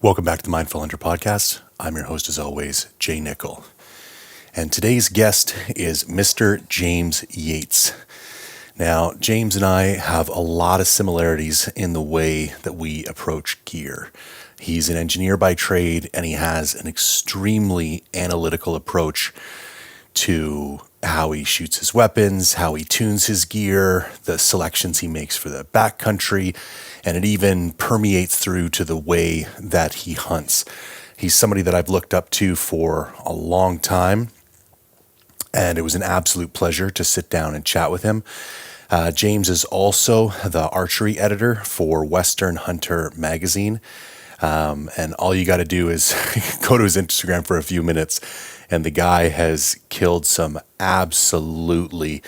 Welcome back to the Mindful Hunter podcast. I'm your host, as always, Jay Nichol. And today's guest is Mr. James Yates. Now, James and I have a lot of similarities in the way that we approach gear. He's an engineer by trade, and he has an extremely analytical approach to how he shoots his weapons, how he tunes his gear, the selections he makes for the backcountry, and it even permeates through to the way that he hunts. He's somebody that I've looked up to for a long time, and it was an absolute pleasure to sit down and chat with him. James is also the archery editor for Western Hunter magazine, and all you got to do is go to his Instagram for a few minutes, and the guy has killed some absolutely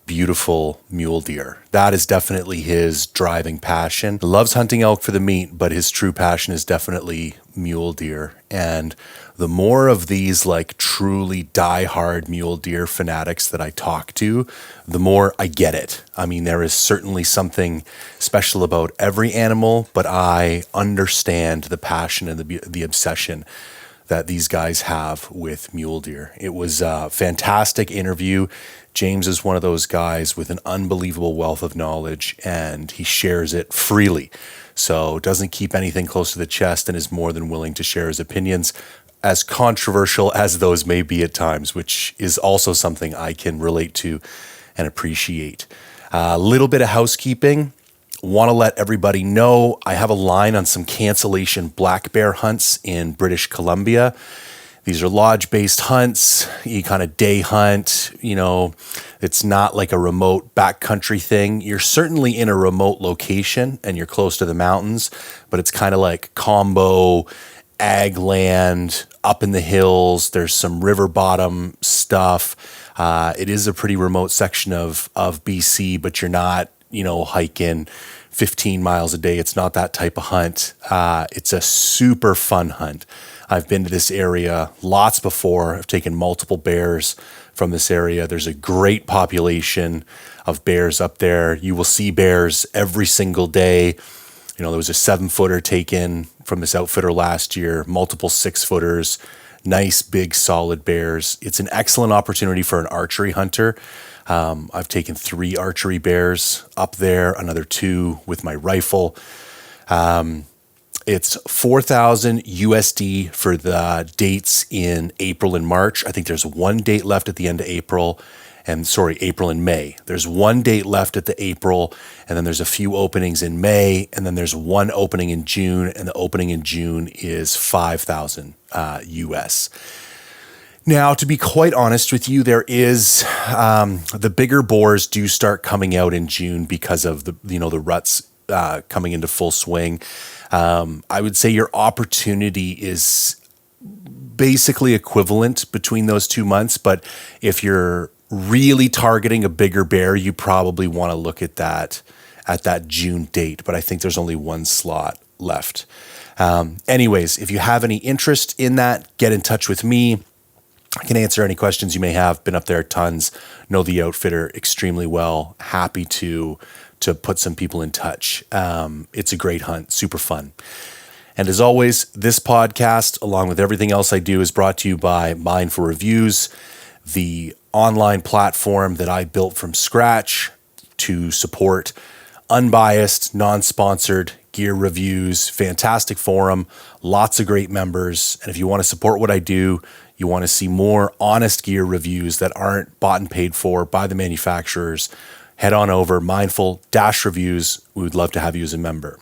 beautiful mule deer. That is definitely his driving passion. He loves hunting elk for the meat, but his true passion is definitely mule deer. And the more of these like truly diehard mule deer fanatics that I talk to, the more I get it. I mean, there is certainly something special about every animal, but I understand the passion and the obsession that these guys have with mule deer. It was a fantastic interview. James is one of those guys with an unbelievable wealth of knowledge, and he shares it freely. So doesn't keep anything close to the chest and is more than willing to share his opinions, as controversial as those may be at times, which is also something I can relate to and appreciate. A little bit of housekeeping. Want to let everybody know I have a line on some cancellation black bear hunts in British Columbia. These are lodge-based hunts. You kind of day hunt, it's not like a remote backcountry thing. You're certainly in a remote location and you're close to the mountains, but it's kind of like combo ag land up in the hills. There's some river bottom stuff. It is a pretty remote section of BC, but you're not hiking 15 miles a day. It's not that type of hunt. It's a super fun hunt. I've been to this area lots before. I've taken multiple bears from this area. There's a great population of bears up there. You will see bears every single day. There was a 7-footer taken from this outfitter last year, multiple 6-footers, nice, big, solid bears. It's an excellent opportunity for an archery hunter. I've taken 3 archery bears up there, another 2 with my rifle. It's $4,000 USD for the dates in April and March. I think there's one date left at the end of April and May. There's one date left at the April, and then there's a few openings in May, and then there's one opening in June, and the opening in June is $5,000 US. Now, to be quite honest with you, there is the bigger boars do start coming out in June because of the ruts coming into full swing. I would say your opportunity is basically equivalent between those 2 months, but if you're really targeting a bigger bear, you probably want to look at that June date, but I think there's only one slot left. Anyways, if you have any interest in that, get in touch with me. I can answer any questions you may have. Been up there tons, know the outfitter extremely well. Happy to put some people in touch. It's a great hunt, super fun. And as always, this podcast, along with everything else I do, is brought to you by Mindful Reviews, the online platform that I built from scratch to support unbiased, non-sponsored gear reviews. Fantastic forum, lots of great members. And if you want to support what I do, you want to see more honest gear reviews that aren't bought and paid for by the manufacturers, head on over, Mindful-Reviews. We would love to have you as a member.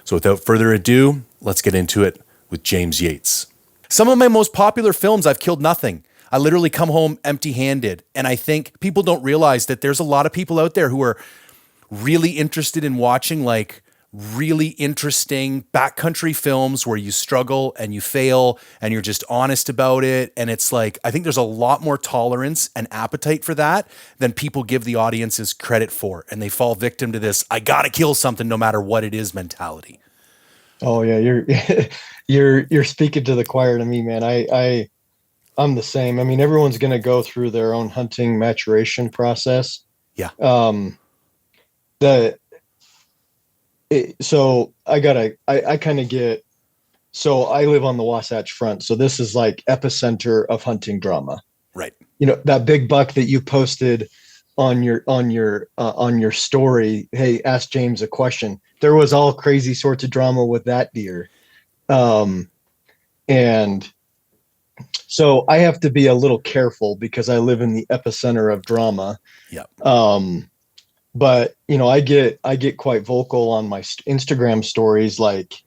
So without further ado, let's get into it with James Yates. Some of my most popular films, I've killed nothing. I literally come home empty-handed. And I think people don't realize that there's a lot of people out there who are really interested in watching like really interesting backcountry films where you struggle and you fail and you're just honest about it. And it's like, I think there's a lot more tolerance and appetite for that than people give the audiences credit for. And they fall victim to this, I gotta kill something no matter what it is mentality. Oh yeah, you're speaking to the choir to me, man. I'm the same. I mean, everyone's gonna go through their own hunting maturation process. Yeah. So I kind of get So I live on the Wasatch Front. So this is like epicenter of hunting drama. Right. That big buck that you posted on your story. Hey, ask James a question. There was all crazy sorts of drama with that deer. Um, and so I have to be a little careful because I live in the epicenter of drama. Yep. But I get quite vocal on my Instagram stories, like,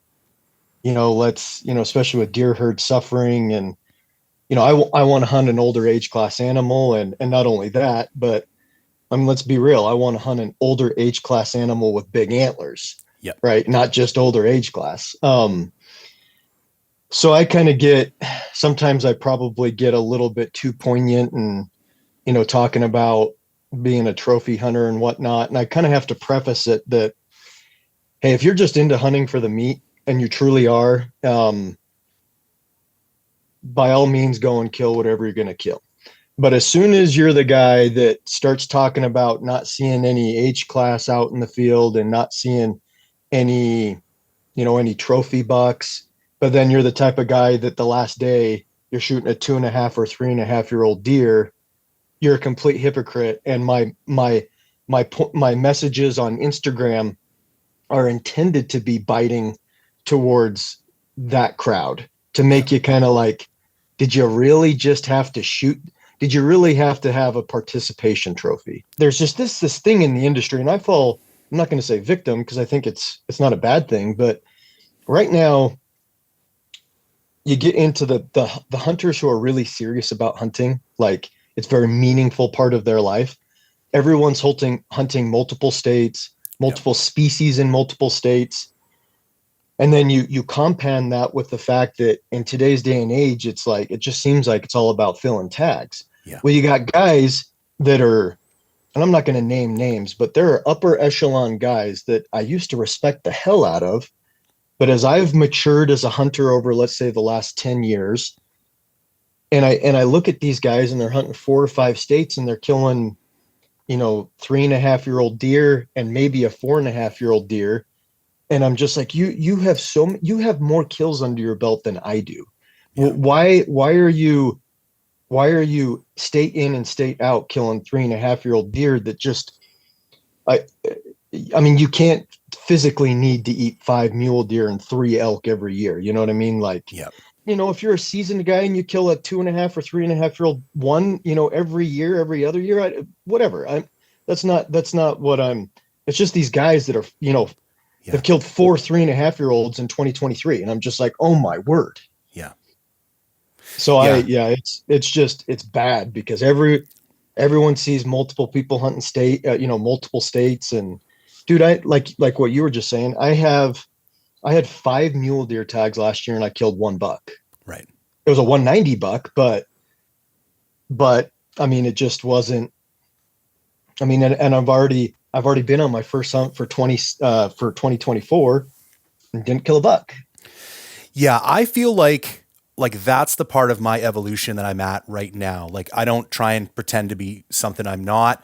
let's, especially with deer herd suffering, and I want to hunt an older age class animal, and not only that, but let's be real, I want to hunt an older age class animal with big antlers, Yep. right? Not just older age class. So I kind of sometimes I probably get a little bit too poignant and, talking about being a trophy hunter and whatnot. And I kind of have to preface it that, hey, if you're just into hunting for the meat and you truly are, by all means, go and kill whatever you're going to kill. But as soon as you're the guy that starts talking about not seeing any H class out in the field and not seeing any, any trophy bucks, but then you're the type of guy that the last day you're shooting a 2.5 or 3.5-year-old deer, you're a complete hypocrite. And my messages on Instagram are intended to be biting towards that crowd, to make you kind of like, did you really just have to shoot? Did you really have to have a participation trophy? There's just this thing in the industry, and I'm not going to say victim because I think it's not a bad thing, but right now you get into the hunters who are really serious about hunting, like it's a very meaningful part of their life. Everyone's hunting multiple states, multiple species in multiple states. And then you compound that with the fact that in today's day and age, it's like, it just seems like it's all about filling tags. Yeah. Well, you got guys that are, and I'm not going to name names, but there are upper echelon guys that I used to respect the hell out of. But as I've matured as a hunter over, let's say, the last 10 years, and I look at these guys and they're hunting 4 or 5 states and they're killing, 3.5-year-old deer and maybe a 4.5-year-old deer. And I'm just like, you have more kills under your belt than I do. Yeah. Why are you state in and state out killing 3.5-year-old deer that just, I mean, you can't physically need to eat 5 mule deer and 3 elk every year. You know what I mean? Like, Yeah. If you're a seasoned guy and you kill a 2.5 or 3.5-year-old one, every year, every other year, whatever. That's not what I'm. It's just these guys that are, they've killed 4 3.5-year-olds in 2023, and I'm just like, oh my word. Yeah. So it's bad because everyone sees multiple people hunting multiple states, and dude, I like what you were just saying. I had 5 mule deer tags last year and I killed 1 buck. Right. It was a 190 buck, but I mean, it just wasn't, I mean, and I've already been on my first hunt for 2024 and didn't kill a buck. Yeah. I feel like that's the part of my evolution that I'm at right now. Like, I don't try and pretend to be something I'm not.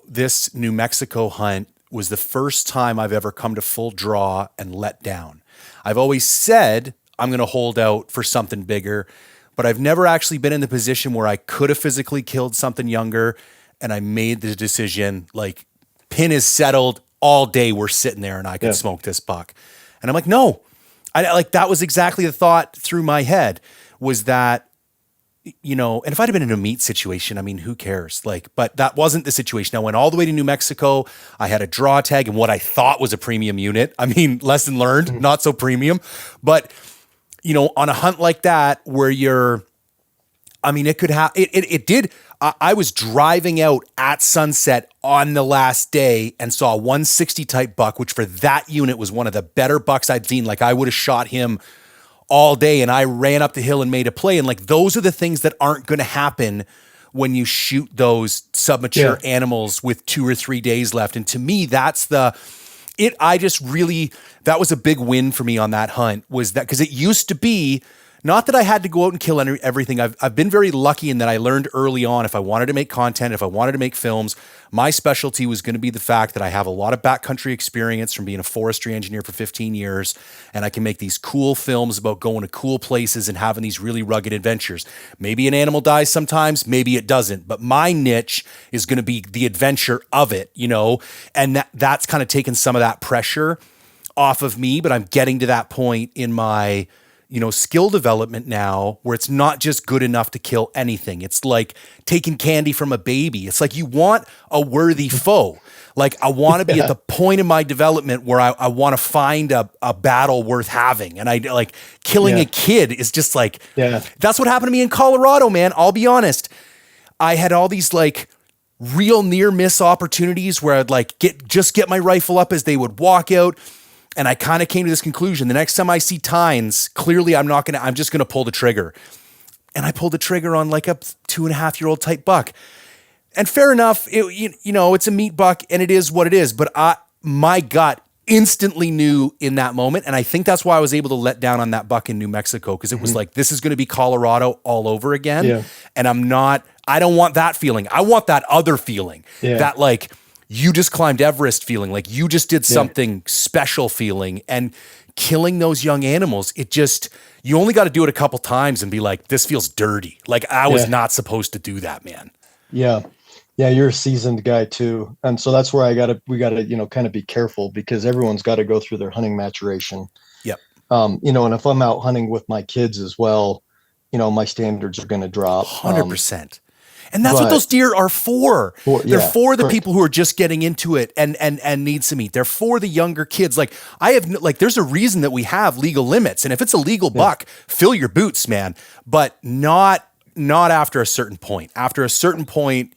This New Mexico hunt was the first time I've ever come to full draw and let down. I've always said I'm going to hold out for something bigger, but I've never actually been in the position where I could have physically killed something younger. And I made the decision, like, pin is settled, all day we're sitting there and I could smoke this buck. And I'm like, no, that was exactly the thought through my head, was that, and if I'd have been in a meat situation, I mean, who cares? But that wasn't the situation. I went all the way to New Mexico. I had a draw tag and what I thought was a premium unit. I mean, lesson learned, not so premium. But, on a hunt like that where it could have, it did. I was driving out at sunset on the last day and saw a 160 type buck, which for that unit was one of the better bucks I'd seen. Like, I would have shot him all day, and I ran up the hill and made a play. And like, those are the things that aren't going to happen when you shoot those submature animals with 2 or 3 days left. And to me, that was a big win for me on that hunt, was that, because it used to be Not that I had to go out and kill everything. I've been very lucky in that I learned early on if I wanted to make content, if I wanted to make films, my specialty was going to be the fact that I have a lot of backcountry experience from being a forestry engineer for 15 years, and I can make these cool films about going to cool places and having these really rugged adventures. Maybe an animal dies sometimes, maybe it doesn't, but my niche is going to be the adventure of it, and that's kind of taken some of that pressure off of me, but I'm getting to that point in my skill development now where it's not just good enough to kill anything. It's like taking candy from a baby. It's like you want a worthy foe. Like I want to be at the point in my development where I want to find a battle worth having. And I like killing a kid is just like, that's what happened to me in Colorado, man. I'll be honest. I had all these like real near miss opportunities where I'd like get my rifle up as they would walk out. And I kind of came to this conclusion. The next time I see tines, clearly I'm just going to pull the trigger. And I pulled the trigger on like a 2.5-year-old type buck. And fair enough, it's a meat buck and it is what it is. But my gut instantly knew in that moment. And I think that's why I was able to let down on that buck in New Mexico. Cause it was like, this is going to be Colorado all over again. Yeah. And I don't want that feeling. I want that other feeling that like, you just climbed Everest feeling, like you just did something special feeling, and killing those young animals. You only got to do it a couple times and be like, this feels dirty. Like I was not supposed to do that, man. Yeah. Yeah. You're a seasoned guy too. And so that's where we gotta, kind of be careful because everyone's got to go through their hunting maturation. Yep. And if I'm out hunting with my kids as well, my standards are going to drop 100%. And that's what those deer are for. They're for the people who are just getting into it and need some meat. They're for the younger kids. Like there's a reason that we have legal limits. And if it's a legal buck, fill your boots, man. But not after a certain point. After a certain point,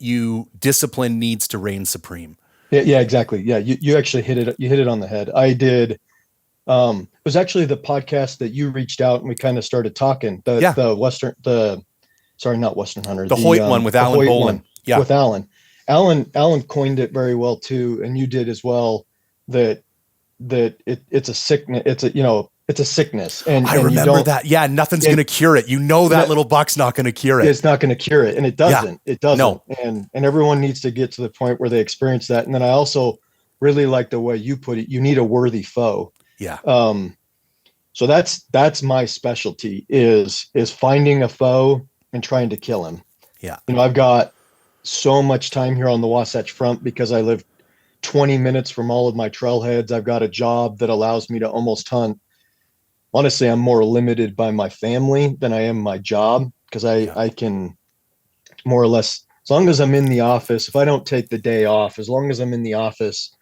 discipline needs to reign supreme. Yeah, exactly. Yeah, you actually hit it. You hit it on the head. I did. It was actually the podcast that you reached out and we kind of started talking. Sorry, not Western Hunter. The Hoyt one with Alan Bolin. Yeah. With Alan. Alan coined it very well too, and you did as well, that it's a sickness. It's a sickness. And I remember that. Yeah, nothing's going to cure it. That little buck's not going to cure it. It's not going to cure it. And it doesn't. Yeah. It doesn't. No. And everyone needs to get to the point where they experience that. And then I also really like the way you put it. You need a worthy foe. Yeah. So that's my specialty is finding a foe and trying to kill him. Yeah. I've got so much time here on the Wasatch Front because I live 20 minutes from all of my trailheads. I've got a job that allows me to almost hunt. Honestly, I'm more limited by my family than I am my job because I can more or less, as long as I'm in the office, if I don't take the day off, as long as I'm in the office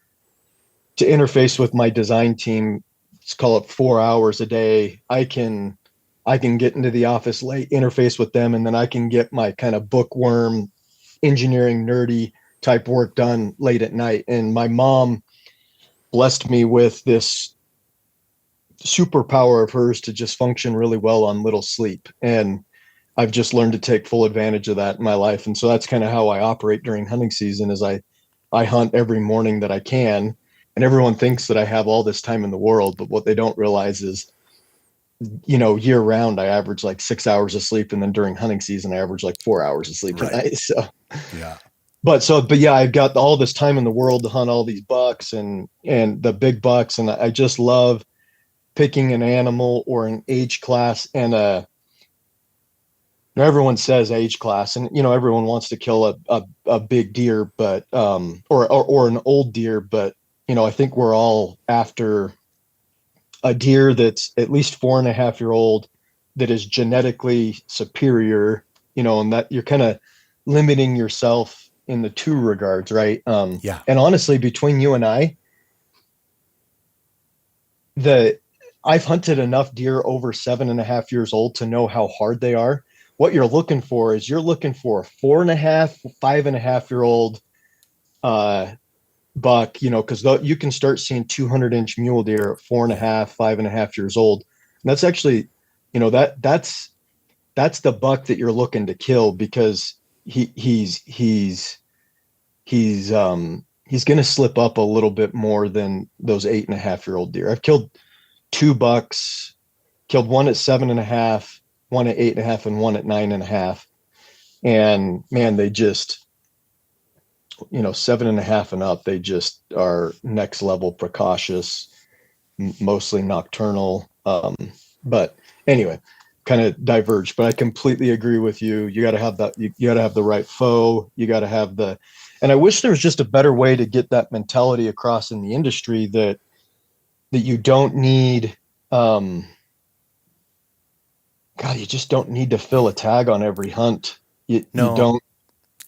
to interface with my design team, let's call it 4 hours a day, I can get into the office late, interface with them, and then I can get my kind of bookworm, engineering, nerdy type work done late at night. And my mom blessed me with this superpower of hers to just function really well on little sleep. And I've just learned to take full advantage of that in my life. And so that's kind of how I operate during hunting season is I hunt every morning that I can. And everyone thinks that I have all this time in the world, but what they don't realize is, year round, I average like 6 hours of sleep. And then during hunting season, I average like 4 hours of sleep a night. So, yeah. But yeah, I've got all this time in the world to hunt all these bucks and the big bucks. And I just love picking an animal or an age class and everyone says age class and, everyone wants to kill a big deer, but, or an old deer, but, I think we're all after a deer that's at least 4.5-year-old that is genetically superior, and that you're kind of limiting yourself in the two regards, right? Yeah. And honestly, between you and I've hunted enough deer over 7.5 years old to know how hard they are. What you're looking for is you're looking for a 4.5, 5.5-year-old buck, because you can start seeing 200-inch mule deer at 4.5, 5.5 years old. And that's actually, that's the buck that you're looking to kill because he's going to slip up a little bit more than those 8.5-year-old deer. I've killed 2 bucks, killed one at 7.5, one at 8.5 and one at 9.5. And man, they just, 7.5 and up, they just are next level precautious, mostly nocturnal. But anyway, kind of diverged, but I completely agree with you. You got to have that. You got to have the right foe. You got to have and I wish there was just a better way to get that mentality across in the industry that you don't need, God, you just don't need to fill a tag on every hunt. You No. don't.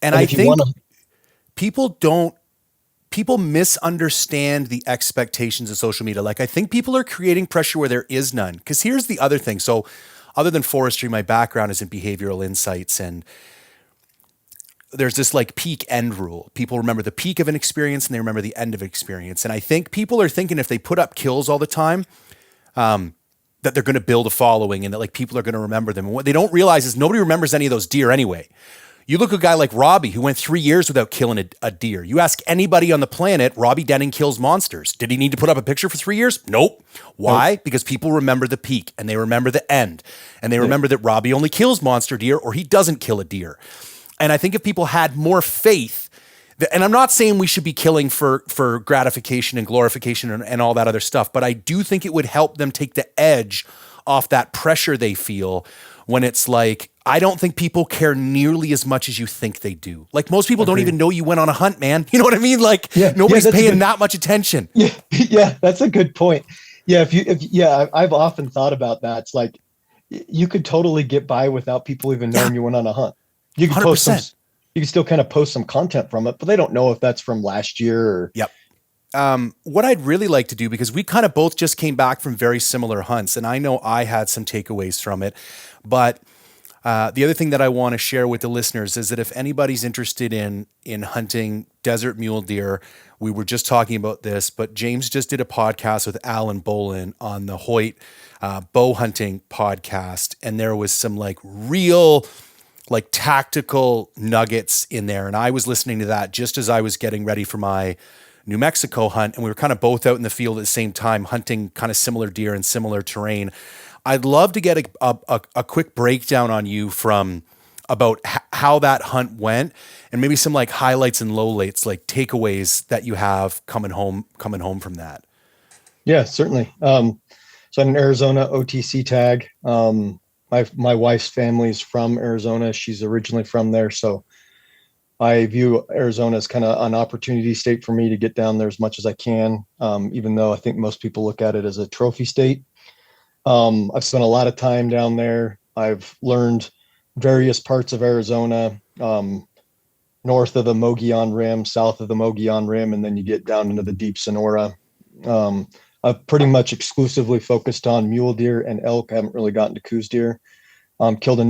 And And I if you want think to, people misunderstand the expectations of social media. Like, I think people are creating pressure where there is none. Because here's the other thing. So, other than forestry, my background is in behavioral insights, and there's this like peak end rule. People remember the peak of an experience and they remember the end of an experience. And I think people are thinking if they put up kills all the time, that they're going to build a following and that like people are going to remember them. And what they don't realize is nobody remembers any of those deer anyway. You look at a guy like Robbie, who went 3 years without killing a deer. You ask anybody on the planet, Robbie Denning kills monsters. Did he need to put up a picture for 3 years? Nope. Why? nope. Because people remember the peak and they remember the end. And they Yeah. remember that Robbie only kills monster deer or he doesn't kill a deer. And I think if people had more faith, and I'm not saying we should be killing for gratification and glorification and all that other stuff, but I do think it would help them take the edge off that pressure they feel when it's like, I don't think people care nearly as much as you think they do. Like most people don't Agreed. even know you went on a hunt, man. You know what I mean? Like nobody's that's paying that much attention. Yeah, yeah, that's a good point. Yeah, I've often thought about that. It's like you could totally get by without people even knowing you went on a hunt. You could post some, 100%. you can still kind of post some content from it, but they don't know if that's from last year or. Yep. What I'd really like to do, because we kind of both just came back from very similar hunts, and I know I had some takeaways from it, but the other thing that I want to share with the listeners is that if anybody's interested in hunting desert mule deer, we were just talking about this, but James just did a podcast with Alan Bolin on the Hoyt bow hunting podcast, and there was some like real like tactical nuggets in there, and I was listening to that just as I was getting ready for my New Mexico hunt, and we were kind of both out in the field at the same time hunting kind of similar deer in similar terrain. I'd love to get a quick breakdown on you from about how that hunt went and maybe some like highlights and lowlights, like takeaways that you have coming home from that. Yeah, certainly. So I'm an Arizona OTC tag. My wife's family is from Arizona. She's originally from there, so I view Arizona as kind of an opportunity state for me to get down there as much as I can, even though I think most people look at it as a trophy state. I've spent a lot of time down there. I've learned various parts of Arizona, north of the Mogollon Rim, south of the Mogollon Rim, and then you get down into the deep Sonora. I've pretty much exclusively focused on mule deer and elk. I haven't really gotten to coos deer. I've killed a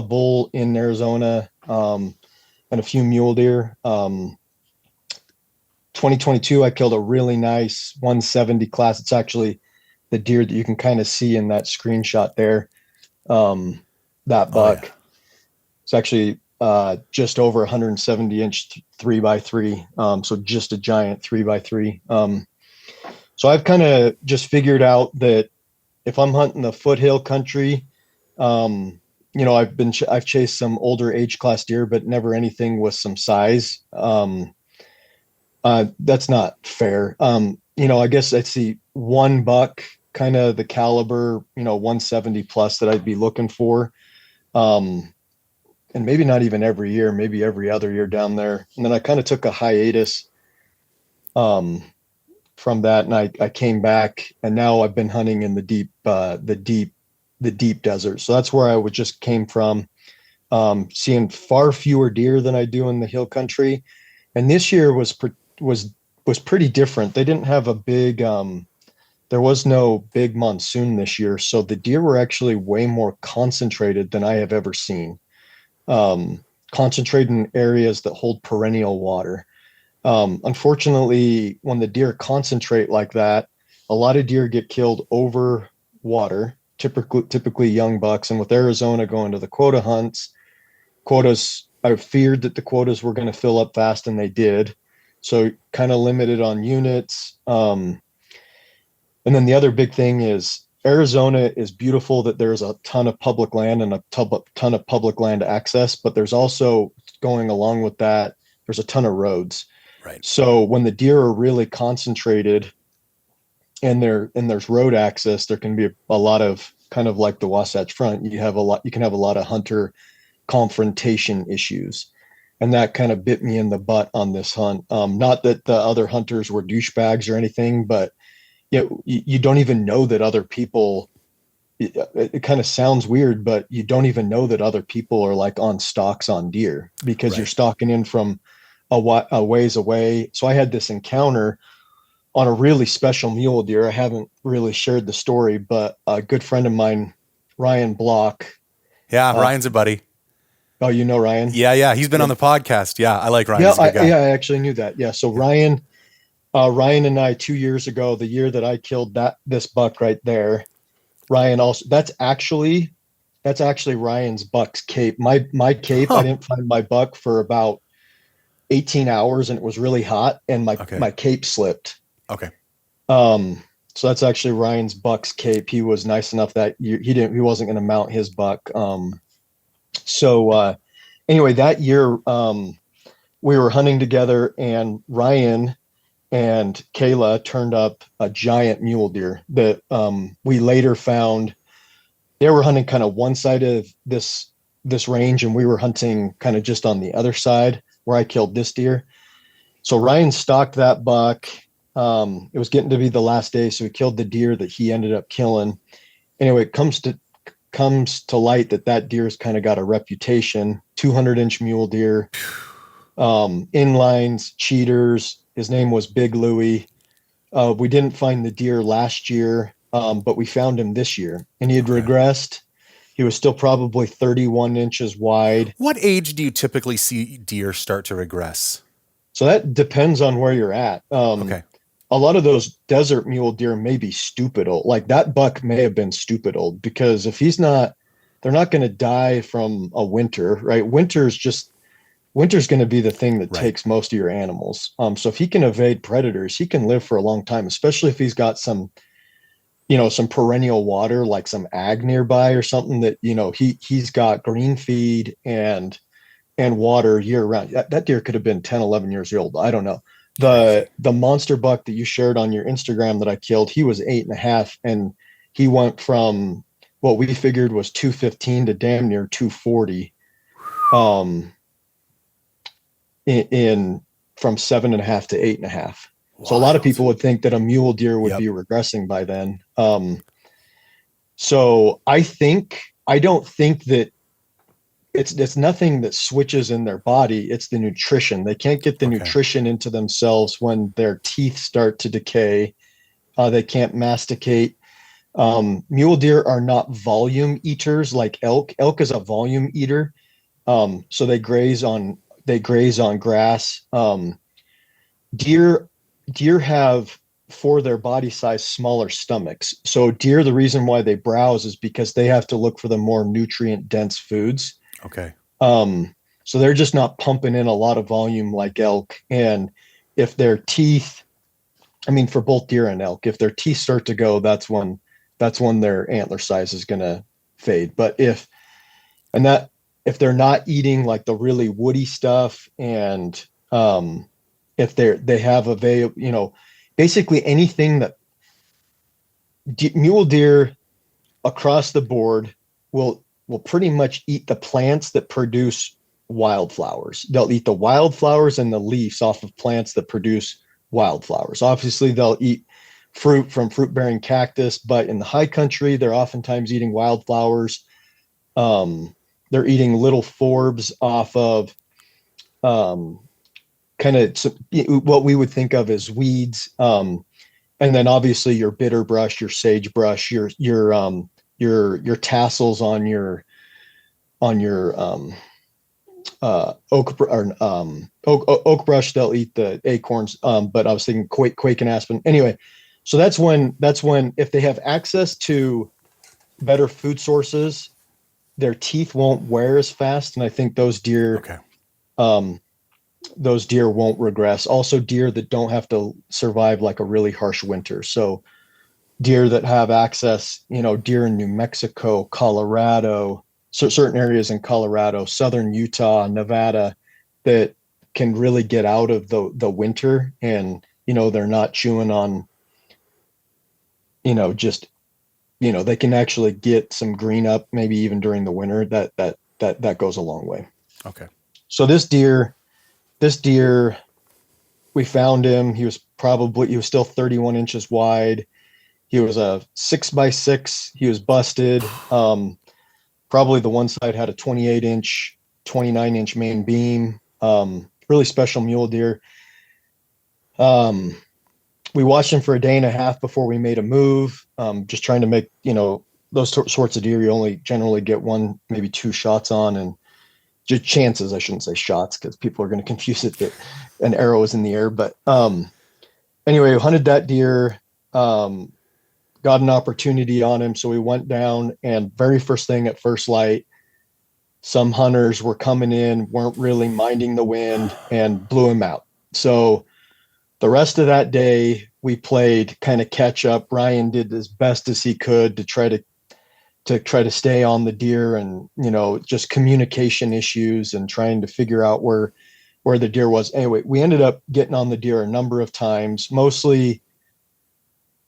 bull in Arizona, and a few mule deer. 2022, I killed a really nice 170 class. It's actually the deer that you can kind of see in that screenshot there. That buck. Oh, yeah. It's actually just over 170-inch 3x3. So just a giant 3x3. So I've kind of just figured out that if I'm hunting the foothill country, I've chased some older age class deer, but never anything with some size. That's not fair. I guess I'd see one buck, kind of the caliber, 170 plus that I'd be looking for. And maybe not even every year, maybe every other year down there. And then I kind of took a hiatus from that, and I came back, and now I've been hunting in the deep desert. So that's where I just came from, seeing far fewer deer than I do in the hill country. And this year was pretty different. They didn't have a big, there was no big monsoon this year. So the deer were actually way more concentrated than I have ever seen. Concentrated in areas that hold perennial water. Unfortunately, when the deer concentrate like that, a lot of deer get killed over water, typically young bucks. And with Arizona going to the quota hunts, I feared that the quotas were going to fill up fast, and they did. So kind of limited on units. And then the other big thing is Arizona is beautiful that there's a ton of public land and a ton of public land access, but there's also going along with that, there's a ton of roads. Right. So when the deer are really concentrated and there's road access, there can be a lot of kind of like the Wasatch Front. You can have a lot of hunter confrontation issues. And that kind of bit me in the butt on this hunt. Not that the other hunters were douchebags or anything, but you don't even know that other people. It kind of sounds weird, but you don't even know that other people are like on stalks on deer because you're Right. stalking in from a ways away. So I had this encounter on a really special mule deer. I haven't really shared the story, but a good friend of mine, Ryan Block. Yeah, Uh, Ryan's a buddy. oh, you know Ryan? Yeah, yeah, he's been Yeah, on the podcast. Yeah, I like Ryan. yeah, He's a good guy. I actually knew that. Yeah, so Yeah. Ryan and I 2 years ago, the year that I killed this buck right there, Ryan also. That's actually Ryan's buck's cape. My cape. I Huh. didn't find my buck for about 18 hours, and it was really hot, and Okay. my cape slipped. Okay. Um, so that's actually Ryan's buck's cape. He was nice enough that he wasn't going to mount his buck. So anyway, that year we were hunting together, and Ryan and Kayla turned up a giant mule deer that we later found. They were hunting kind of one side of this range, and we were hunting kind of just on the other side where I killed this deer. So Ryan stalked that buck. It was getting to be the last day, so he killed the deer that he ended up killing. Anyway, it comes to light that that deer's kind of got a reputation. 200-inch mule deer, inlines, cheaters. His name was Big Louie. We didn't find the deer last year, but we found him this year, and he had Okay. regressed. He was still probably 31 inches wide. What age do you typically see deer start to regress? So that depends on where you're at. Okay. A lot of those desert mule deer may be stupid old. Like that buck may have been stupid old because if he's not, they're not going to die from a winter, right? Winter's going to be the thing that Right. takes most of your animals. So if he can evade predators, he can live for a long time, especially if he's got some perennial water, like some ag nearby or something that, he's got green feed and water year round. That deer could have been 10, 11 years old. I don't know. Crazy. The monster buck that you shared on your Instagram that I killed, he was 8.5, and he went from what we figured was 215 to damn near 240 um in from 7.5 to 8.5. So a lot of Wild. people would think that a mule deer would Yep. be regressing by then. So I don't think that it's nothing that switches in their body. It's the nutrition. They can't get the Okay. nutrition into themselves when their teeth start to decay. They can't masticate. Mule deer are not volume eaters like elk. Elk is a volume eater. So they graze on grass. Deer deer have for their body size smaller stomachs. So deer, the reason why they browse is because they have to look for the more nutrient dense foods. Okay. Um, so they're just not pumping in a lot of volume like elk. And if their teeth, I mean, for both deer and elk, if their teeth start to go, that's when their antler size is going to fade. But and that if they're not eating like the really woody stuff, and if they have basically anything that mule deer across the board will pretty much eat the plants that produce wildflowers. They'll eat the wildflowers and the leaves off of plants that produce wildflowers. Obviously, they'll eat fruit from fruit bearing cactus, but in the high country, they're oftentimes eating wildflowers. Um, they're eating little forbs off of um, kind of what we would think of as weeds. And then obviously your bitter brush, your sagebrush, your tassels on your oak brush. They'll eat the acorns. But I was thinking quake and aspen. Anyway, so that's when if they have access to better food sources, their teeth won't wear as fast, and I think Okay. um, those deer won't regress. Also, deer that don't have to survive like a really harsh winter. So deer that have access, deer in New Mexico, Colorado, certain areas in Colorado, southern Utah, Nevada, that can really get out of the winter, and they're not chewing on, just, they can actually get some green up maybe even during the winter. That goes a long way. Okay. So this deer, we found him. He was still 31 inches wide. He was a 6x6. He was busted. Probably the one side had a 28-inch, 29-inch main beam. Really special mule deer. We watched him for a day and a half before we made a move. Just trying to make, those sorts of deer you only generally get one, maybe two shots on, and just chances. I shouldn't say shots because people are going to confuse it that an arrow is in the air. But anyway, we hunted that deer. Got an opportunity on him, so we went down, and very first thing at first light, some hunters were coming in, weren't really minding the wind, and blew him out. So the rest of that day we played kind of catch up. Ryan did as best as he could to try to stay on the deer, and just communication issues and trying to figure out where the deer was. Anyway, we ended up getting on the deer a number of times, mostly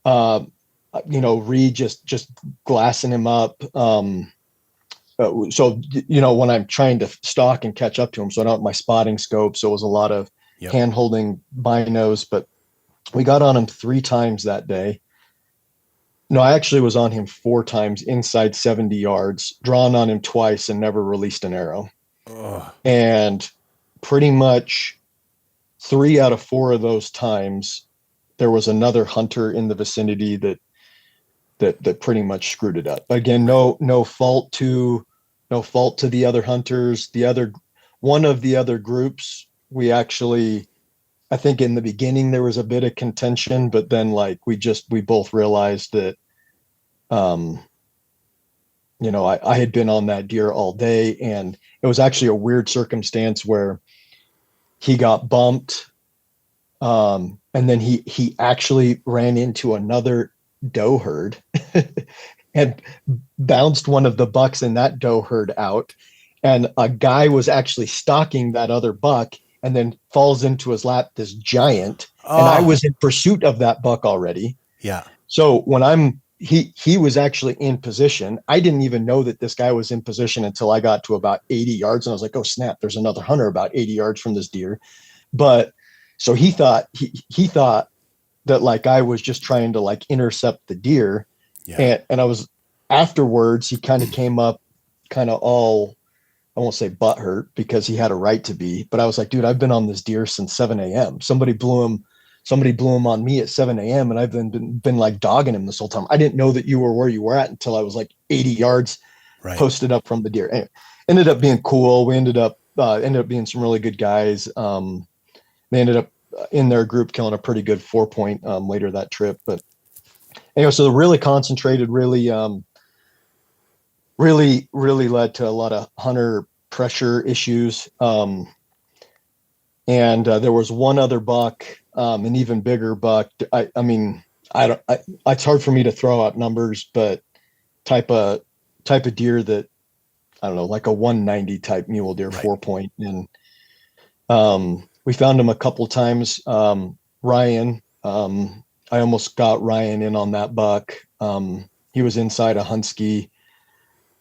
uh Reed just glassing him up. So when I'm trying to stalk and catch up to him, so I don't have my spotting scope, so it was a lot of Yep. hand holding binos. But we got on him 3 times that day. No, I actually was on him 4 times inside 70 yards, drawn on him twice, and never released an arrow. Ugh. And pretty much 3 out of 4 of those times, there was another hunter in the vicinity that pretty much screwed it up. Again, Right. no fault to the other hunters. One of the other groups, we actually, I think in the beginning there was a bit of contention, but then like we both realized that um I had been on that deer all day, and it was actually a weird circumstance where he got bumped, and then he actually ran into another doe herd and bounced one of the bucks in that doe herd out. And a guy was actually stalking that other buck, and then falls into his lap, this giant. And I Oh, was in pursuit of that buck already. yeah. So he was actually in position. I didn't even know that this guy was in position until I got to about 80 yards. And I was like, oh, snap, there's another hunter about 80 yards from this deer. But so he thought that like I was just trying to like intercept the deer. Yeah. And I was, afterwards, he kind of came up kind of all, I won't say butthurt because he had a right to be, but I was like, dude, I've been on this deer since 7 a.m. Somebody blew him on me at 7 a.m. and I've been like dogging him this whole time. I didn't know that you were where you were at until I was like 80 yards Right. posted up from the deer. Anyway, ended up being cool. We ended up being some really good guys. They ended up in their group killing a pretty good 4 point later that trip. But anyway, so really concentrated, really led to a lot of hunter pressure issues. And there was one other buck, an even bigger buck. I mean, I don't. It's hard for me to throw out numbers, but type of type of deer that, I don't know, like a 190 type mule deer, Right. 4 point. And we found him a couple times. Ryan, I almost got Ryan in on that buck. He was inside a Husky,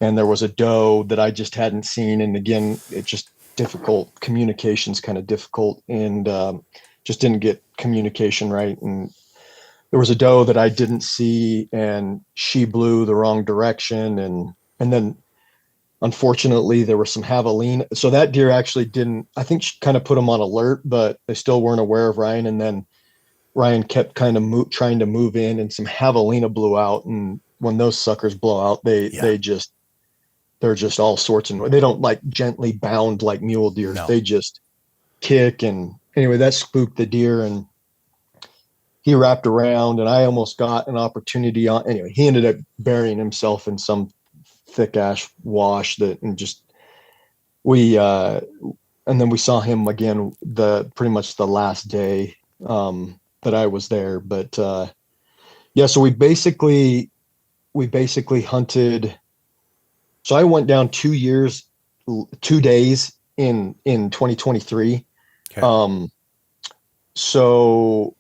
and there was a doe that I just hadn't seen. And again, it just difficult, communication's kind of difficult, and just didn't get communication right. And there was a doe that I didn't see, and she blew the wrong direction, and then unfortunately there was some javelina. So that deer actually didn't. I think she kind of put them on alert, but they still weren't aware of Ryan. And then Ryan kept kind of trying to move in, and some javelina blew out. And when those suckers blow out, Yeah. they're just all sorts, and they don't like gently bound like mule deers. No. They just kick. And anyway, that spooked the deer, and he wrapped around, and I almost got an opportunity on. Anyway, he ended up burying himself in some thick ash wash and just we and then we saw him again the pretty much the last day that I was there. But Yeah, so we basically hunted. So I went down 2 years, 2 days in 2023. Okay. Um, so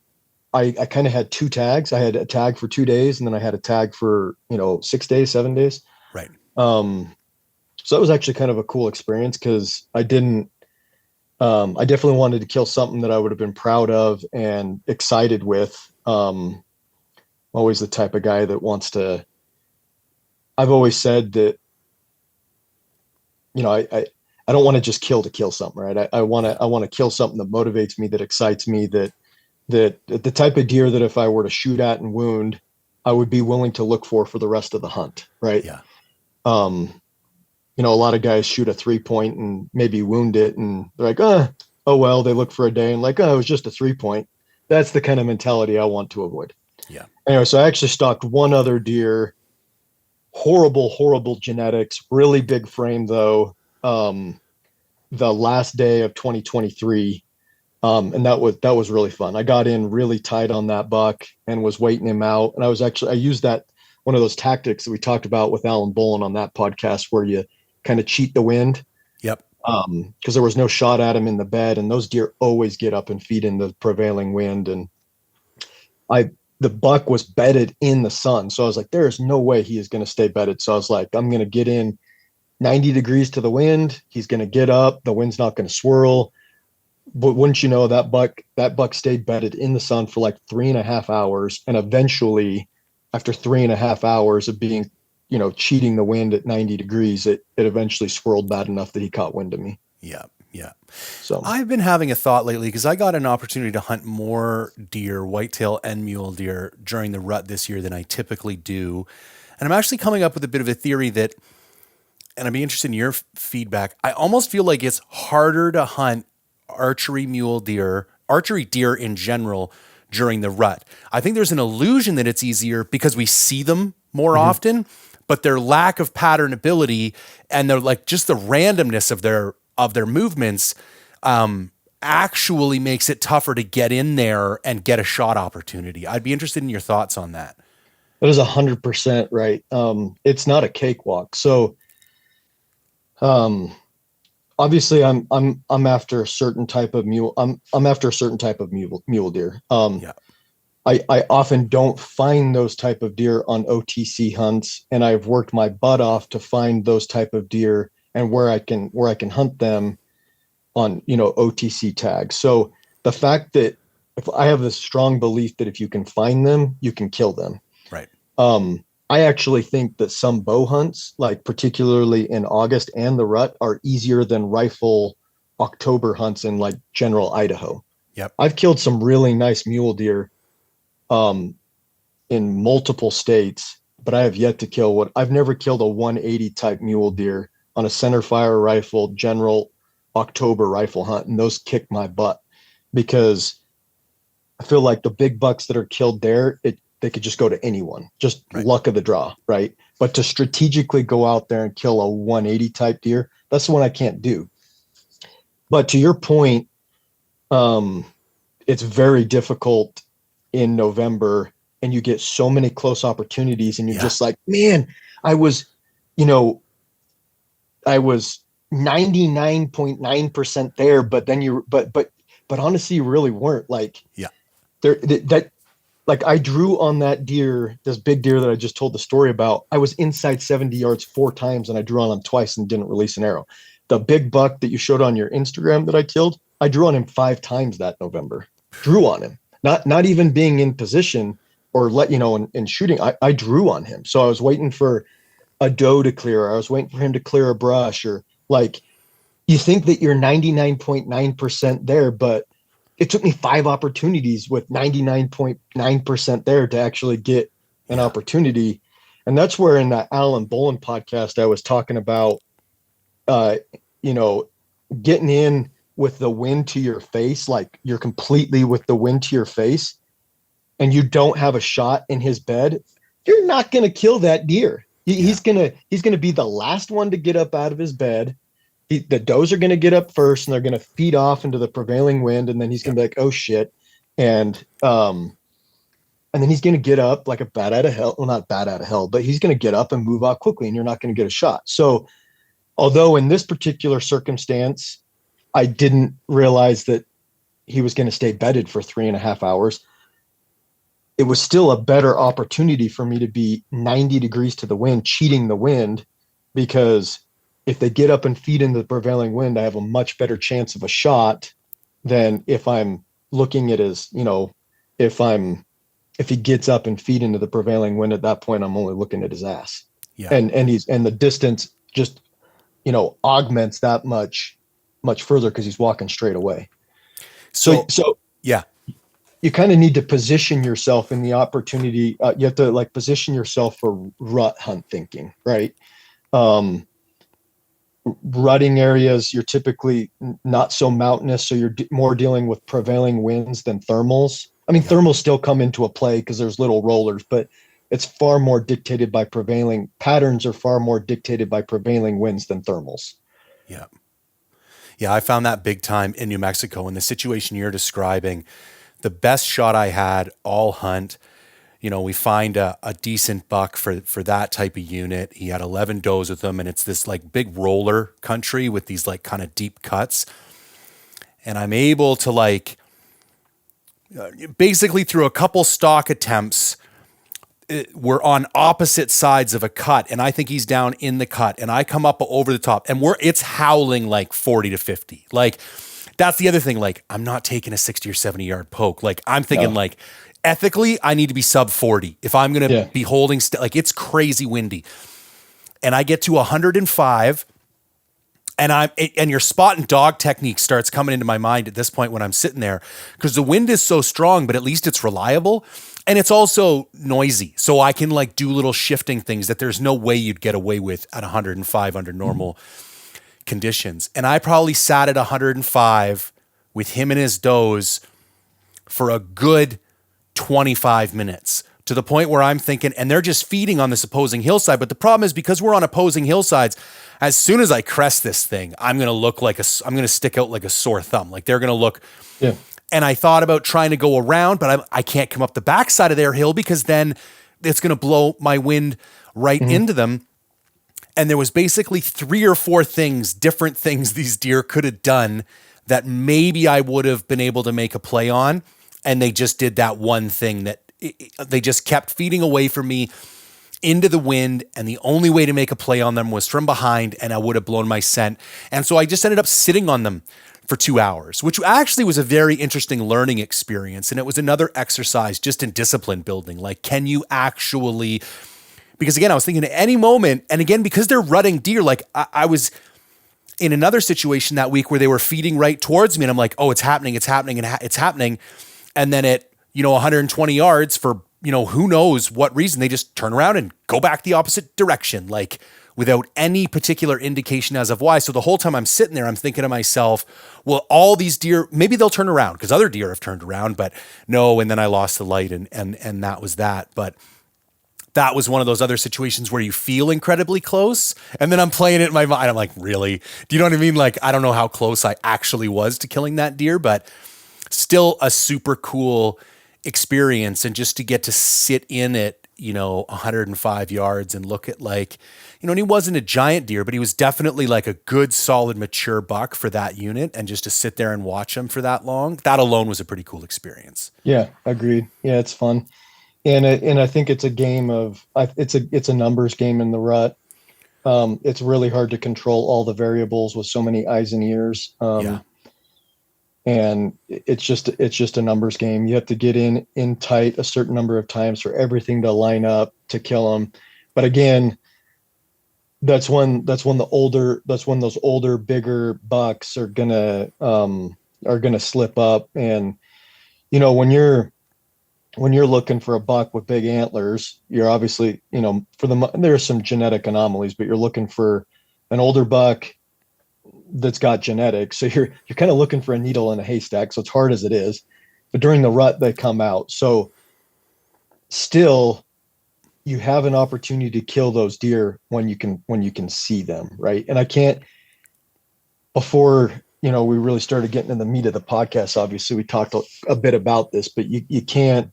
I kind of had two tags. I had a tag for 2 days, and then I had a tag for 6 days, 7 days. Right. Um, so that was actually kind of a cool experience because I didn't. I definitely wanted to kill something that I would have been proud of and excited with. Always the type of guy that wants to. I've always said that I don't want to just kill to kill something, right? I want Yeah. to I want to kill something that motivates me, that excites me, that the type of deer that if I were to shoot at and wound, I would be willing to look for the rest of the hunt, right? Yeah. Um, a lot of guys shoot a 3 point and maybe wound it, and they're like, oh well, they look for a day and like, oh, it was just a 3 point. That's the kind of mentality I want to avoid. Yeah. Anyway, so I actually stalked one other deer. Horrible, horrible genetics, really big frame though. Um, the last day of 2023. And that was really fun. I got in really tight on that buck and was waiting him out. And I used that, one of those tactics that we talked about with Alan Bolin on that podcast, where you kind of cheat the wind. Yep. Because there was no shot at him in the bed, and those deer always get up and feed in the prevailing wind. And I the buck was bedded in the sun, so I was like, there is no way he is going to stay bedded. So I was like, I'm going to get in 90 degrees to the wind. He's going to get up. The wind's not going to swirl. But wouldn't you know, that buck stayed bedded in the sun for like 3.5 hours, and eventually, after 3.5 hours of being, cheating the wind at 90 degrees, it eventually swirled bad enough that he caught wind of me. Yeah. Yeah. So I've been having a thought lately because I got an opportunity to hunt more deer, whitetail and mule deer during the rut this year than I typically do. And I'm actually coming up with a bit of a theory that, and I'd be interested in your feedback. I almost feel like it's harder to hunt archery deer in general during the rut. I think there's an illusion that it's easier because we see them more often, but their lack of pattern ability and their like just the randomness of their movements actually makes it tougher to get in there and get a shot opportunity. I'd be interested in your thoughts on that. that is 100% right. It's not a cakewalk. So, um, obviously, I'm after a certain type of mule. I'm after a certain type of mule deer. Yeah. I often don't find those type of deer on OTC hunts, and I've worked my butt off to find those type of deer and where I can hunt them on OTC tags. So the fact that, if I have this strong belief that if you can find them, you can kill them. Right. I actually think that some bow hunts, like particularly in August and the rut, are easier than rifle October hunts in like general Idaho. Yep. I've killed some really nice mule deer um, in multiple states, but I have yet to kill I've never killed a 180 type mule deer on a center fire rifle general October rifle hunt. And those kick my butt because I feel like the big bucks that are killed there, they could just go to anyone, just Right. luck of the draw, right? But to strategically go out there and kill a 180 type deer, that's the one I can't do. But to your point, it's very difficult in November, and you get so many close opportunities, and you're just like, man, I was, you know, I was 99.9% there, but then but honestly, you really weren't. Like, Yeah. that like I drew on that deer, this big deer that I just told the story about. I was inside 70 yards 4 times, and I drew on him twice and didn't release an arrow. The big buck that you showed on your Instagram that I killed, I drew on him 5 times that November. Drew on him, not even being in position or and shooting. I drew on him. So I was waiting for a doe to clear. I was waiting for him to clear a brush, or like, you think that you're 99.9% there, but it took me 5 opportunities with 99.9% there to actually get an opportunity. And that's where in that Alan Bolin podcast, I was talking about, you know, getting in with the wind to your face, like you're completely with the wind to your face and you don't have a shot in his bed. You're not going to kill that deer. He's going to be the last one to get up out of his bed. The does are going to get up first, and they're going to feed off into the prevailing wind, and then he's going to be like, "Oh shit!" And and then he's going to get up like a bat out of hell. Well, not bat out of hell, but he's going to get up and move off quickly, and you're not going to get a shot. So, although in this particular circumstance, I didn't realize that he was going to stay bedded for 3.5 hours, it was still a better opportunity for me to be 90 degrees to the wind, cheating the wind, because if they get up and feed into the prevailing wind, I have a much better chance of a shot than if I'm looking at his, if he gets up and feed into the prevailing wind. At that point, I'm only looking at his ass. Yeah. And the distance just, augments that much further because he's walking straight away. So yeah, you kind of need to position yourself in the opportunity. You have to like position yourself for rut hunt thinking, right? Rutting areas, you're typically not so mountainous, so you're more dealing with prevailing winds than thermals. I mean, thermals still come into a play because there's little rollers, but it's far more dictated by prevailing patterns, are far more dictated by prevailing winds than thermals. Yeah. Yeah, I found that big time in New Mexico in the situation you're describing. The best shot I had all hunt, we find a decent buck for that type of unit. He had 11 does with him, and it's this like big roller country with these like kind of deep cuts. And I'm able to like basically through a couple stock attempts, we're on opposite sides of a cut, and I think he's down in the cut, and I come up over the top, and it's howling like 40 to 50. Like, that's the other thing. Like, I'm not taking a 60 or 70 yard poke. Like, I'm thinking like ethically, I need to be sub 40 if I'm going to be holding like it's crazy windy. And I get to 105, and your spot and dog technique starts coming into my mind at this point when I'm sitting there, because the wind is so strong, but at least it's reliable. And it's also noisy. So I can like do little shifting things that there's no way you'd get away with at 105 under normal conditions. And I probably sat at 105 with him and his does for a good 25 minutes, to the point where I'm thinking, and they're just feeding on this opposing hillside. But the problem is, because we're on opposing hillsides, as soon as I crest this thing, I'm going to stick out like a sore thumb. Like they're going to look. Yeah. And I thought about trying to go around, but I can't come up the backside of their hill because then it's going to blow my wind right into them. And there was basically 3 or 4 different things these deer could have done that maybe I would have been able to make a play on. And they just did that one thing that they just kept feeding away from me into the wind. And the only way to make a play on them was from behind, and I would have blown my scent. And so I just ended up sitting on them for 2 hours, which actually was a very interesting learning experience. And it was another exercise just in discipline building. Like, can you actually, because again, I was thinking at any moment, and again, because they're rutting deer, like I was in another situation that week where they were feeding right towards me, and I'm like, oh, it's happening. And then at, 120 yards for, who knows what reason, they just turn around and go back the opposite direction, like without any particular indication as of why. So the whole time I'm sitting there, I'm thinking to myself, well, all these deer, maybe they'll turn around because other deer have turned around, but no. And then I lost the light, and that was that. But that was one of those other situations where you feel incredibly close. And then I'm playing it in my mind. I'm like, really? Do you know what I mean? Like, I don't know how close I actually was to killing that deer, but still a super cool experience. And just to get to sit in it, 105 yards and look at like, and he wasn't a giant deer, but he was definitely like a good, solid, mature buck for that unit. And just to sit there and watch him for that long, that alone was a pretty cool experience. Yeah, agreed. Yeah, it's fun. And I think it's a game of, it's a numbers game in the rut. It's really hard to control all the variables with so many eyes and ears. And it's just a numbers game. You have to get in tight a certain number of times for everything to line up to kill them. But again, that's when those older, bigger bucks are gonna slip up. And when you're looking for a buck with big antlers, you're obviously, there's some genetic anomalies, but you're looking for an older buck that's got genetics. So you're kind of looking for a needle in a haystack. So it's hard as it is, but during the rut, they come out. So still, you have an opportunity to kill those deer when you can see them, right? And I can't, before we really started getting in the meat of the podcast, obviously we talked a bit about this, but you can't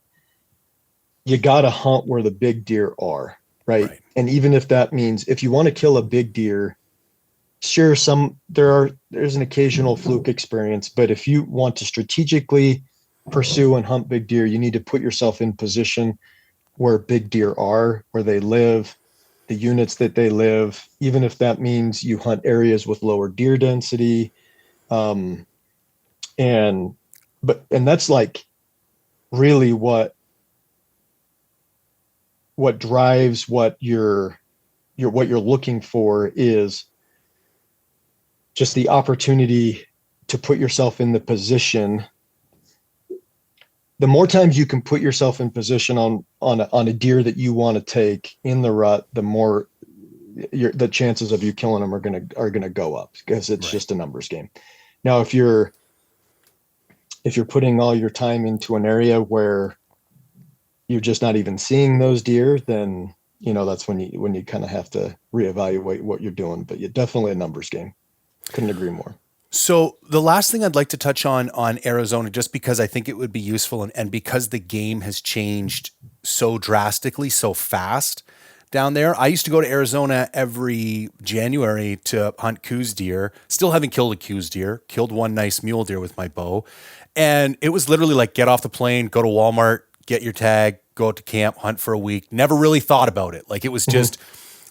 you got to hunt where the big deer are, right? Right. And even if that means if you want to kill a big deer, sure, there's an occasional fluke experience, but if you want to strategically pursue and hunt big deer, you need to put yourself in position where big deer are, where they live, the units that they live, even if that means you hunt areas with lower deer density. Um, and and that's like really what drives what you're looking for is just the opportunity to put yourself in the position. The more times you can put yourself in position on a deer that you want to take in the rut, the more the chances of you killing them are gonna go up because it's Right. just a numbers game. Now, if you're putting all your time into an area where you're just not even seeing those deer, then that's when you kind of have to reevaluate what you're doing. But you're definitely a numbers game. Couldn't agree more. So the last thing I'd like to touch on Arizona, just because I think it would be useful and because the game has changed so drastically, so fast down there. I used to go to Arizona every January to hunt Coues deer. Still haven't killed a Coues deer. Killed one nice mule deer with my bow. And it was literally like get off the plane, go to Walmart, get your tag, go out to camp, hunt for a week. Never really thought about it. Like it was Mhm. just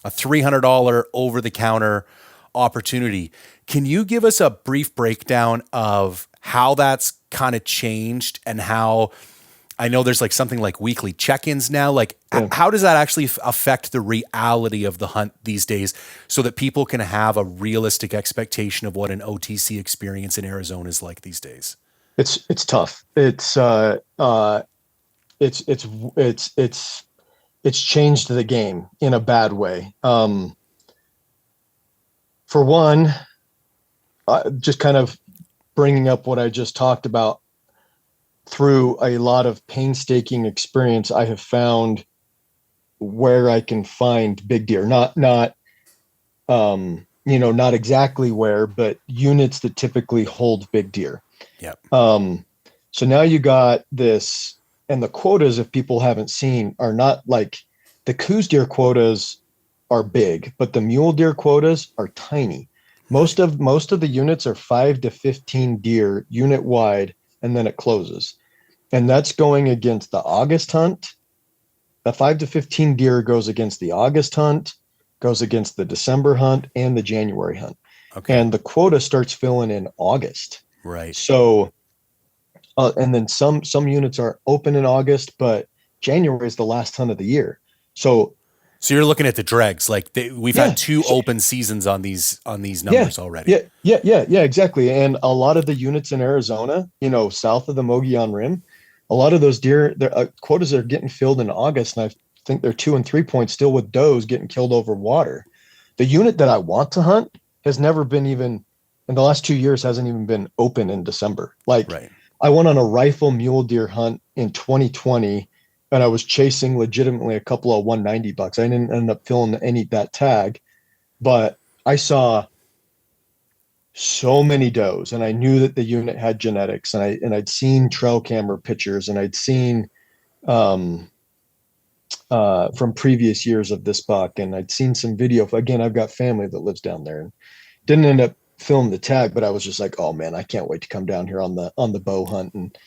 a $300 over the counter opportunity. Can you give us a brief breakdown of how that's kind of changed and how I know there's like something like weekly check-ins now. Like, Yeah. how does that actually affect the reality of the hunt these days so that people can have a realistic expectation of what an OTC experience in Arizona is like these days? It's tough. It's changed the game in a bad way. For one, just kind of bringing up what I just talked about, through a lot of painstaking experience, I have found where I can find big deer. Not exactly where, but units that typically hold big deer. Yep. So now you got this, and the quotas, if people haven't seen, are not like the Coues deer quotas are big, but the mule deer quotas are tiny. Right. Most of the units are 5 to 15 deer unit wide, and then it closes. And that's going against the August hunt. The 5 to 15 deer goes against the August hunt, goes against the December hunt, and the January hunt. Okay. And the quota starts filling in August. Right. So, and then some units are open in August, but January is the last hunt of the year. So So you're looking at the dregs. Like we've had yeah, two open seasons on these yeah, numbers already. yeah, exactly. And a lot of the units in Arizona, south of the Mogollon Rim, a lot of those deer, their quotas are getting filled in August, and I think they're 2 and 3 points still with does getting killed over water. The unit that I want to hunt has never been even in the last 2 years hasn't even been open in December. Like Right. I went on a rifle mule deer hunt in 2020, and I was chasing legitimately a couple of 190 bucks. I didn't end up filling any that tag, but I saw so many does, and I knew that the unit had genetics, and I'd seen trail camera pictures, and I'd seen um, from previous years of this buck, and I'd seen some video. Again, I've got family that lives down there, and didn't end up filming the tag, but I was just like, oh man, I can't wait to come down here on the bow hunt. And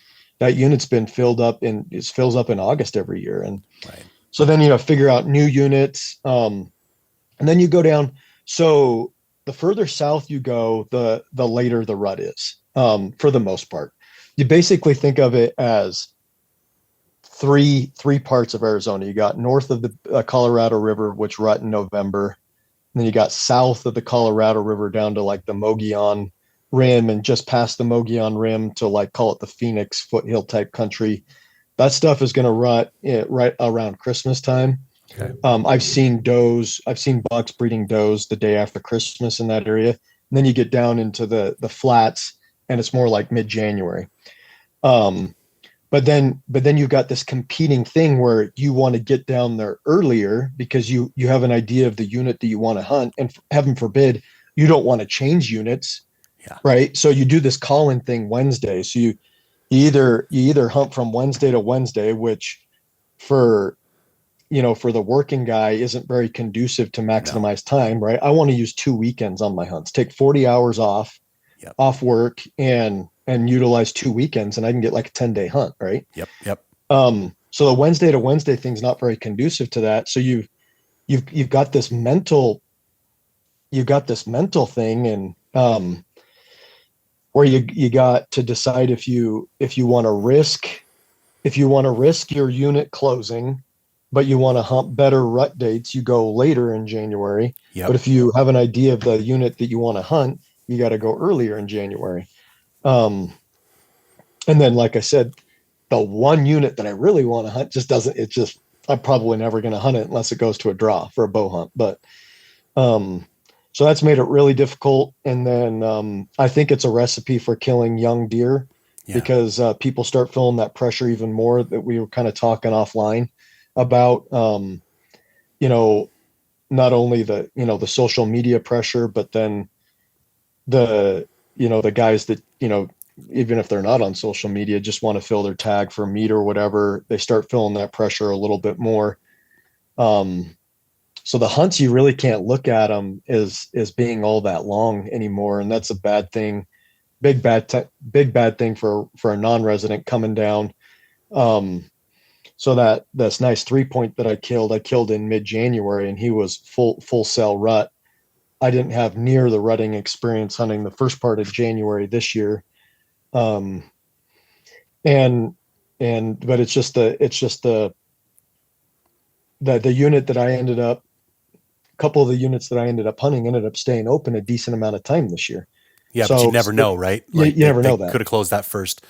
that unit's been filled up, and it fills up in August every year. And Right. so then figure out new units, and then you go down. So the further south you go, the later the rut is, for the most part. You basically think of it as three parts of Arizona. You got north of the Colorado River, which rut in November. And then you got south of the Colorado River down to like the Mogollon Rim, and just past the Mogollon Rim to like call it the Phoenix foothill type country. That stuff is going to rut right around Christmas time. Okay. I've seen bucks breeding does the day after Christmas in that area. And then you get down into the flats, and it's more like mid-January. Um, but then you've got this competing thing where you want to get down there earlier because you have an idea of the unit that you want to hunt, and heaven forbid you don't want to change units, Yeah. right? So you do this call-in thing Wednesday. So you either hunt from Wednesday to Wednesday, which for, for the working guy isn't very conducive to No. maximize time, right? I want to use 2 weekends on my hunts, take 40 hours Yep. off work and utilize 2 weekends, and I can get like a 10-day hunt, right? Yep. Yep. So the Wednesday to Wednesday thing's not very conducive to that. So you've got this mental thing, and where you got to decide if you want to risk your unit closing, but you want to hunt better rut dates, you go later in January. Yep. But if you have an idea of the unit that you want to hunt, you got to go earlier in January. And then, like I said, the one unit that I really want to hunt I'm probably never going to hunt it unless it goes to a draw for a bow hunt. But so that's made it really difficult. And then I think it's a recipe for killing young deer, because people start feeling that pressure even more, that we were kind of talking offline about, not only the social media pressure, but then the guys that, even if they're not on social media, just want to fill their tag for meat or whatever, they start feeling that pressure a little bit more. So the hunts, you really can't look at them as being all that long anymore. And that's a bad thing. Big bad thing for a non-resident coming down. So that's nice 3-point that I killed in mid-January, and he was full cell rut. I didn't have near the rutting experience hunting the first part of January this year. And but it's just the unit that I ended up, a couple of the units that I ended up hunting ended up staying open a decent amount of time this year. Yeah, so, but you never know, right? Like you never know that. Could have closed that first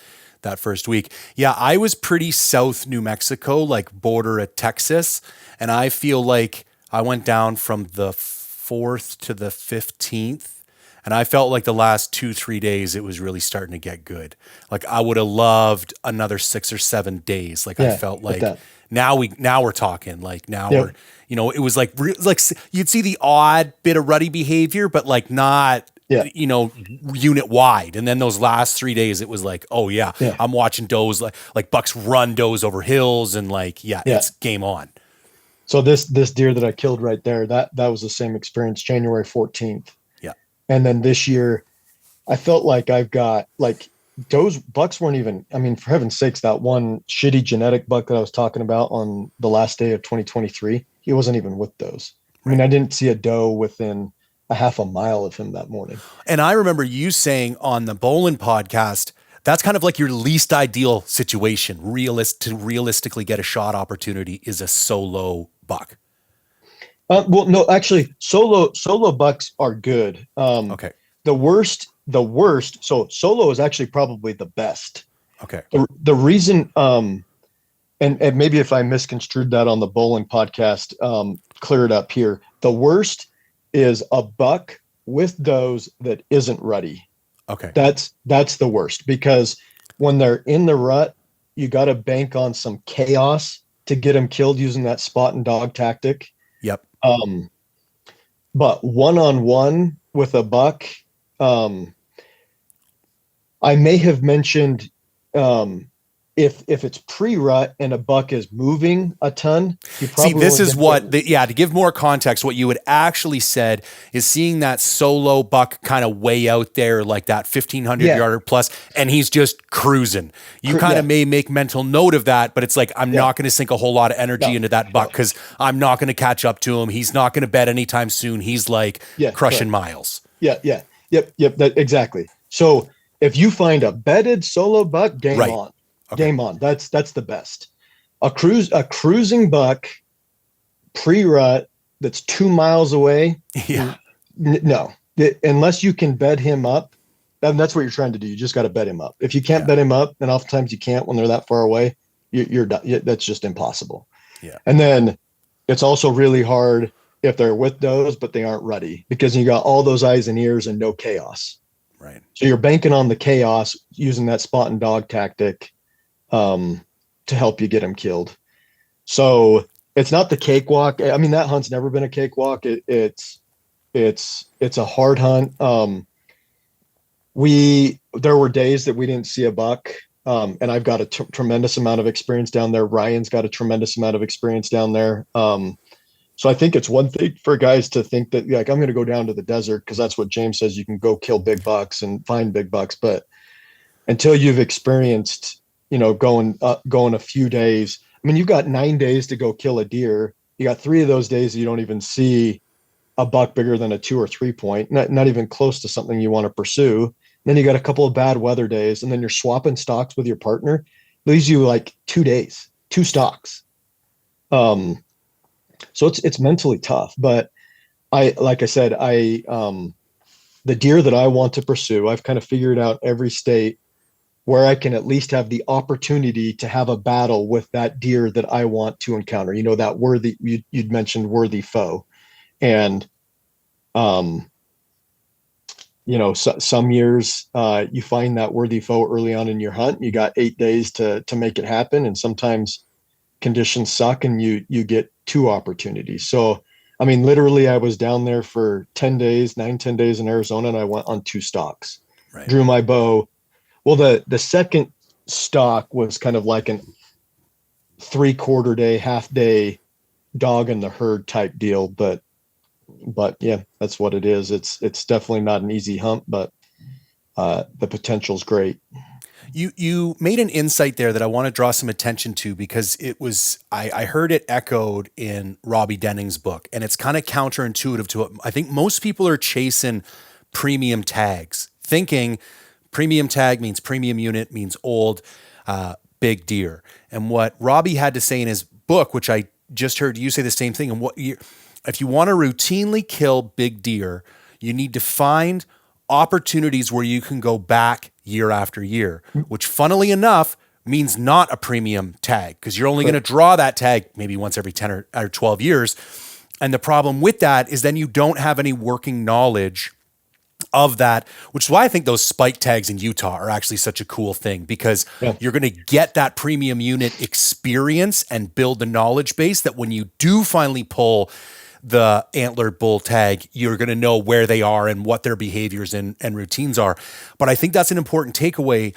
week. Yeah, I was pretty south New Mexico, like border at Texas, and I feel like I went down from the 4th to the 15th, and I felt like the last 2-3 days it was really starting to get good. Like I would have loved another 6 or 7 days. Like I felt like now we're talking. Like now we're, it was like you'd see the odd bit of ruddy behavior, but like not. Unit wide. And then those last 3 days, it was like, oh yeah, I'm watching does like bucks run does over hills, and like, it's game on. So this deer that I killed right there, that was the same experience, January 14th. Yeah. And then this year, I felt like I've got like those bucks weren't even, I mean, for heaven's sakes, that one shitty genetic buck that I was talking about on the last day of 2023, he wasn't even with those. I mean, I didn't see a doe within a half a mile of him that morning. And I remember you saying on the Bolin podcast, that's kind of like your least ideal situation. To realistically get a shot opportunity is a solo buck. Well, no, actually, solo bucks are good. Okay. The worst. So solo is actually probably the best. Okay. The reason, and maybe if I misconstrued that on the Bolin podcast, clear it up here. The worst is a buck with does that isn't ruddy. Okay. That's the worst, because when they're in the rut, you got to bank on some chaos to get them killed using that spot and dog tactic. Yep. But one-on-one with a buck, I may have mentioned, if it's pre-rut and a buck is moving a ton, you probably see, this is what, to give more context, what you had actually said is seeing that solo buck kind of way out there, like that 1,500 yarder plus, and he's just cruising. You kind of may make mental note of that, but it's like, I'm not going to sink a whole lot of energy into that buck because I'm not going to catch up to him. He's not going to bed anytime soon. He's like crushing miles. Yep. Exactly. So if you find a bedded solo buck, game on. Okay. Game on. That's the best. A cruising buck pre-rut that's 2 miles away. Yeah. No, unless you can bed him up, and that's what you're trying to do. You just got to bed him up. If you can't bed him up, and oftentimes you can't when they're that far away, you're that's just impossible. Yeah. And then it's also really hard if they're with does, but they aren't ready, because you got all those eyes and ears and no chaos. Right. So you're banking on the chaos using that spot and dog tactic to help you get them killed. So it's not the cakewalk. I mean, that hunt's never been a cakewalk. It's a hard hunt. There were days that we didn't see a buck. And I've got a tremendous amount of experience down there. Ryan's got a tremendous amount of experience down there. So I think it's one thing for guys to think that like I'm going to go down to the desert because that's what James says. You can go kill big bucks and find big bucks, but until you've experienced, going a few days. I mean, you've got 9 days to go kill a deer. You got 3 of those days you don't even see a buck bigger than a 2 or 3 point, not even close to something you want to pursue. And then you got a couple of bad weather days, and then you're swapping stocks with your partner. Leaves you like 2 days, 2 stocks. So it's mentally tough. But like I said, the deer that I want to pursue, I've kind of figured out every state where I can at least have the opportunity to have a battle with that deer that I want to encounter. That you'd mentioned worthy foe. And, some years you find that worthy foe early on in your hunt. You got 8 days to make it happen. And sometimes conditions suck and you get 2 opportunities. So, I mean, literally I was down there for 10 days, 10 days in Arizona, and I went on 2 stalks, Right. drew my bow. Well, the second stock was kind of like an 3/4 day, half day dog in the herd type deal. But yeah, that's what it is. It's definitely not an easy hunt, but the potential's great. You made an insight there that I want to draw some attention to because I heard it echoed in Robbie Denning's book, and it's kind of counterintuitive to what I think most people are chasing premium tags, thinking premium tag means premium unit, means old, big deer. And what Robbie had to say in his book, which I just heard you say the same thing, and if you want to routinely kill big deer, you need to find opportunities where you can go back year after year, which funnily enough means not a premium tag because you're only going to draw that tag maybe once every 10 or 12 years. And the problem with that is then you don't have any working knowledge of that, which is why I think those spike tags in Utah are actually such a cool thing because you're going to get that premium unit experience and build the knowledge base that when you do finally pull the antlered bull tag, you're going to know where they are and what their behaviors and routines are. But I think that's an important takeaway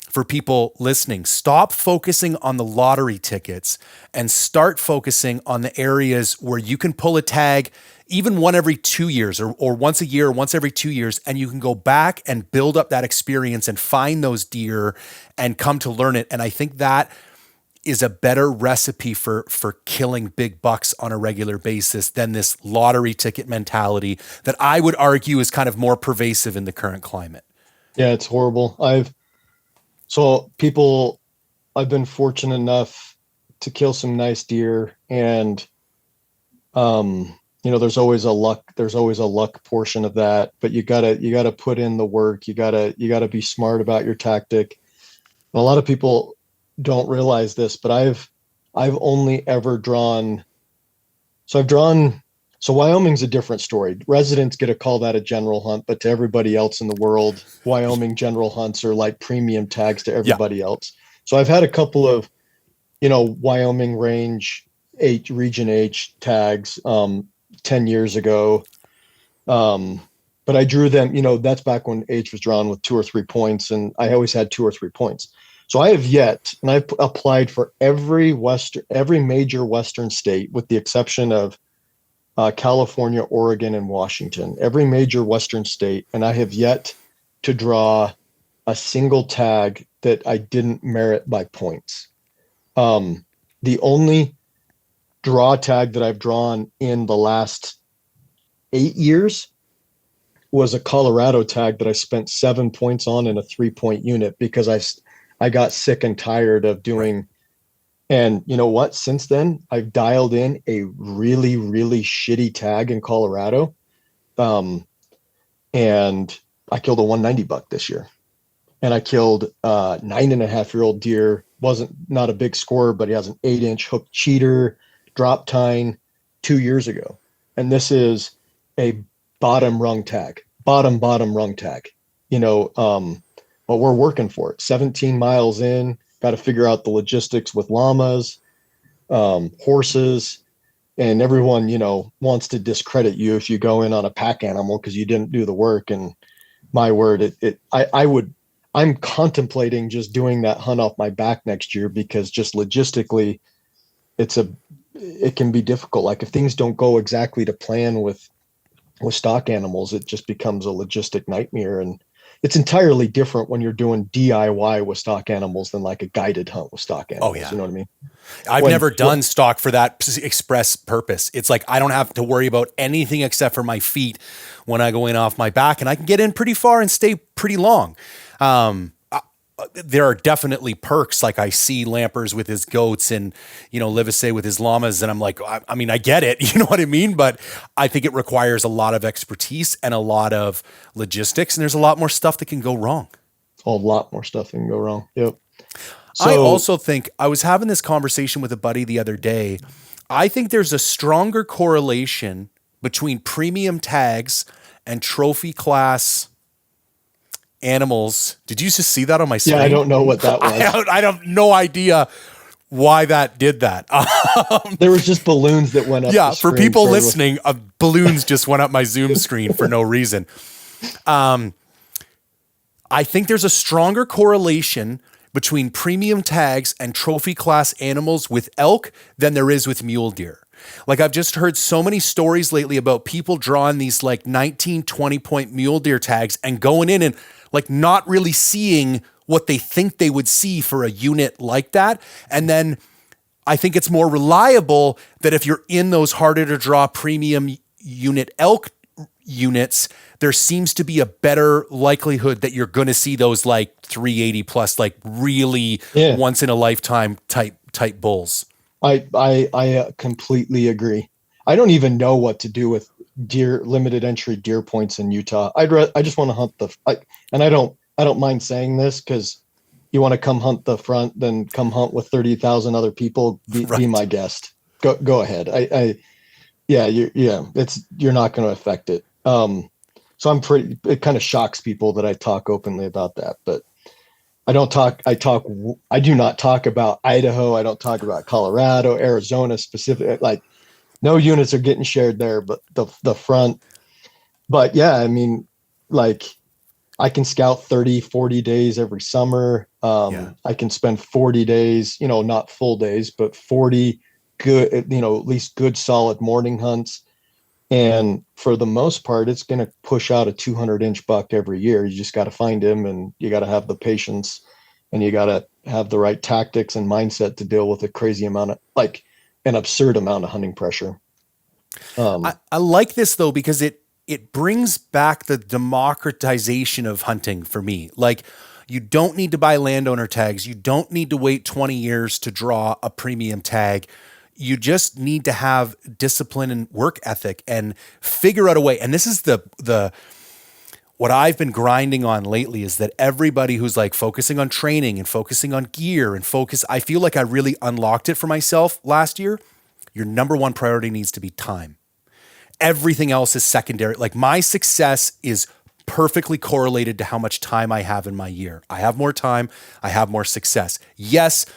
for people listening. Stop focusing on the lottery tickets and start focusing on the areas where you can pull a tag even one every 2 years or once a year, or once every 2 years, and you can go back and build up that experience and find those deer and come to learn it. And I think that is a better recipe for killing big bucks on a regular basis than this lottery ticket mentality that I would argue is kind of more pervasive in the current climate. Yeah, it's horrible. I've been fortunate enough to kill some nice deer, and there's always a luck portion of that, but you gotta put in the work. You gotta be smart about your tactic. And a lot of people don't realize this, but I've only ever drawn. So Wyoming's a different story. Residents get to call that a general hunt, but to everybody else in the world, Wyoming general hunts are like premium tags to everybody else. So I've had a couple of, Wyoming range region H tags 10 years ago. But I drew them, that's back when H was drawn with 2 or 3 points, and I always had 2 or 3 points. So I have yet, and I've applied for every major Western state with the exception of California, Oregon, and Washington, every major Western state, and I have yet to draw a single tag that I didn't merit by points. The only draw tag that I've drawn in the last 8 years was a Colorado tag that I spent 7 points on in a 3-point unit because I got sick and tired of doing. And you know what? Since then, I've dialed in a really, really shitty tag in Colorado. And I killed a 190 buck this year. And I killed a 9.5-year-old deer. Not a big score, but he has an 8-inch hook cheater, drop tine 2 years ago. And this is a bottom rung tag. But we're working for it. 17 miles in, got to figure out the logistics with llamas, horses, and everyone, wants to discredit you if you go in on a pack animal because you didn't do the work. And my word, I'm contemplating just doing that hunt off my back next year because just logistically, it's a it can be difficult. Like if things don't go exactly to plan with stock animals, it just becomes a logistic nightmare. And it's entirely different when you're doing DIY with stock animals than like a guided hunt with stock Oh animals. yeah. You know what I mean? I've When never done stock for that express purpose. It's like I don't have to worry about anything except for my feet when I go in off my back, and I can get in pretty far and stay pretty long. There are definitely perks. Like I see Lampers with his goats and, Livesey with his llamas. And I'm like, I mean, I get it. You know what I mean? But I think it requires a lot of expertise and a lot of logistics. And there's a lot more stuff that can go wrong. a lot more stuff can go wrong. Yep. I So also think I was having this conversation with a buddy the other day. I think there's a stronger correlation between premium tags and trophy class animals. Did you just see that on my screen? yeah, I don't know what that was. I have no idea why that did that. There was just balloons that went up. Yeah, the for screen people for- listening, balloons just went up my Zoom screen for no reason. I think there's a stronger correlation between premium tags and trophy class animals with elk than there is with mule deer. Like I've just heard so many stories lately about people drawing these like 19, 20 point mule deer tags and going in and like not really seeing what they think they would see for a unit like that. And then I think it's more reliable that if you're in those harder to draw premium unit elk units, there seems to be a better likelihood that you're going to see those like 380 plus, like really once in a lifetime type bulls. I completely agree. I don't even know what to do with limited entry deer points in Utah. I just want to hunt and I don't mind saying this because you want to come hunt the front, then come hunt with 30,000 other people. Be my guest. Go ahead. You're not going to affect it. So it kind of shocks people that I talk openly about that, but I do not talk about Idaho. I don't talk about Colorado, Arizona specific. Like no units are getting shared there, but the front. But yeah, I mean, like I can scout 30, 40 days every summer. I can spend 40 days, not full days, but 40 good, at least good solid morning hunts. And for the most part, it's going to push out a 200-inch buck every year. You just got to find him, and you got to have the patience, and you got to have the right tactics and mindset to deal with a crazy amount of, like, an absurd amount of hunting pressure. I like this though because it brings back the democratization of hunting for me. Like, you don't need to buy landowner tags. You don't need to wait 20 years to draw a premium tag. You just need to have discipline and work ethic and figure out a way. And this is what I've been grinding on lately is that everybody who's like focusing on training and focusing on gear and I feel like I really unlocked it for myself last year. Your number one priority needs to be time. Everything else is secondary. Like my success is perfectly correlated to how much time I have in my year. I have more time, I have more success. Yes,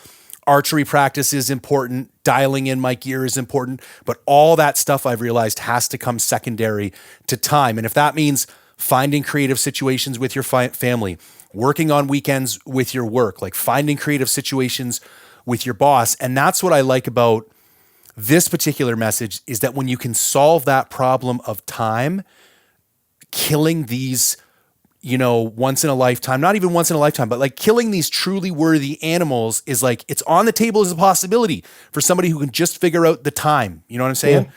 archery practice is important. Dialing in my gear is important, but all that stuff I've realized has to come secondary to time. And if that means finding creative situations with your family, working on weekends with your work, like finding creative situations with your boss. And that's what I like about this particular message is that when you can solve that problem of time, killing these, once in a lifetime, not even once in a lifetime, but like killing these truly worthy animals is like, it's on the table as a possibility for somebody who can just figure out the time. You know what I'm saying?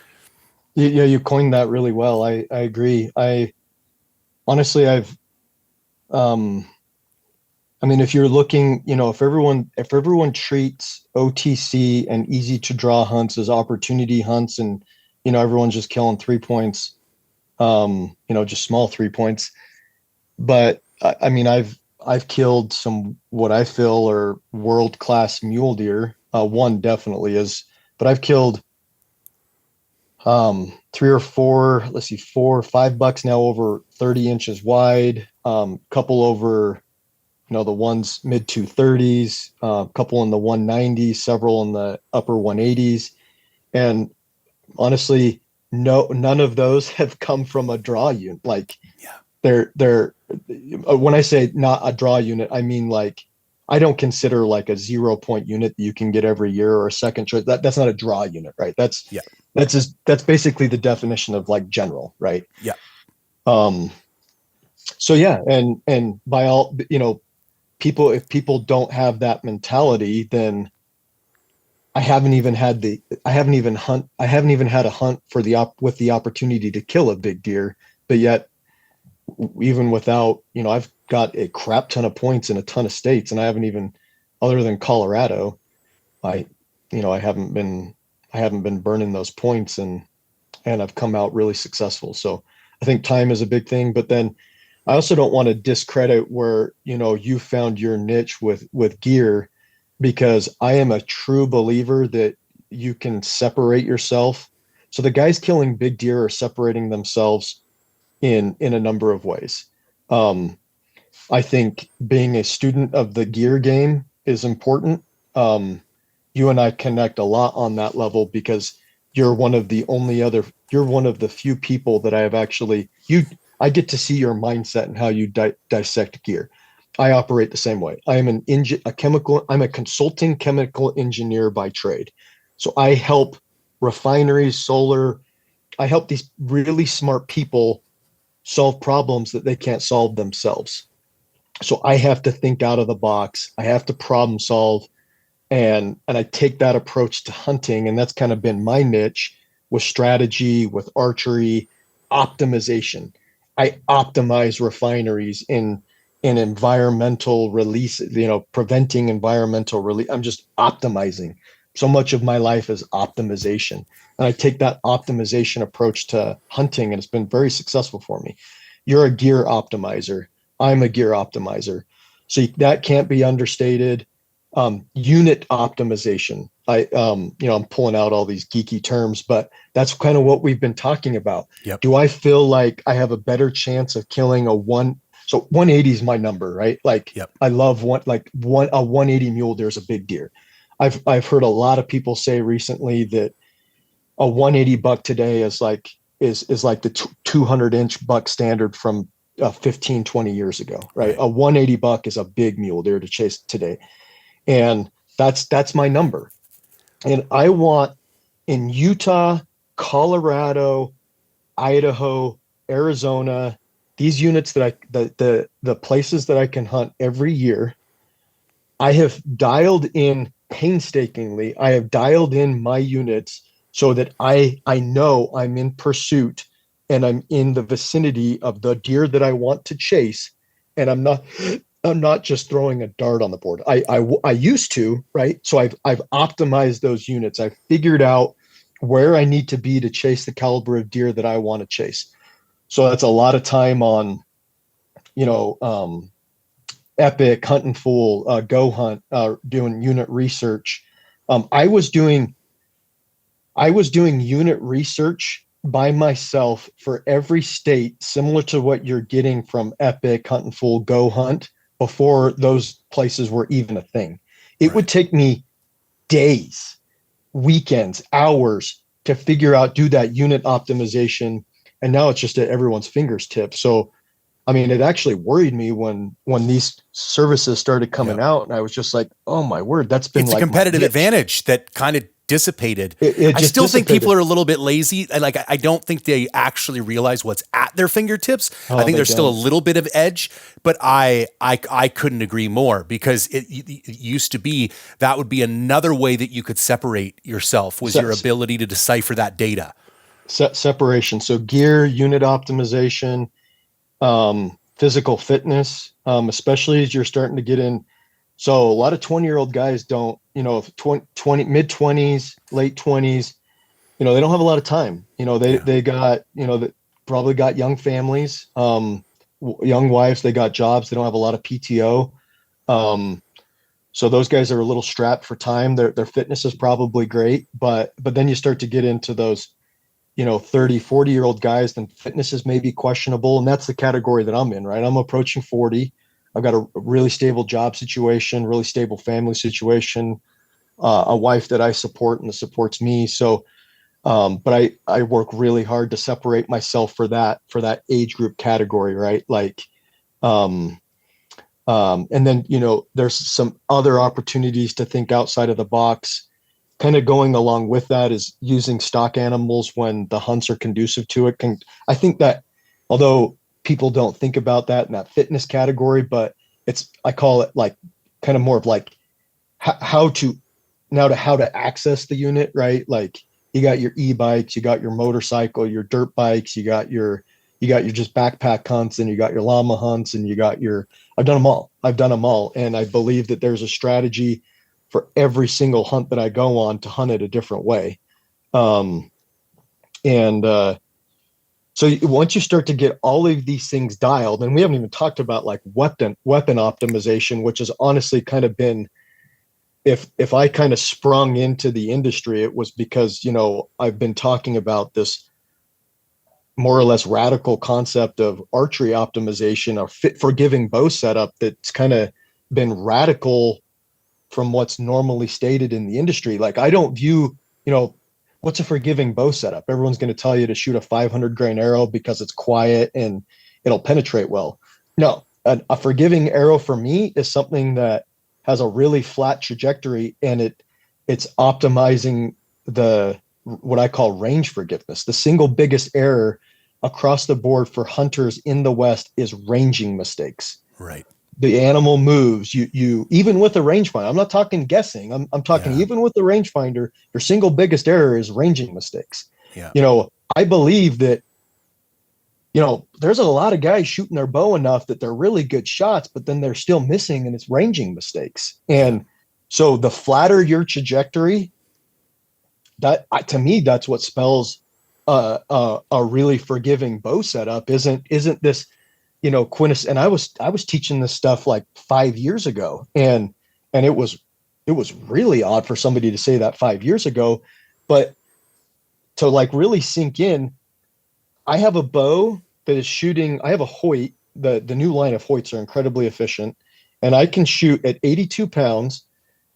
Yeah, you coined that really well. I agree. Honestly, if you're looking, if everyone treats OTC and easy to draw hunts as opportunity hunts and, everyone's just killing 3 points, just small 3 points. But I've killed some, what I feel are world-class mule deer. One definitely is, but I've killed, 3 or 4, 4 or 5 bucks now over 30 inches wide, couple over, the ones mid 230s, couple in the 190s, several in the upper 180s. And honestly, none of those have come from a draw unit. Like, they're when I say not a draw unit, I mean like I don't consider like a 0 point unit that you can get every year or a second choice. That's not a draw unit, right? Yeah. That's basically the definition of like general, right? Yeah. Um, so yeah, and by all people, if people don't have that mentality, then I haven't even had a hunt for the with the opportunity to kill a big deer, but yet even without, I've got a crap ton of points in a ton of states, and I haven't even, other than Colorado, I, I haven't been burning those points, and I've come out really successful. So I think time is a big thing, but then I also don't want to discredit where, you found your niche with gear, because I am a true believer that you can separate yourself. So the guys killing big deer are separating themselves in a number of ways. Um, I think being a student of the gear game is important. You and I connect a lot on that level because you're one of the you're one of the few people that I have actually, I get to see your mindset and how you dissect gear. I operate the same way. I am I'm a consulting chemical engineer by trade. So I help refineries, I help these really smart people solve problems that they can't solve themselves. So I have to think out of the box. I have to problem solve, and I take that approach to hunting, and that's kind of been my niche with strategy, with archery, optimization. I optimize refineries in environmental release, preventing environmental release. I'm just optimizing. So much of my life is optimization. And I take that optimization approach to hunting, and it's been very successful for me. You're a gear optimizer. I'm a gear optimizer. So that can't be understated. Unit optimization. I'm pulling out all these geeky terms, but that's kind of what we've been talking about. Yep. Do I feel like I have a better chance of killing a one? So 180 is my number, right? Like Yep. I love a 180 mule deer is a big deer. I've heard a lot of people say recently that a 180 buck today is like the 200-inch buck standard from 15, 20 years ago, right? Right. A 180 buck is a big mule deer to chase today. And that's my number. And I want in Utah, Colorado, Idaho, Arizona, these units the places that I can hunt every year, I have dialed in painstakingly. I have dialed in my units so that I know I'm in pursuit and I'm in the vicinity of the deer that I want to chase, and I'm not just throwing a dart on the board. I used to, right? So I've optimized those units. I've figured out where I need to be to chase the caliber of deer that I want to chase. So that's a lot of time on, you know, Epic, Hunt and Fool, Go Hunt, doing unit research. Um, I was doing I was doing unit research by myself for every state, similar to what you're getting from Epic, Hunt and Fool, Go Hunt, before those places were even a thing. It would Right. take me days, weekends, hours to figure out, do that unit optimization. And now it's just at everyone's fingertips. So I mean, it actually worried me when these services started coming Yep. out, and I was just like, "Oh my word, that's been It's a like my competitive niche." advantage that kind of dissipated. It I just still think people dissipated. are a little bit lazy. I don't think they actually realize what's at their fingertips. I Oh, think they there's still a don't. little bit of edge, but I couldn't agree more, because it used to be that would be another way that you could separate yourself, was your Se- ability to decipher that data. separation. So gear, unit optimization, physical fitness, especially as you're starting to get in. So a lot of 20-year-old guys don't, 20 mid 20s, late 20s, they don't have a lot of time. Yeah. They got, that probably got young families, young wives, they got jobs, they don't have a lot of PTO. Um, so those guys are a little strapped for time. Their fitness is probably great, but then you start to get into those, 30, 40-year-old guys, then fitness is maybe questionable. And that's the category that I'm in, right? I'm approaching 40. I've got a really stable job situation, really stable family situation, a wife that I support and that supports me. So But I work really hard to separate myself for that age group category, right? Like, um, and then, there's some other opportunities to think outside of the box. Kind of going along with that is using stock animals when the hunts are conducive to it. I think that, although people don't think about that in that fitness category, but I call it like kind of more of like how to how to access the unit, right? Like, you got your e-bikes, you got your motorcycle, your dirt bikes, you got your just backpack hunts, and you got your llama hunts, and you got your I've done them all. I've done them all. And I believe that there's a strategy for every single hunt that I go on to hunt it a different way. Um, and So once you start to get all of these things dialed, and we haven't even talked about like weapon optimization, which has honestly kind of been, if I kind of sprung into the industry, it was because, I've been talking about this more or less radical concept of archery optimization, or fit forgiving bow setup, that's kind of been radical from what's normally stated in the industry. Like, I don't view, what's a forgiving bow setup? Everyone's going to tell you to shoot a 500 grain arrow because it's quiet and it'll penetrate well. No, a forgiving arrow for me is something that has a really flat trajectory, and it's optimizing the what I call range forgiveness. The single biggest error across the board for hunters in the West is ranging mistakes. Right. The animal moves, you even with a rangefinder, I'm not talking guessing, I'm talking Yeah. even with the rangefinder, your single biggest error is ranging mistakes. Yeah. I believe that, there's a lot of guys shooting their bow enough that they're really good shots, but then they're still missing, and it's ranging mistakes. Yeah. And so the flatter your trajectory, to me, that's what spells a really forgiving bow setup. Isn't this, Quintus? And I was teaching this stuff like 5 years ago, and it was really odd for somebody to say that 5 years ago, but to like really sink in. I have a bow that is shooting. I have a Hoyt. The new line of Hoyts are incredibly efficient, and I can shoot at 82 pounds.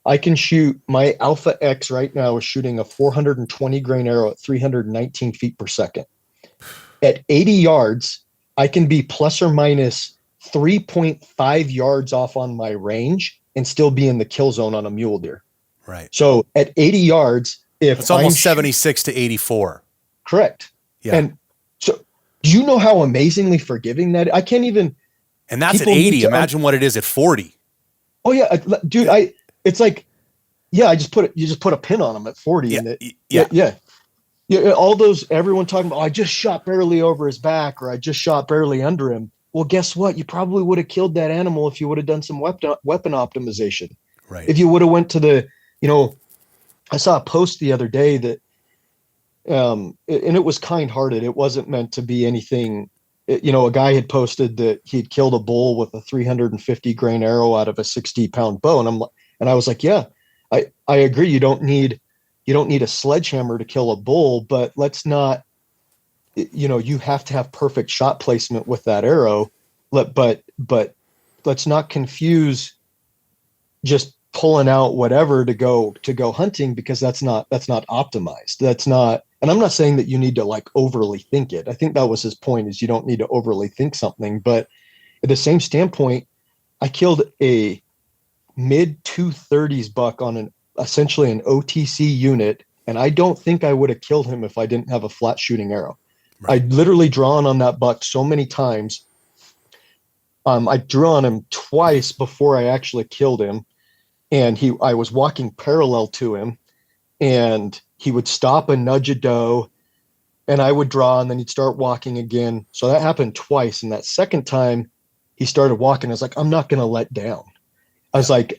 I can shoot, my Alpha X right now is shooting a 420 grain arrow at 319 feet per second. At 80 yards, I can be plus or minus 3.5 yards off on my range and still be in the kill zone on a mule deer. Right. So at 80 yards, if It's almost 76 to 84. correct. Yeah. And so, do you know how amazingly forgiving that is? I can't even. And that's at 80. Imagine what it is at 40. Oh yeah, dude. It's like, yeah. You just put a pin on them at 40, Yeah. and Yeah. yeah. All those, everyone talking about, oh, I just shot barely over his back, or I just shot barely under him. Well, guess what? You probably would have killed that animal if you would have done some weapon optimization. Right. If you would have went to I saw a post the other day that, and it was kind-hearted. It wasn't meant to be anything. A guy had posted that he'd killed a bull with a 350 grain arrow out of a 60-pound bow, and I was like, yeah, I agree. You don't need a sledgehammer to kill a bull, but let's not. You have to have perfect shot placement with that arrow. But let's not confuse just pulling out whatever to go hunting, because that's not optimized. That's not. And I'm not saying that you need to like overly think it. I think that was his point, is you don't need to overly think something. But at the same standpoint, I killed a mid 230s buck on essentially an OTC unit, and I don't think I would have killed him if I didn't have a flat shooting arrow. Right. I'd literally drawn on that buck so many times. I drew on him twice before I actually killed him, and I was walking parallel to him, and he would stop and nudge a doe, and I would draw, and then he'd start walking again. So that happened twice, and that second time he started walking, I was like, I'm not going to let down. I was like,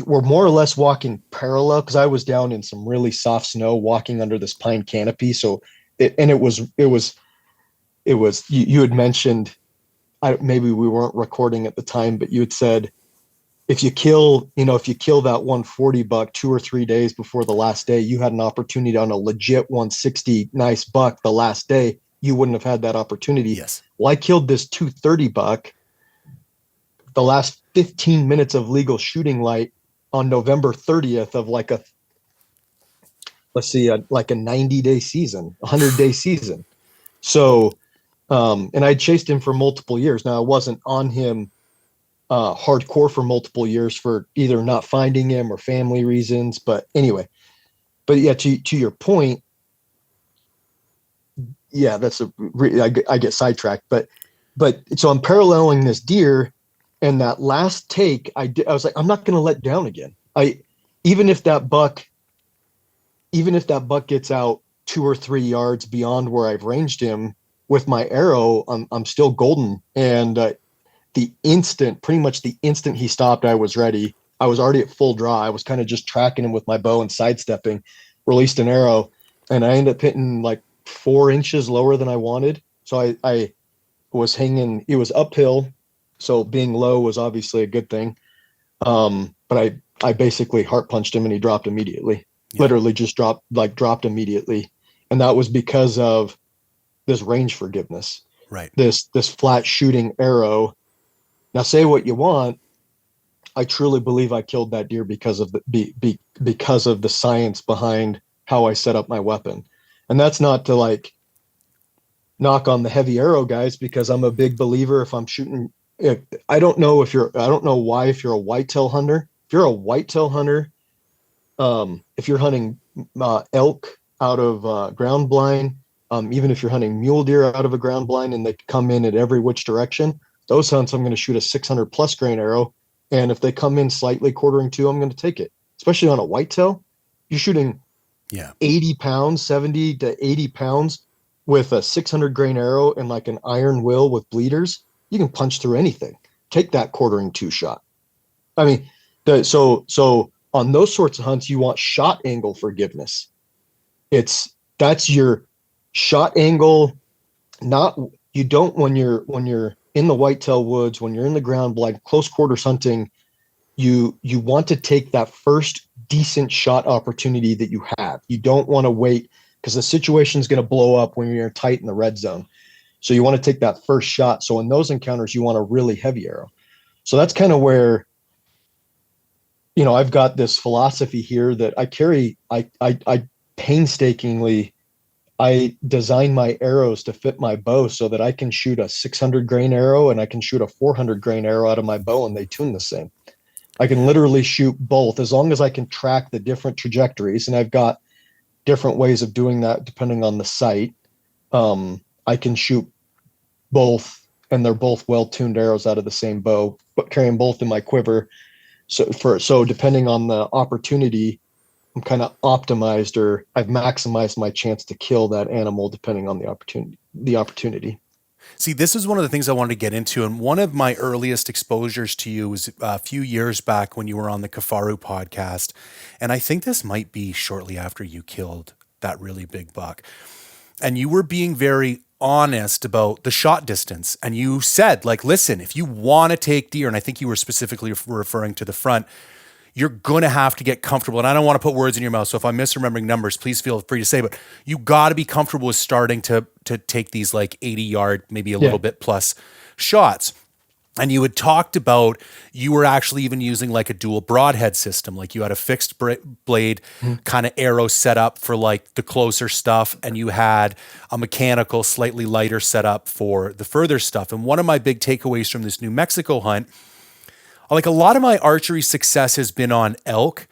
we're more or less walking parallel, because I was down in some really soft snow walking under this pine canopy. So it was you had mentioned, maybe we weren't recording at the time, but you had said, if you kill that 140 buck 2 or 3 days before the last day, you had an opportunity on a legit 160 nice buck the last day. You wouldn't have had that opportunity. Yes. Well, I killed this 230 buck the last 15 minutes of legal shooting light on November 30th of like let's see, like a 90-day season, 100-day season. So, and I chased him for multiple years. Now I wasn't on him hardcore for multiple years for either not finding him or family reasons. But anyway, but yeah, to your point, yeah, I get sidetracked. But so I'm paralleling this deer, and that last take I was like, I'm not going to let down again. Even if that buck gets out 2 or 3 yards beyond where I've ranged him with my arrow, I'm still golden. And pretty much the instant he stopped, I was ready. I was already at full draw. I was kind of just tracking him with my bow and sidestepping, released an arrow, and I ended up hitting like 4 inches lower than I wanted. So I was hanging. It was uphill, so being low was obviously a good thing. But I basically heart punched him and he dropped immediately. Yeah. Literally just dropped immediately, and that was because of this range forgiveness. Right. This flat shooting arrow. Now, say what you want. I truly believe I killed that deer because of because of the science behind how I set up my weapon. And that's not to like knock on the heavy arrow guys, because I'm a big believer if I'm shooting. I don't know why, if you're a whitetail hunter, if you're hunting elk out of ground blind, even if you're hunting mule deer out of a ground blind and they come in at every which direction, those hunts, I'm going to shoot a 600 plus grain arrow. And if they come in slightly quartering to, I'm going to take it. Especially on a whitetail, you're shooting 80 pounds, 70 to 80 pounds with a 600 grain arrow and like an iron will with bleeders. You can punch through anything. Take that quartering 2 shot. I mean, so on those sorts of hunts, you want shot angle forgiveness. That's your shot angle. You don't when you're in the whitetail woods, when you're in the ground blind, close quarters hunting, you want to take that first decent shot opportunity that you have. You don't want to wait, because the situation is going to blow up when you're tight in the red zone. So you want to take that first shot. So in those encounters, you want a really heavy arrow. So that's kind of where, I've got this philosophy here that I carry. I painstakingly, I design my arrows to fit my bow so that I can shoot a 600 grain arrow and I can shoot a 400 grain arrow out of my bow, and they tune the same. I can literally shoot both as long as I can track the different trajectories. And I've got different ways of doing that depending on the site. I can shoot both, and they're both well-tuned arrows out of the same bow, but carrying both in my quiver. So depending on the opportunity, I'm kind of optimized, or I've maximized my chance to kill that animal depending on the opportunity. See, this is one of the things I wanted to get into. And one of my earliest exposures to you was a few years back when you were on the Kafaru podcast. And I think this might be shortly after you killed that really big buck. And you were being very honest about the shot distance. And you said, like, listen, if you want to take deer, and I think you were specifically referring to the front, you're going to have to get comfortable. And I don't want to put words in your mouth, so if I'm misremembering numbers, please feel free to say, but you got to be comfortable with starting to take these like 80-yard, maybe a little bit plus shots. And you had talked about, you were actually even using like a dual broadhead system. Like you had a fixed blade kind of arrow set up for like the closer stuff, and you had a mechanical, slightly lighter setup for the further stuff. And one of my big takeaways from this New Mexico hunt, like a lot of my archery success has been on elk.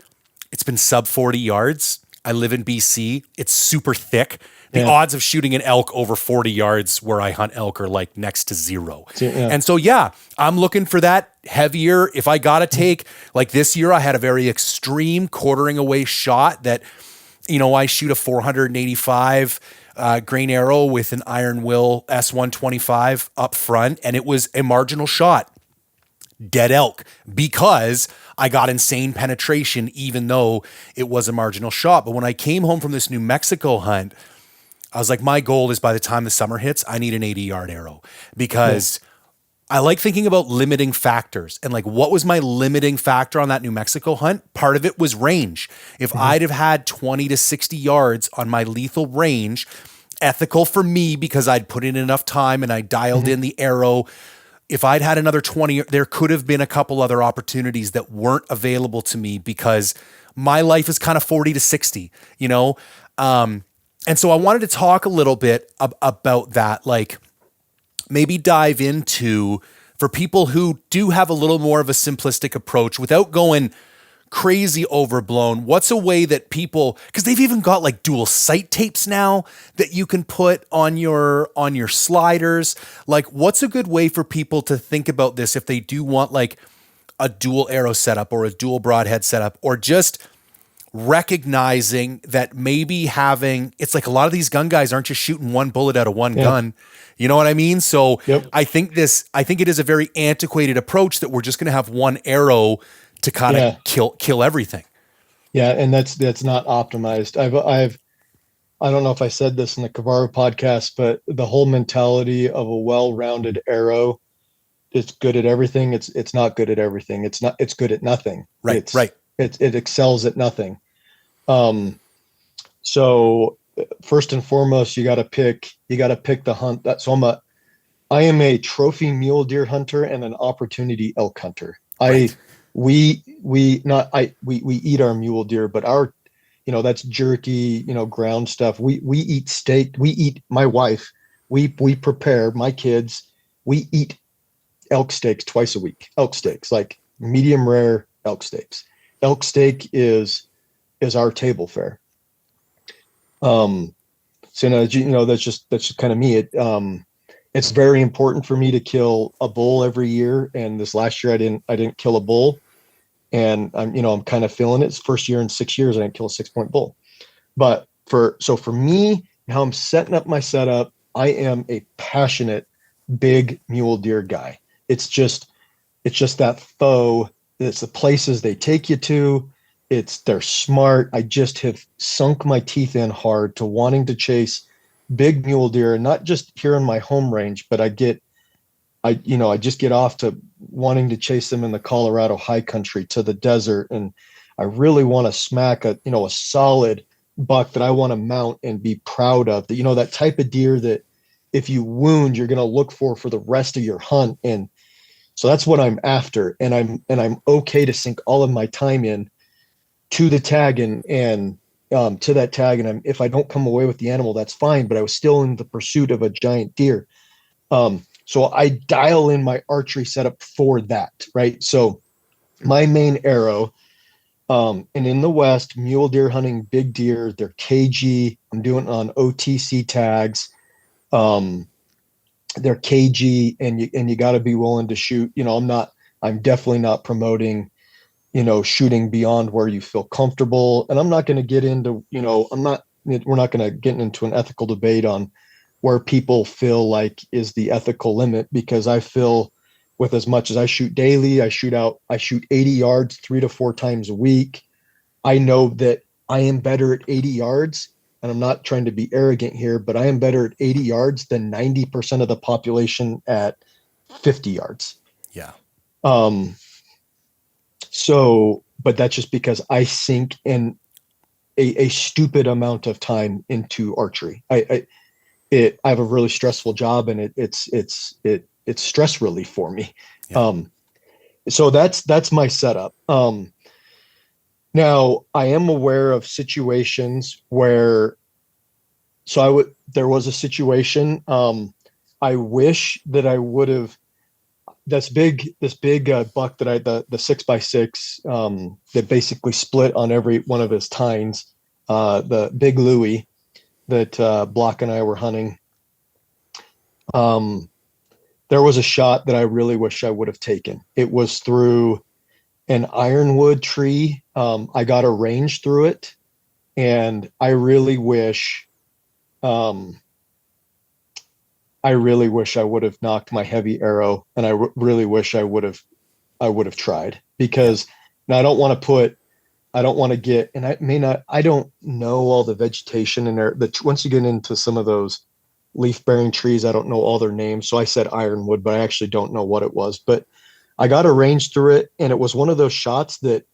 It's been sub 40 yards. I live in BC. It's super thick. The odds of shooting an elk over 40 yards where I hunt elk are like next to zero. And so, I'm looking for that heavier. If I got to take, like this year, I had a very extreme quartering away shot that, I shoot a 485 grain arrow with an iron will S125 up front, and it was a marginal shot. Dead elk, because I got insane penetration, even though it was a marginal shot. But when I came home from this New Mexico hunt, I was like, my goal is by the time the summer hits, I need an 80-yard arrow, because I like thinking about limiting factors. And like, what was my limiting factor on that New Mexico hunt? Part of it was range. If I'd have had 20 to 60 yards on my lethal range, ethical for me because I'd put in enough time and I dialed in the arrow if I'd had another 20, there could have been a couple other opportunities that weren't available to me because my life is kind of 40 to 60, you know? And so I wanted to talk a little bit about that, like maybe dive into for people who do have a little more of a simplistic approach without going crazy overblown. What's a way that people, because they've even got like dual sight tapes now that you can put on your sliders. Like, what's a good way for people to think about this if they do want like a dual arrow setup or a dual broadhead setup, or just recognizing that maybe having, it's like a lot of these gun guys aren't just shooting one bullet out of one gun. You know what I mean? So Yep. I think it is a very antiquated approach that we're just going to have one arrow to kind of kill everything. Yeah. And that's not optimized. I don't know if I said this in the Cavaro podcast, but the whole mentality of a well-rounded arrow, it's good at everything. It's not good at everything. It's good at nothing. Right. It excels at nothing. So first and foremost, you got to pick the hunt. I am a trophy mule deer hunter and an opportunity elk hunter. Right. We eat our mule deer, but that's jerky, ground stuff. We eat steak. My wife, we prepare my kids. We eat elk steaks twice a week. Elk steaks, like medium rare elk steaks. Elk steak is our table fare. So that's just kind of me. It's very important for me to kill a bull every year. And this last year I didn't kill a bull, and I'm kind of feeling it. It's the first year in 6 years I didn't kill a 6-point bull. But for me, how I'm setting up my setup, I am a passionate big mule deer guy. It's just that foe. It's the places they take you to. They're smart. I just have sunk my teeth in hard to wanting to chase big mule deer, and not just here in my home range, but I just get off to wanting to chase them in the Colorado high country to the desert. And I really want to smack a solid buck that I want to mount and be proud of, that type of deer that if you wound, you're going to look for the rest of your hunt. And so that's what I'm after. And I'm okay to sink all of my time in to the tag and to that tag. And if I don't come away with the animal, that's fine, but I was still in the pursuit of a giant deer. So I dial in my archery setup for that, right? So my main arrow, and in the West, mule deer hunting, big deer, they're KG. I'm doing it on OTC tags. They're KG, and you got to be willing to shoot. I'm definitely not promoting, shooting beyond where you feel comfortable. And I'm not going to get into, we're not going to get into an ethical debate on where people feel like is the ethical limit, because I feel with as much as I shoot daily, I shoot 80 yards 3 to 4 times a week. I know that I am better at 80 yards, and I'm not trying to be arrogant here, but I am better at 80 yards than 90% of the population at 50 yards. Yeah. But that's just because I sink in a stupid amount of time into archery. I have a really stressful job, and it's stress relief for me. Yeah. So that's my setup. Now I am aware of situations where, there was a situation. I wish that I would have, this big buck that the 6x6, that basically split on every one of his tines, the big Louie that Block and I were hunting. There was a shot that I really wish I would have taken. It was through an ironwood tree. I got a range through it, and I really wish I would have knocked my heavy arrow, and I really wish I would have tried, because now I don't want to get, and I don't know all the vegetation in there. Once you get into some of those leaf bearing trees, I don't know all their names. So I said ironwood, but I actually don't know what it was. But I got a range through it, and it was one of those shots that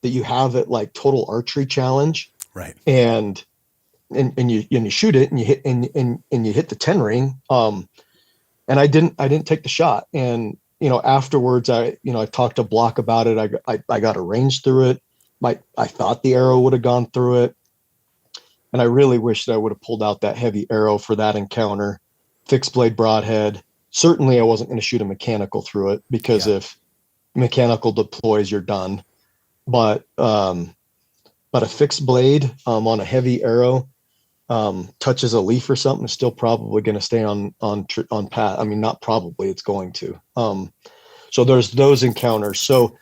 you have at like Total Archery Challenge, right? And you shoot it, and you hit and you hit the 10 ring. I didn't take the shot. And, afterwards I talked to Block about it. I got a range through it. I thought the arrow would have gone through it. And I really wish that I would have pulled out that heavy arrow for that encounter, fixed blade broadhead. Certainly I wasn't going to shoot a mechanical through it, because Yeah. if mechanical deploys, you're done. But a fixed blade on a heavy arrow touches a leaf or something, is still probably going to stay on path. I mean, not probably, it's going to. So there's those encounters. So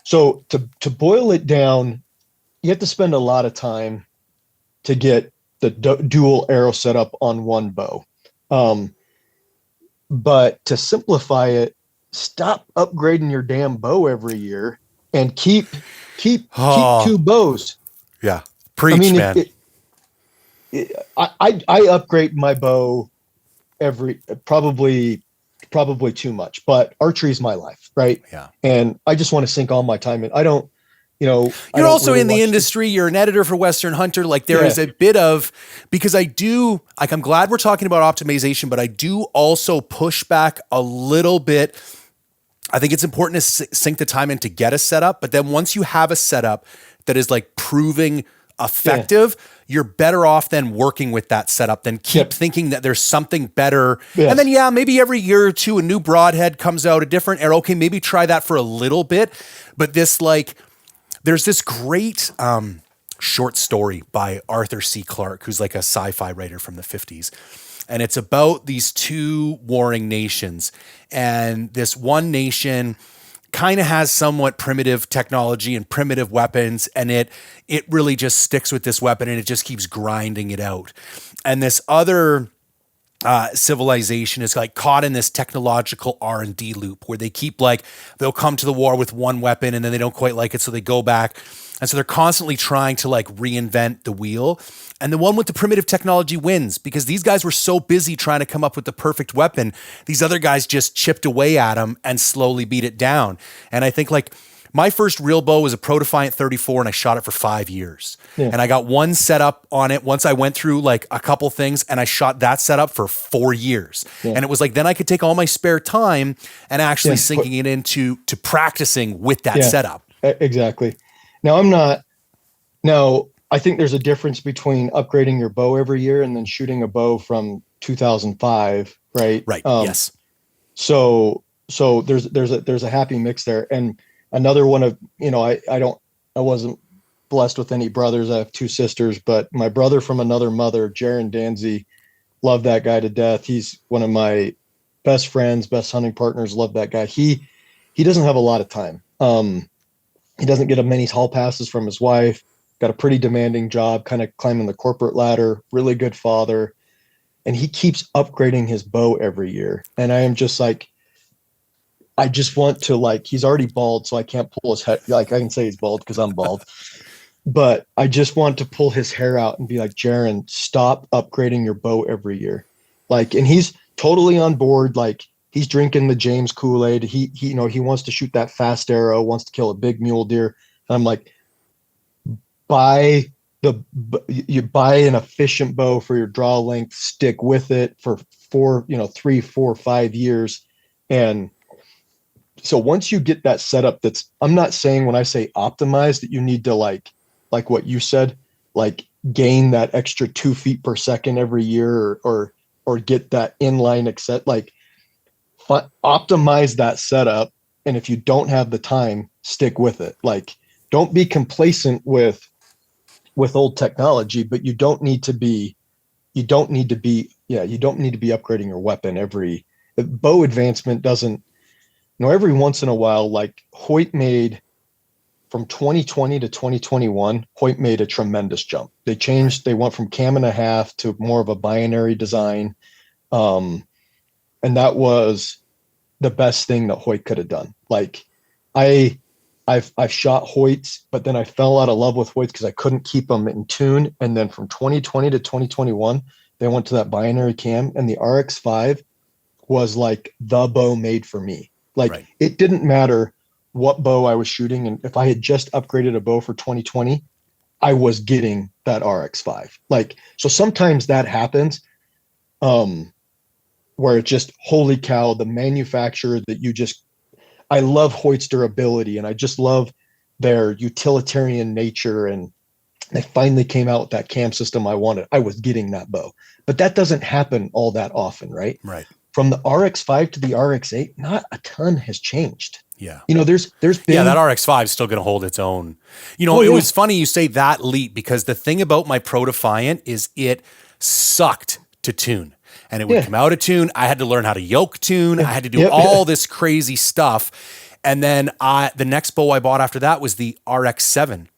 to boil it down, you have to spend a lot of time to get the dual arrow setup on one bow. Um, but to simplify it, stop upgrading your damn bow every year and keep Oh, two bows. yeah. I Preach, mean, man. I upgrade my bow every probably too much, but archery is my life, right? Yeah. And I just want to sink all my time in. I You're don't also really in the watch industry. You're an editor for Western Hunter. Like there yeah, is a bit of, because I do, like, I'm glad we're talking about optimization, but I do also push back a little bit. I think it's important to sink the time in to get a setup. But then once you have a setup that is like proving yeah, effective, you're better off than working with that setup than keep yep, thinking that there's something better. And then, yes, yeah, maybe every year or two, a new broadhead comes out, a different arrow. Okay, maybe try that for a little bit. But this, like, there's this great short story by Arthur C. Clarke, who's like a sci-fi writer from the 50s. And it's about these two warring nations. And this one nation kind of has somewhat primitive technology and primitive weapons, and it really just sticks with this weapon and it just keeps grinding it out. And this other civilization is like caught in this technological R&D loop where they keep, like, they'll come to the war with one weapon and then they don't quite like it, so they go back. And so they're constantly trying to like reinvent the wheel. And the one with the primitive technology wins because these guys were so busy trying to come up with the perfect weapon. These other guys just chipped away at them and slowly beat it down. And I think, like, my first real bow was a Pro Defiant 34 and I shot it for 5 years. yeah, And I got one setup on it once I went through like a couple things, and I shot that setup for 4 years. yeah, And it was like, then I could take all my spare time and actually yeah, sinking it into practicing with that yeah, setup. exactly. Now I'm not. Now I think there's a difference between upgrading your bow every year and then shooting a bow from 2005, right? Right. Yes. So there's a happy mix there. And another one of, I wasn't blessed with any brothers. I have two sisters, but my brother from another mother, Jaron Danzy, love that guy to death. He's one of my best friends, best hunting partners. Love that guy. He doesn't have a lot of time. He doesn't get many hall passes from his wife. Got a pretty demanding job, kind of climbing the corporate ladder. Really good father, and he keeps upgrading his bow every year. And I am just like, I just want to, like, he's already bald, so I can't pull his head. Like, I can say he's bald because I'm bald, but I just want to pull his hair out and be like, Jaron, stop upgrading your bow every year. Like, and he's totally on board. Like, he's drinking the James Kool-Aid. He wants to shoot that fast arrow, wants to kill a big mule deer. And I'm like, buy you buy an efficient bow for your draw length, stick with it for 3, 4, 5 years. And so once you get that setup, I'm not saying when I say optimize that you need to like what you said, like gain that extra 2 feet per second every year, or get that inline accept, like optimize that setup. And if you don't have the time, stick with it. Like, don't be complacent with old technology, but you don't need to be upgrading your weapon every bow advancement doesn't, every once in a while, like Hoyt made from 2020 to 2021, Hoyt made a tremendous jump. They went from cam and a half to more of a binary design. And that was the best thing that Hoyt could have done. Like, I've shot Hoyts, but then I fell out of love with Hoyts because I couldn't keep them in tune. And then from 2020 to 2021, they went to that binary cam, and the RX5 was like the bow made for me. Like, Right. it didn't matter what bow I was shooting, and if I had just upgraded a bow for 2020, I was getting that RX5. Like, so sometimes that happens. where it just, holy cow, the manufacturer that you just, I love Hoyt's durability, and I just love their utilitarian nature. And they finally came out with that cam system I wanted. I was getting that bow, but that doesn't happen all that often, right? Right. From the RX5 to the RX8, not a ton has changed. Yeah. There's Yeah, that been, RX5 is still going to hold its own. oh It yeah, was funny you say that leap, because the thing about my Pro Defiant is it sucked to tune. And it would yeah, come out of tune. I had to learn how to yoke tune. I yeah, had to do yep, all this crazy stuff. And then the next bow I bought after that was the RX7. And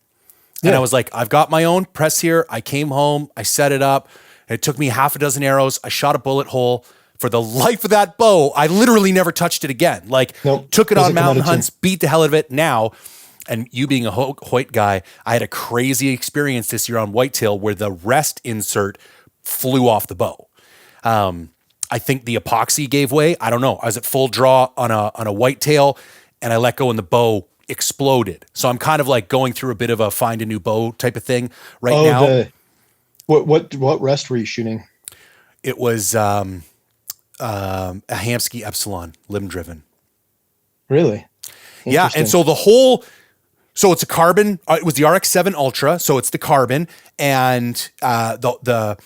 I yeah. was like, I've got my own press here. I came home, I set it up. It took me half a dozen arrows. I shot a bullet hole. For the life of that bow, I literally never touched it again. Like, Nope, took it on doesn't come out mountain of tune. hunts, beat the hell out of it. Now, and you being a Hoyt guy, I had a crazy experience this year on whitetail where the rest insert flew off the bow. I think the epoxy gave way. I don't know. I was at full draw on a whitetail, and I let go and the bow exploded. So I'm kind of like going through a bit of a find a new bow type of thing right Oh, now. the what rest were you shooting? It was a Hamsky Epsilon limb driven. Really? Yeah, and Interesting. so it's a carbon. It was the RX7 Ultra, so it's the carbon, and the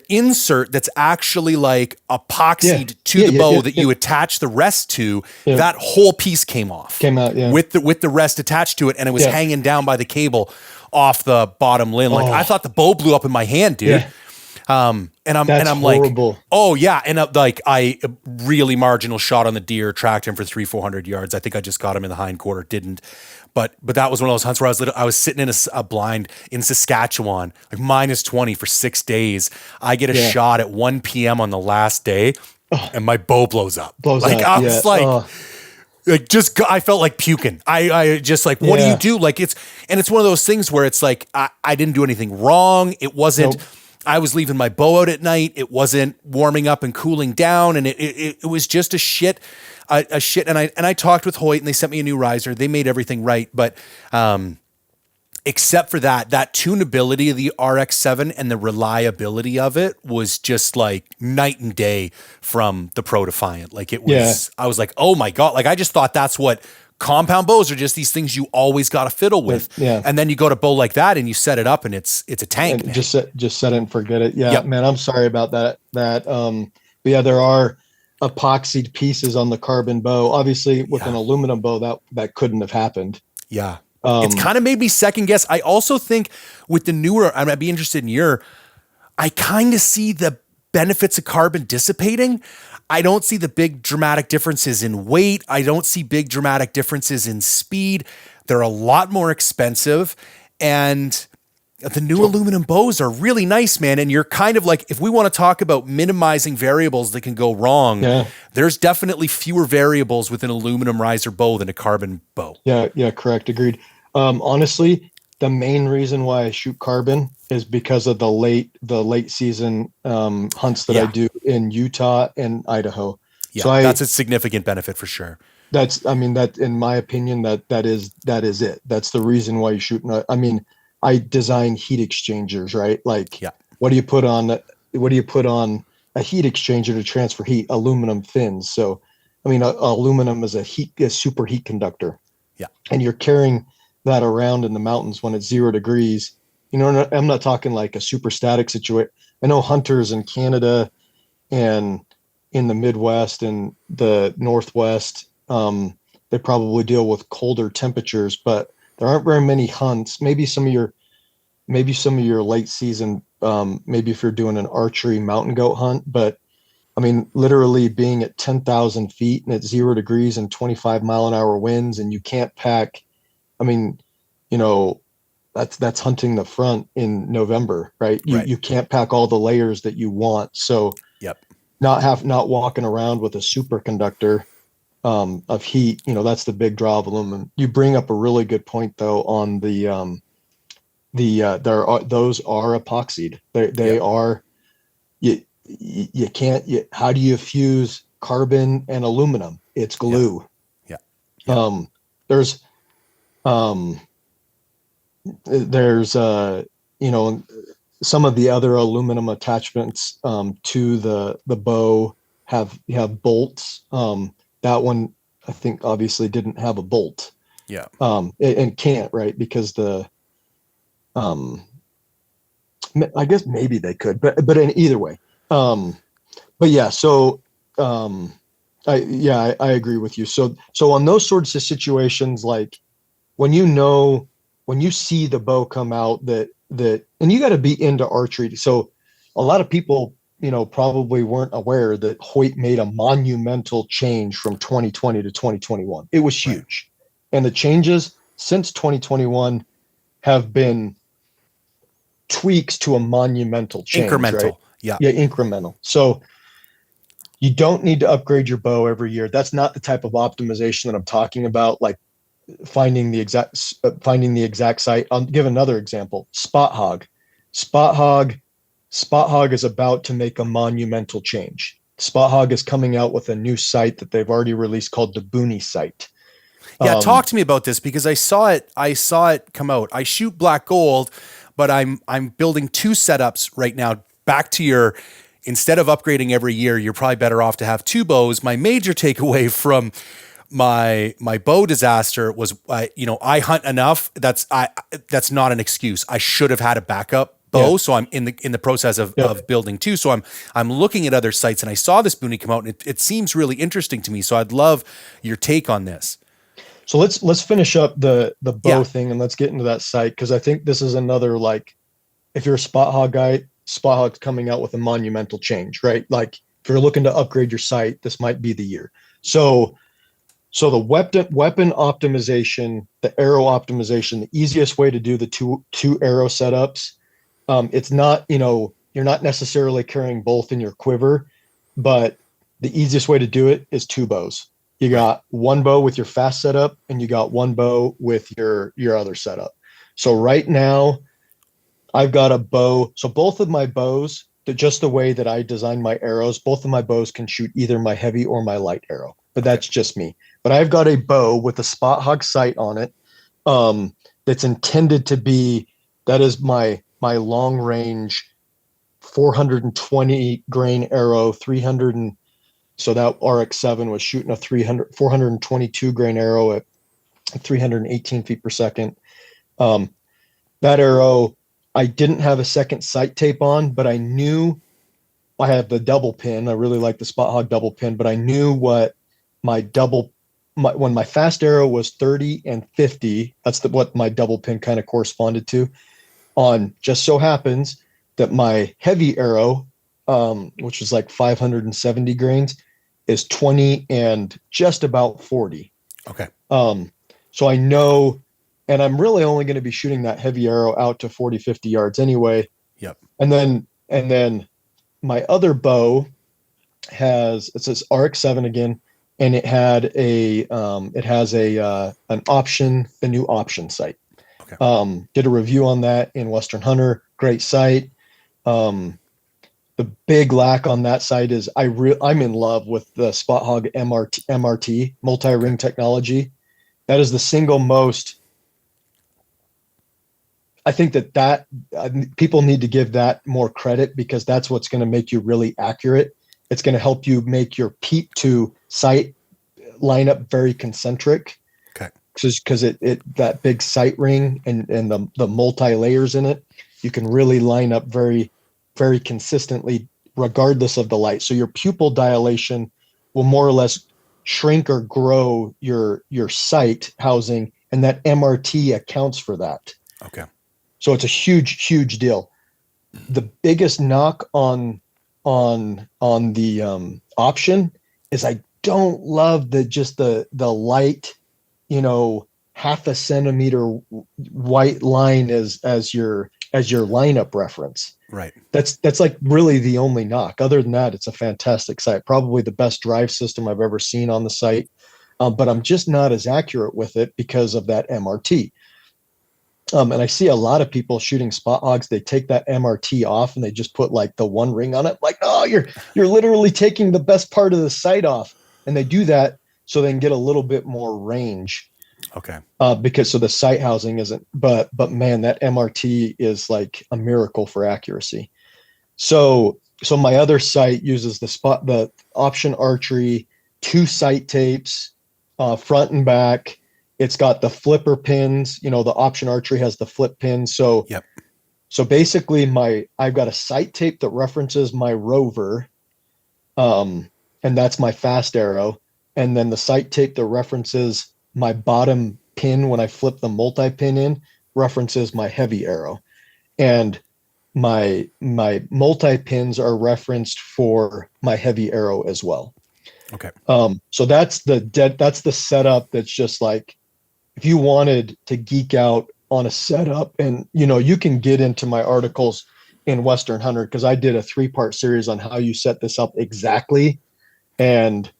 insert that's actually like Yeah, epoxied to yeah, the yeah, bow yeah, that yeah. you attach the rest to. Yeah. That whole piece came off, Came out, yeah. with the rest attached to it, and it was Yeah. hanging down by the cable off the bottom limb. Like, I Oh, thought the bow blew up in my hand, dude. yeah. And That's I'm like, horrible. oh yeah, and like I really marginal shot on the deer, tracked him for 300-400 yards. I think I just got him in the hind quarter, didn't. But that was one of those hunts where I was sitting in a blind in Saskatchewan, like -20 for 6 days. I get a Yeah. shot at 1 p.m. on the last day, Oh, and my bow blows up. blows Like, up. I Yeah. was like, Oh, I felt like puking. I just like, what do you yeah. do? Like, it's one of those things where it's like, I didn't do anything wrong. It wasn't, Nope. I was leaving my bow out at night. It wasn't warming up and cooling down. And it was just a shit. And I talked with Hoyt, and they sent me a new riser. They made everything right. But, except for that tunability of the RX7 and the reliability of it was just like night and day from the Pro Defiant. Like, it Yeah. was, I was like, oh my God. Like, I just thought that's what compound bows are, just these things you always got to fiddle with. Yeah. And then you go to bow like that and you set it up and it's a tank. And just set it and forget it. Yeah, Yep. man, I'm sorry about that. But yeah, there are epoxied pieces on the carbon bow. Obviously, with an aluminum bow, that couldn't have happened. Yeah. It's Um, kind of made me second guess. I also think with the newer, I'd be interested in I kind of see the benefits of carbon dissipating. I don't see the big dramatic differences in weight. I don't see big dramatic differences in speed. They're a lot more expensive, and the new aluminum bows are really nice, man. And you're kind of like, if we want to talk about minimizing variables that can go wrong, Yeah. there's definitely fewer variables with an aluminum riser bow than a carbon bow. yeah, correct, agreed. Honestly, the main reason why I shoot carbon is because of the late season hunts that I Yeah. do in Utah and Idaho. Yeah, So that's a significant benefit for sure. I mean, that in my opinion, that is it. That's the reason why you shoot. I mean, I design heat exchangers, right? Like, Yeah. what do you put on a heat exchanger to transfer heat? Aluminum fins. So, I mean, aluminum is a super heat conductor. Yeah. And you're carrying that around in the mountains when it's 0 degrees. I'm not talking like a super static situation. I know hunters in Canada and in the Midwest and the Northwest, they probably deal with colder temperatures, but there aren't very many hunts. Maybe some of your late season, maybe if you're doing an archery mountain goat hunt, but I mean, literally being at 10,000 feet and it's 0 degrees and 25-mile-an-hour winds, and you can't pack. I mean, that's hunting the front in November, right? Right. You can't pack all the layers that you want. So Yep. not walking around with a superconductor of heat, that's the big draw of aluminum. You bring up a really good point though on those are epoxied. They Yep. are. You can't. How do you fuse carbon and aluminum? It's glue. Yeah. Yeah. There's some of the other aluminum attachments to the bow. have bolts. That one I think obviously didn't have a bolt. Yeah. And can't, right? Because the um I guess maybe they could, but in either way. Um but yeah, so um I agree with you. So on those sorts of situations, like when when you see the bow come out that and you got to be into archery. So a lot of people, probably weren't aware that Hoyt made a monumental change from 2020 to 2021. It was Right. huge. And the changes since 2021 have been tweaks to a monumental change, right? Incremental. Yeah. Yeah, incremental. So you don't need to upgrade your bow every year. That's not the type of optimization that I'm talking about, like finding the exact site. I'll give another example. Spot hog. Spot hog Spot hog is about to make a monumental change. Spot hog is coming out with a new site that they've already released called the Booney site. Yeah, talk Um, to me about this because I saw it come out. I shoot black gold, but I'm building two setups right now. Back to your instead of upgrading every year, you're probably better off to have two bows. My major takeaway from my bow disaster was I hunt enough. That's not an excuse. I should have had a backup yeah, bow, so I'm in the process yeah. of building two. So I'm looking at other sites, and I saw this Booney come out, and it seems really interesting to me. So I'd love your take on this. So let's finish up the bow Yeah. thing and let's get into that site because I think this is another, like, if you're a spot hog guy, spot hog's coming out with a monumental change, right? Like if you're looking to upgrade your site, this might be the year. So the weapon optimization, the arrow optimization, the easiest way to do the two arrow setups. It's not, you're not necessarily carrying both in your quiver, but the easiest way to do it is two bows. You Right. got one bow with your fast setup, and you got one bow with your other setup. So right now, I've got a bow. So both of my bows, just the way that I design my arrows, both of my bows can shoot either my heavy or my light arrow. But Okay. that's just me. But I've got a bow with a spot hog sight on it, that's intended to be, that is my long range 420 grain arrow, 300 and so that RX7 was shooting a 422 grain arrow at 318 feet per second. Um, that arrow, I didn't have a second sight tape on, but I knew I had the double pin. I really like the spot hog double pin, but I knew what my double when my fast arrow was 30 and 50, that's what my double pin kind of corresponded to. On just so happens that my heavy arrow, which is like 570 grains, is 20 and just about 40. Okay. So I know, and I'm really only going to be shooting that heavy arrow out to 40, 50 yards anyway. Yep. And then my other bow it says RX7 again, and it has an option, a new option site. Okay. Did a review on that in Western Hunter. Great site. The big lack on that site is I'm in love with the Spot Hog MRT multi-ring technology. That is the single most. I think that people need to give that more credit because that's what's going to make you really accurate. It's going to help you make your peep to sight line up very concentric. Okay. Because it that big sight ring and the multi layers in it, you can really line up very, very consistently regardless of the light. So your pupil dilation will more or less shrink or grow your sight housing, and that MRT accounts for that. Okay. So it's a huge deal. The biggest knock on the option is I don't love the light, half a centimeter white line as your lineup reference. Right. That's like really the only knock. Other than that, it's a fantastic site. Probably the best drive system I've ever seen on the site. But I'm just not as accurate with it because of that MRT. And I see a lot of people shooting spot hogs. They take that MRT off and they just put like the one ring on it. Like, oh, you're literally taking the best part of the sight off. And they do that so they can get a little bit more range. Okay. Because so the sight housing isn't. But man, that MRT is like a miracle for accuracy. So So my other sight uses the option archery, two sight tapes, front and back. It's got the flipper pins. The option archery has the flip pins. So Yep. basically I've got a sight tape that references my rover, and that's my fast arrow. And then the sight tape that references my bottom pin when I flip the multi-pin in references my heavy arrow. And my multi-pins are referenced for my heavy arrow as well. Okay. So that's the setup. That's just like, if you wanted to geek out on a setup, and you can get into my articles in Western Hunter, because I did a 3-part series on how you set this up exactly. And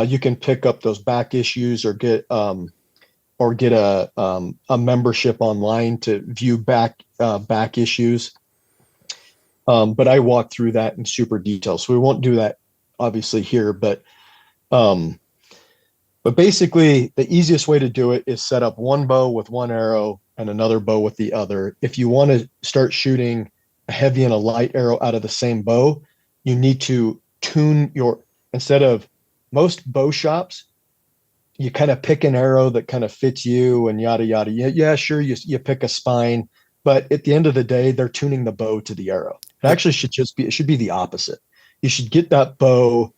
you can pick up those back issues, or get a membership online to view back issues. But I walked through that in super detail, so we won't do that obviously here. Um, but basically, the easiest way to do it is set up one bow with one arrow and another bow with the other. If you want to start shooting a heavy and a light arrow out of the same bow, you need to tune instead of most bow shops, you kind of pick an arrow that kind of fits you and yada yada. Yeah, sure, you pick a spine, but at the end of the day, they're tuning the bow to the arrow. It Yep. actually it should be the opposite. You should get that bow,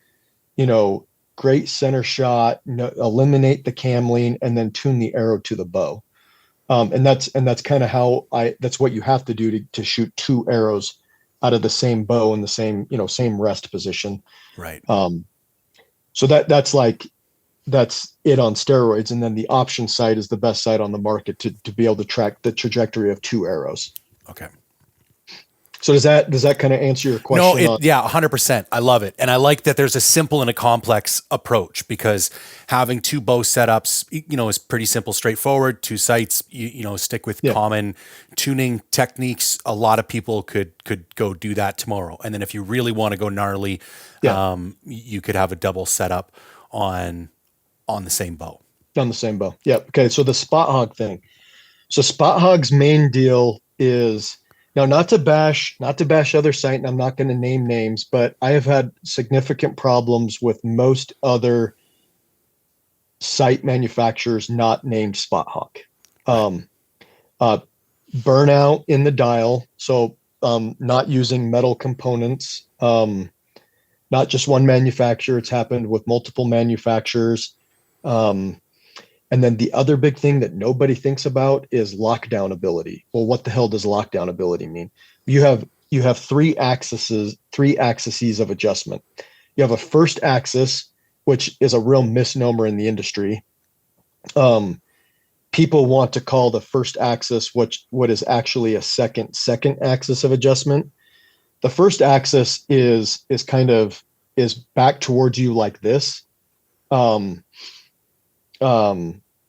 great center shot, eliminate the cam lean, and then tune the arrow to the bow. And that's kind of that's what you have to do to shoot two arrows out of the same bow in the same rest position. Right. So that's it on steroids. And then the option sight is the best sight on the market to be able to track the trajectory of two arrows. Okay. So does that kind of answer your question? No, yeah, 100%. I love it. And I like that there's a simple and a complex approach, because having two bow setups, is pretty simple, straightforward. Two sights, stick with common tuning techniques. A lot of people could go do that tomorrow. And then if you really want to go gnarly, you could have a double setup on the same bow. On the same bow. Yeah. Okay. So the spot hog thing. So spot hog's main deal is, now, not to bash other sight, and I'm not going to name names, but I have had significant problems with most other sight manufacturers not named Spot Hog. Burnout in the dial, so not using metal components. Not just one manufacturer; it's happened with multiple manufacturers. And then the other big thing that nobody thinks about is lockdown ability. Well, what the hell does lockdown ability mean? You have three axes of adjustment. You have a first axis, which is a real misnomer in the industry. People want to call the first axis what is actually a second axis of adjustment. The first axis is back towards you like this.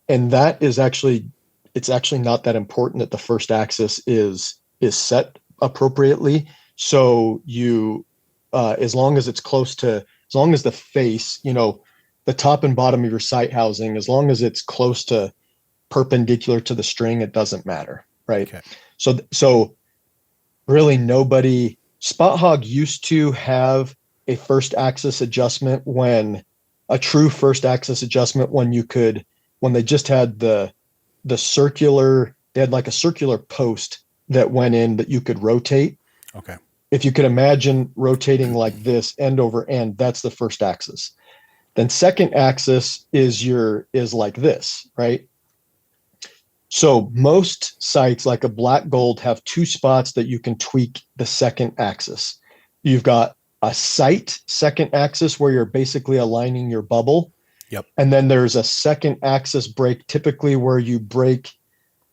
And that is it's actually not that important that the first axis is set appropriately. So as long as the face, the top and bottom of your sight housing, as long as it's close to perpendicular to the string, it doesn't matter. Right. Okay. So really Spot Hog used to have a first axis adjustment, a true first axis adjustment, when they just had they had like a circular post that went in that you could rotate. Okay. If you could imagine rotating like this end over end, that's the first axis. Then second axis is like this, right? So most sights like a Black Gold have two spots that you can tweak the second axis. You've got a sight second axis where you're basically aligning your bubble. Yep. And then there's a second axis break, typically where you break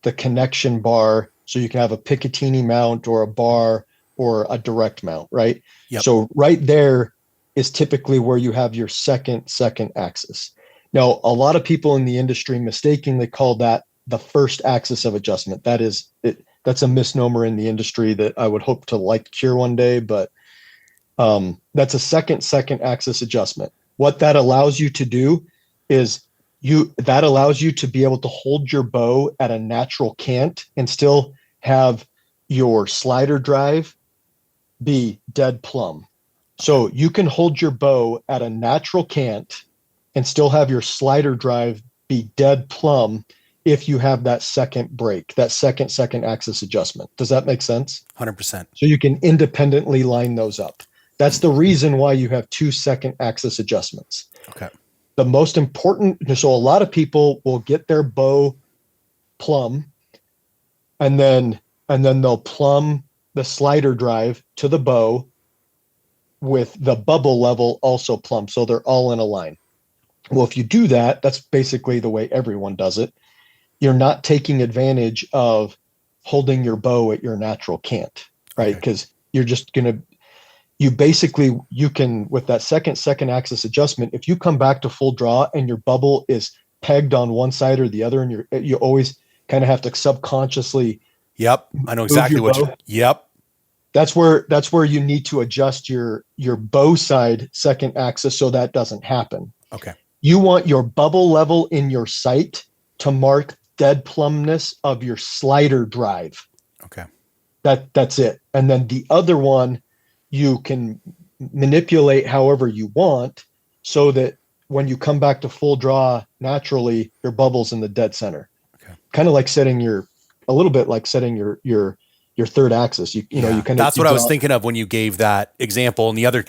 the connection bar, so you can have a Picatinny mount or a bar or a direct mount, right? Yep. So right there is typically where you have your second axis. Now, a lot of people in the industry mistakenly call that the first axis of adjustment. That's a misnomer in the industry that I would hope to cure one day, but that's a second axis adjustment. What that allows you to do is that allows you to be able to hold your bow at a natural cant and still have your slider drive be dead plumb. So you can hold your bow at a natural cant and still have your slider drive be dead plumb if you have that second break, that second axis adjustment. Does that make sense? 100%. So you can independently line those up. That's the reason why you have 2 second axis adjustments. Okay. The most important, so a lot of people will get their bow plumb and then they'll plumb the slider drive to the bow with the bubble level also plumb, so they're all in a line. Well, if you do that, that's basically the way everyone does it. You're not taking advantage of holding your bow at your natural cant, right? Because you're just going to, you can, with that second axis adjustment, if you come back to full draw and your bubble is pegged on one side or the other, and you always kind of have to subconsciously Yep. I know exactly what you, yep. That's where you need to adjust your bow side second axis so that doesn't happen. Okay. You want your bubble level in your sight to mark dead plumbness of your slider drive. Okay. That's it. And then the other one you can manipulate however you want so that when you come back to full draw naturally, your bubble's in the dead center. Okay. Kind of like a little bit like setting your third axis. You know, you kind of, that's what I was thinking of when you gave that example. And the other,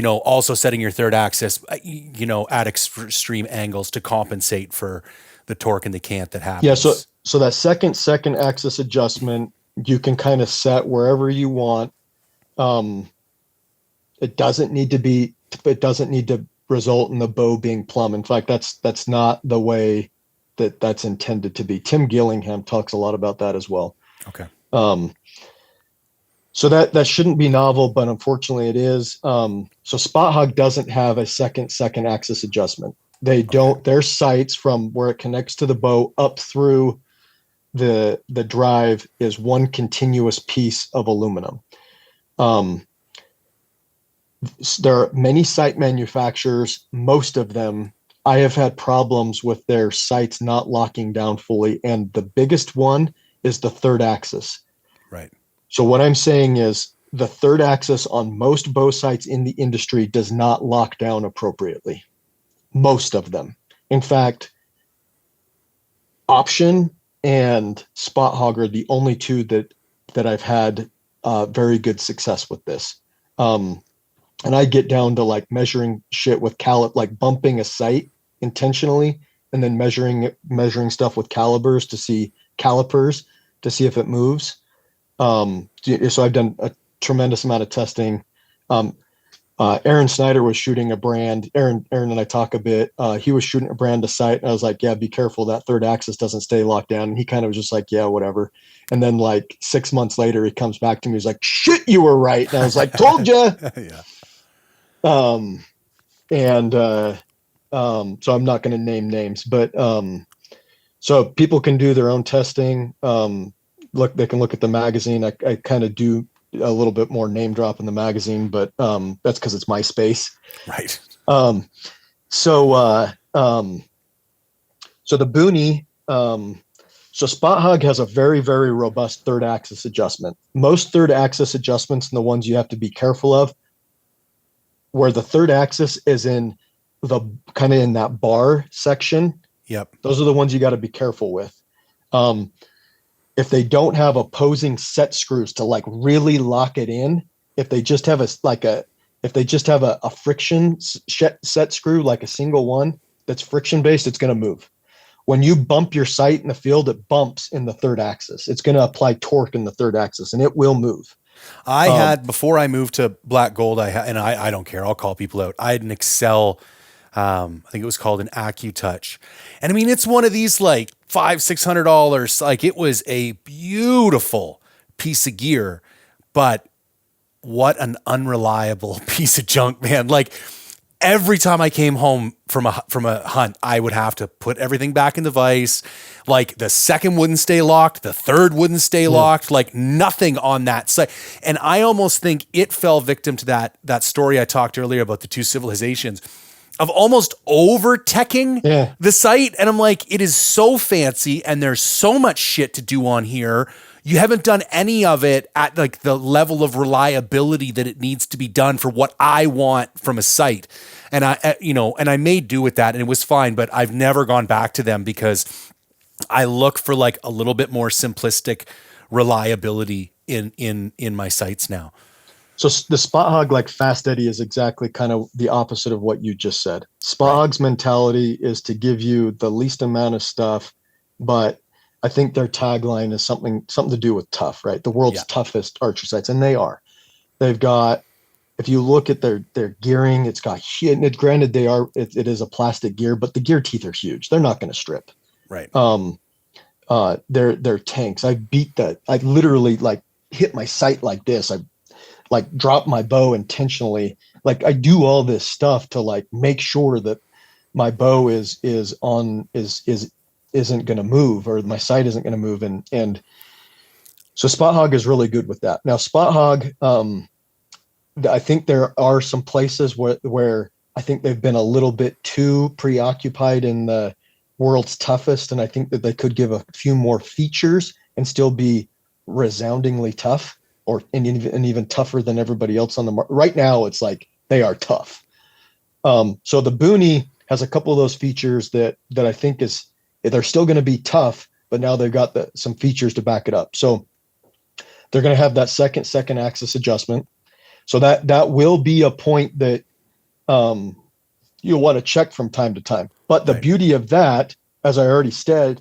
also setting your third axis, at extreme angles to compensate for the torque and the cant that happens. Yeah. So that second axis adjustment, you can kind of set wherever you want. It doesn't need to result in the bow being plumb. In fact, that's not the way that's intended to be. Tim Gillingham talks a lot about that as well. Okay. So that shouldn't be novel, but unfortunately it is. So Spot Hog doesn't have a second axis adjustment. They don't. Their sights from where it connects to the bow up through the drive is one continuous piece of aluminum. There are many sight manufacturers. Most of them, I have had problems with their sights not locking down fully, and the biggest one is the third axis. Right. So what I'm saying is the third axis on most bow sights in the industry does not lock down appropriately. Most of them. In fact, Option and Spot Hog are the only two that I've had very good success with this. And I get down to like measuring shit with like bumping a sight intentionally and then measuring stuff with calipers to see if it moves. So I've done a tremendous amount of testing. Aaron Snyder was shooting a brand. Aaron and I talk a bit. He was shooting a brand of sight. And I was like, yeah, be careful. That third axis doesn't stay locked down. And he kind of was just like, yeah, whatever. And then like 6 months later, he comes back to me. He's like, shit, you were right. And I was like, told you. Yeah. So I'm not going to name names, but so people can do their own testing. They can look at the magazine. I kind of do a little bit more name drop in the magazine, but that's because it's my space. Right. So the Booney, so Spot Hog has a very, very robust third axis adjustment. Most third axis adjustments and the ones you have to be careful of, where the third axis is in the kind of in that bar section. Yep. Those are the ones you got to be careful with. If they don't have opposing set screws to like really lock it in, if they just have a friction set screw, like a single one that's friction based, it's going to move. When you bump your sight in the field, it bumps in the third axis. It's going to apply torque in the third axis and it will move. I had, before I moved to black gold, I don't care. I'll call people out. I had an Excel, I think it was called an AccuTouch. And I mean, it's one of these like $500-600. Like it was a beautiful piece of gear, but what an unreliable piece of junk, man. Like every time I came home from a hunt, I would have to put everything back in the vise. Like the second wouldn't stay locked. The third wouldn't stay locked, like nothing on that site. And I almost think it fell victim to that story I talked earlier about the two civilizations of almost over-teching the site. And I'm like, it is so fancy and there's so much shit to do on here. you haven't done any of it at like the level of reliability that it needs to be done for what I want from a sight. And I made do with that and it was fine, but I've never gone back to them because I look for like a little bit more simplistic reliability in my sights now. So the spot hog, like Fast Eddie, is exactly kind of the opposite of what you just said. Spot Right. hog's mentality is to give you the least amount of stuff, but I think their tagline is something to do with tough, right? The world's Yeah. toughest archer sights, and they are. They've got, if you look at their gearing, it's got, granted it is a plastic gear, but the gear teeth are huge. They're not going to strip. Right. They're tanks. I literally like hit my sight like this. I like drop my bow intentionally. Like I do all this stuff to like make sure that my bow isn't going to move, or my sight isn't going to move. And so Spot Hog is really good with that. Now Spot Hog, I think there are some places where I think they've been a little bit too preoccupied in the world's toughest, and I think that they could give a few more features and still be resoundingly tough, and even tougher than everybody else on the market. Right now, it's like they are tough. So the Boonie has a couple of those features that I think they're still going to be tough, but now they've got some features to back it up. So they're going to have that second axis adjustment. So that will be a point that you'll want to check from time to time. But the beauty of that, as I already said,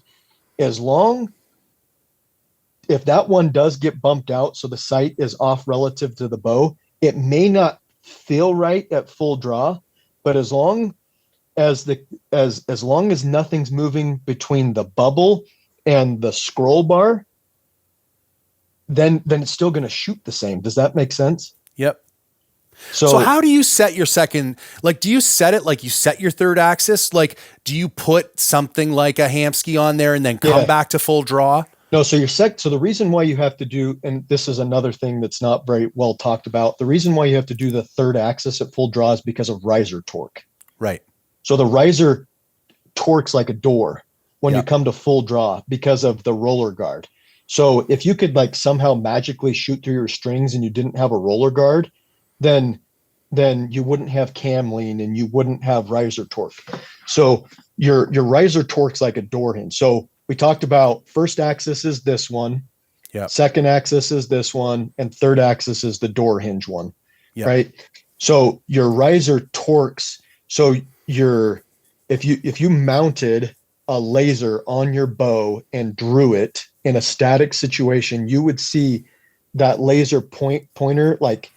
if that one does get bumped out, so the sight is off relative to the bow, it may not feel right at full draw, but as long as nothing's moving between the bubble and the scroll bar, then it's still going to shoot the same. Does that make sense? Yep. So how do you set your second, like, do you set it like you set your third axis? Like, do you put something like a Hamsky on there and then come back to full draw? No, so so the reason why you have to do, and this is another thing that's not very well talked about, the reason why you have to do the third axis at full draw is because of riser torque. Right. So the riser torques like a door when you come to full draw because of the roller guard. So if you could like somehow magically shoot through your strings and you didn't have a roller guard, then you wouldn't have cam lean and you wouldn't have riser torque. So your riser torque's like a door hinge. So we talked about first axis is this one, second axis is this one, and third axis is the door hinge one, right? So your riser torques. So if you mounted a laser on your bow and drew it in a static situation, you would see that laser pointer like.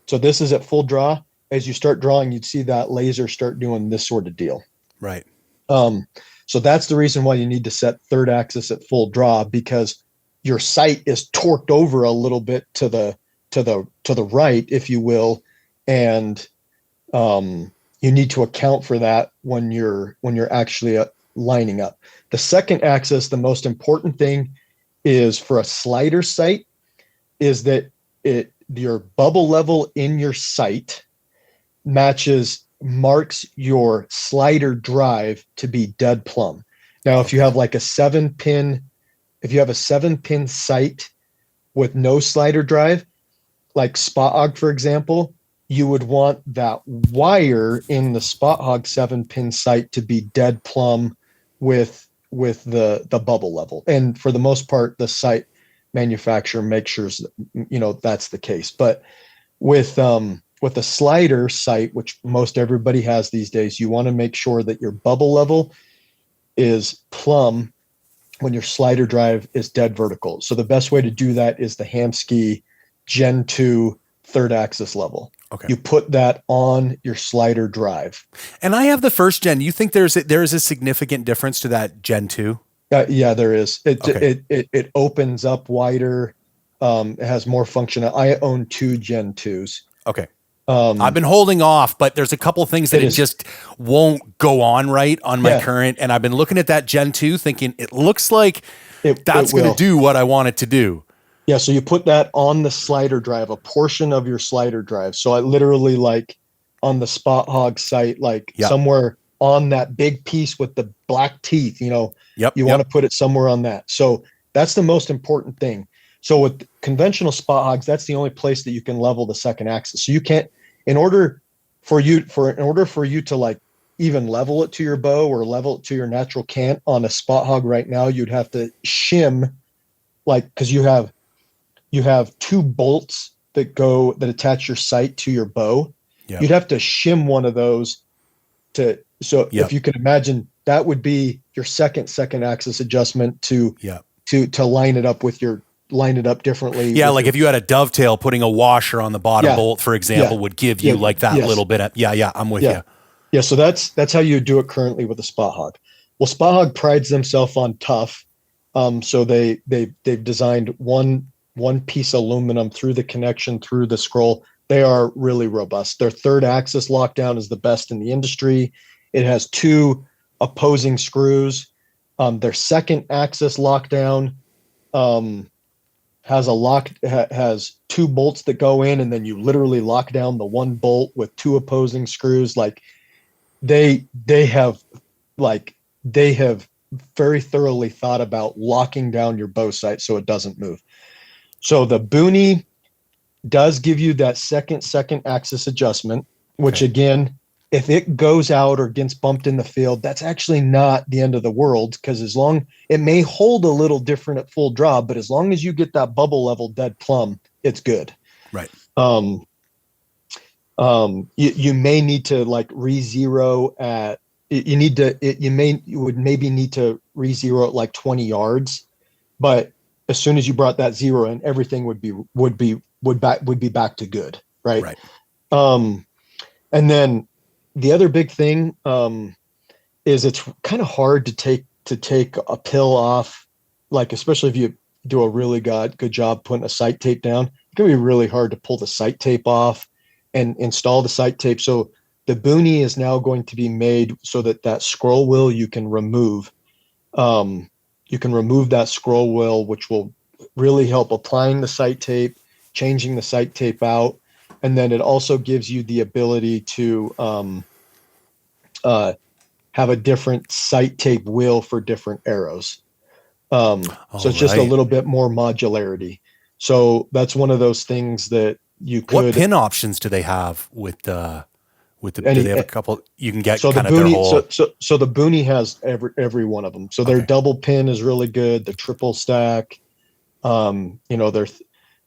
So this is at full draw. As you start drawing, you'd see that laser start doing this sort of deal. Right. So that's the reason why you need to set third axis at full draw, because your sight is torqued over a little bit to the right, if you will, and you need to account for that when you're actually lining up. The second axis, the most important thing is for a slider sight, is that your bubble level in your sight marks your slider drive to be dead plumb. Now, if you have like a 7-pin sight with no slider drive, like Spot Hog, for example, you would want that wire in the Spot Hog 7-pin sight to be dead plumb with the bubble level. And for the most part, the sight manufacturer makes sure that's the case. But with a slider sight, which most everybody has these days, you want to make sure that your bubble level is plumb when your slider drive is dead vertical. So the best way to do that is the Hamsky Gen 2 third axis level. Okay. You put that on your slider drive. And I have the first gen. You think there is a significant difference to that Gen 2? Yeah, there is. It opens up wider. It has more function. I own 2 Gen 2s. Okay. I've been holding off, but there's a couple things that it just won't go on right on my current. And I've been looking at that Gen 2 thinking it looks like that's going to do what I want it to do. Yeah. So you put that on the slider drive, a portion of your slider drive. So I literally like on the Spot Hog sight, like somewhere on that big piece with the black teeth, you want to put it somewhere on that. So that's the most important thing. So with conventional spot hogs, that's the only place that you can level the second axis. So you can't, in order for you to like even level it to your bow or level it to your natural cant on a spot hog right now, you'd have to shim, like, because you have two bolts that attach your sight to your bow. Yep. You'd have to shim one of those so Yep. if you can imagine, that would be your second axis adjustment to Yep. line it up differently. Yeah, like if you had a dovetail, putting a washer on the bottom bolt, for example, yeah, would give you like that little bit of, I'm with you. Yeah, so that's how you do it currently with a spot hog. Well, spot hog prides themselves on tough. So they've designed one piece aluminum through the connection through the scroll. They are really robust. Their third axis lockdown is the best in the industry. It has two opposing screws. Their second axis lockdown has two bolts that go in, and then you literally lock down the one bolt with two opposing screws. Like they have very thoroughly thought about locking down your bow sight so it doesn't move. So the Booney does give you that second axis adjustment, which again, if it goes out or gets bumped in the field, that's actually not the end of the world, because it may hold a little different at full draw, but as long as you get that bubble level dead plumb, it's good. Right. You may need to like re-zero at, you would maybe need to re-zero at like 20 yards, but as soon as you brought that zero in, everything would be back to good. Right. Right. And then the other big thing is it's kind of hard to take a pill off, like especially if you do a really good job putting a sight tape down. It can be really hard to pull the sight tape off and install the sight tape. So the Booney is now going to be made so that scroll wheel you can remove. You can remove that scroll wheel, which will really help applying the sight tape, changing the sight tape out. And then it also gives you the ability to have a different sight tape wheel for different arrows. So it's just a little bit more modularity. So that's one of those things that you could. What pin options do they have with the? Do they have a couple you can get? So kind the of Booney, their whole... so the Booney has every one of them. So their double pin is really good. The triple stack, their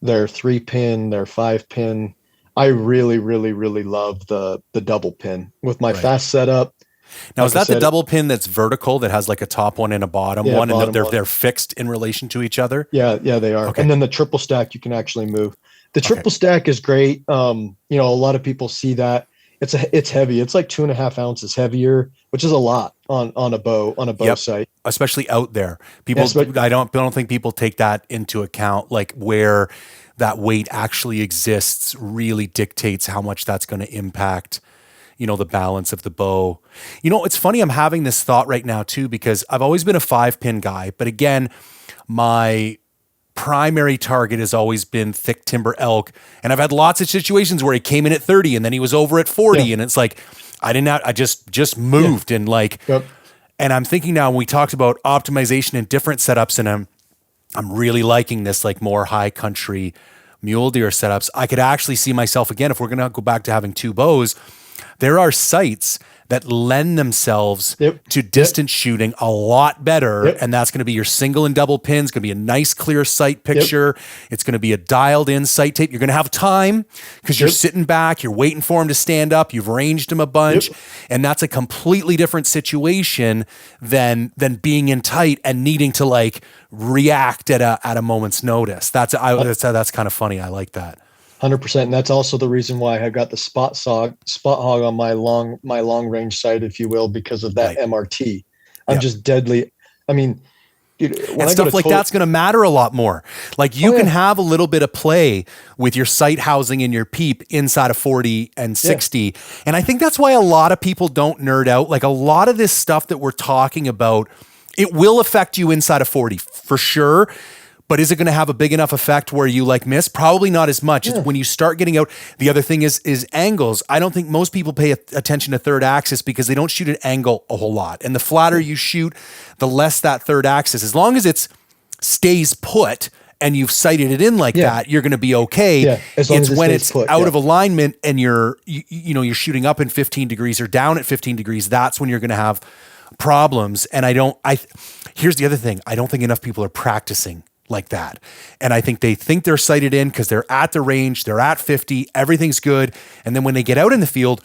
3-pin, their 5-pin. I really, really, really love the double pin with my fast setup. Now, like is that the double pin that's vertical that has like a top one and a bottom one, and they're fixed in relation to each other? Yeah, they are. Okay. And then the triple stack you can actually move. The triple stack is great. A lot of people see that. It's heavy. It's like 2.5 ounces heavier, which is a lot on a bow sight, especially out there. I don't think people take that into account. Like where that weight actually exists really dictates how much that's going to impact, the balance of the bow. It's funny. I'm having this thought right now too, because I've always been a 5-pin guy, but again, my primary target has always been thick timber elk. And I've had lots of situations where he came in at 30 and then he was over at 40. And it's like, I just moved and like, and I'm thinking now when we talked about optimization and different setups, and I'm really liking this, like more high country mule deer setups. I could actually see myself again, if we're going to go back to having two bows, there are sights that lend themselves to distance shooting a lot better. And that's going to be your single and double pins. It's going to be a nice clear sight picture. It's going to be a dialed in sight tape. You're going to have time because you're sitting back, you're waiting for him to stand up. You've ranged him a bunch. And that's a completely different situation than being in tight and needing to like react at a moment's notice. That's kind of funny. I like that. 100%, and that's also the reason why I got the spot hog on my long range sight, if you will, because of that MRT. I'm just deadly. I mean, and stuff like that's going to matter a lot more. Like you can have a little bit of play with your sight housing and your peep inside of 40 and 60, and I think that's why a lot of people don't nerd out. Like a lot of this stuff that we're talking about, it will affect you inside of 40 for sure. But is it going to have a big enough effect where you like miss? Probably not as much. It's when you start getting out. The other thing is angles. I don't think most people pay attention to third axis because they don't shoot at angle a whole lot. And the flatter you shoot, the less that third axis, as long as it stays put and you've sighted it in like Yeah. that, you're going to be okay. Yeah, as long It's as it when stays it's put, out yeah. of alignment and you're shooting up in 15 degrees or down at 15 degrees. That's when you're going to have problems. And here's the other thing. I don't think enough people are practicing like that. And I think they think they're sighted in because they're at the range, they're at 50, everything's good. And then when they get out in the field,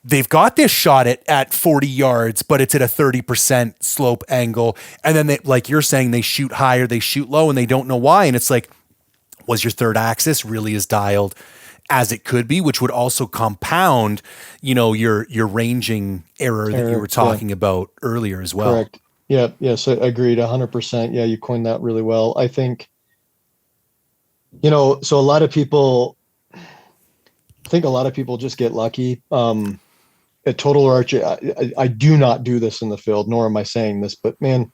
they've got this shot at 40 yards, but it's at a 30% slope angle. And then they, like you're saying, they shoot higher, they shoot low, and they don't know why. And it's like, was your third axis really as dialed as it could be, which would also compound, your ranging error that you were talking about earlier as well. Correct. Yeah. Yes. I agreed 100%. Yeah. You coined that really well. I think, so I think a lot of people just get lucky. At Total Archery, I do not do this in the field, nor am I saying this, but man,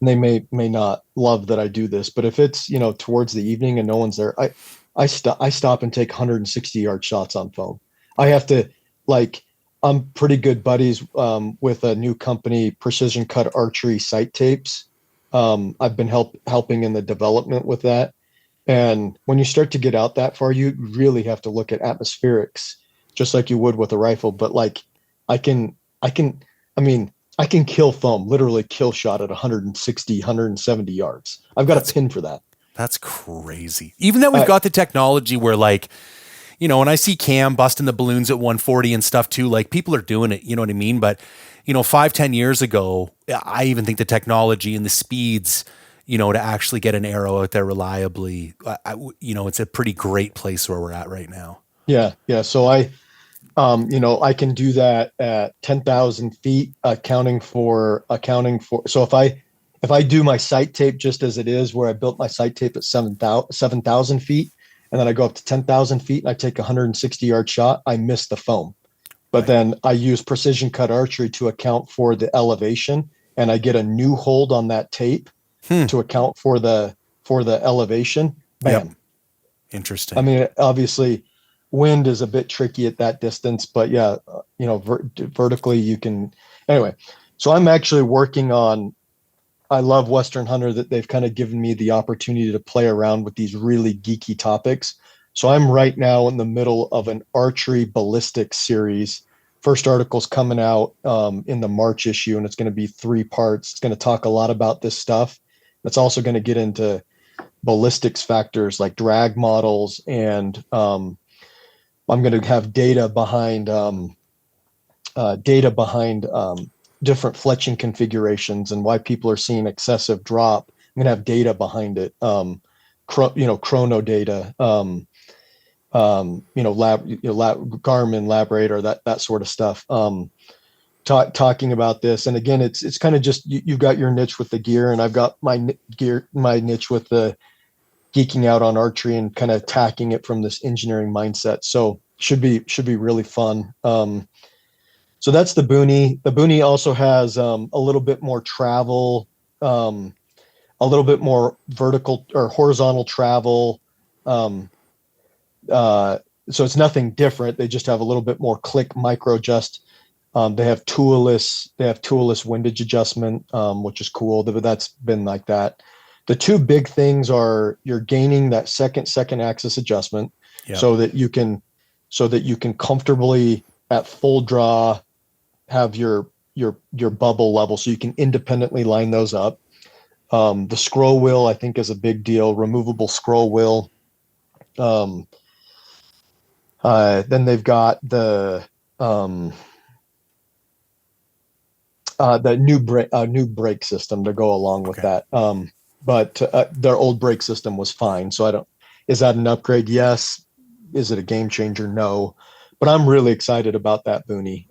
they may not love that I do this, but if it's, towards the evening and no one's there, I stop and take 160-yard shots on foam. I have to, like, I'm pretty good buddies with a new company, Precision Cut Archery sight tapes. I've been helping in the development with that. And when you start to get out that far, you really have to look at atmospherics, just like you would with a rifle. But like, I can, I mean, I can kill foam, literally kill shot at 160, 170 yards. I've got a pin for that. That's crazy. Even that we've got the technology where, like, when I see Cam busting the balloons at 140 and stuff too, like, people are doing it, you know what I mean? But, 5-10 years ago, I even think the technology and the speeds, to actually get an arrow out there reliably, it's a pretty great place where we're at right now. Yeah. Yeah. So I can do that at 10,000 feet, accounting for, so if I do my sight tape just as it is, where I built my sight tape at 7,000 feet, and then I go up to 10,000 feet and I take a 160-yard shot, I miss the foam. But right. Then I use Precision Cut Archery to account for the elevation, and I get a new hold on that tape to account for the elevation. Bam. Yep. Interesting. I mean, obviously, wind is a bit tricky at that distance, but yeah, vertically you can. Anyway, so I'm actually working on. I love Western Hunter that they've kind of given me the opportunity to play around with these really geeky topics. So I'm right now in the middle of an archery ballistics series. First article's coming out in the March issue, and it's going to be 3 parts. It's going to talk a lot about this stuff. It's also going to get into ballistics factors like drag models, and I'm going to have data behind different fletching configurations and why people are seeing excessive drop. I'm going to have data behind it, chrono data, Garmin, Labradar, that sort of stuff. Talking about this, and again, it's kind of just you've got your niche with the gear, and I've got my niche with the geeking out on archery and kind of attacking it from this engineering mindset. So should be really fun. So that's the Boonie. The Boonie also has a little bit more travel, a little bit more vertical or horizontal travel. So it's nothing different. They just have a little bit more click micro adjust. They have toolless windage adjustment, which is cool. That's been like that. The 2 big things are you're gaining that second axis adjustment, yep, so that you can comfortably at full draw have your bubble level, so you can independently line those up. The scroll wheel, I think, is a big deal. Removable scroll wheel. Then they've got the new brake system to go along with that. But their old brake system was fine. So is that an upgrade? Yes. Is it a game changer? No. But I'm really excited about that Boonie.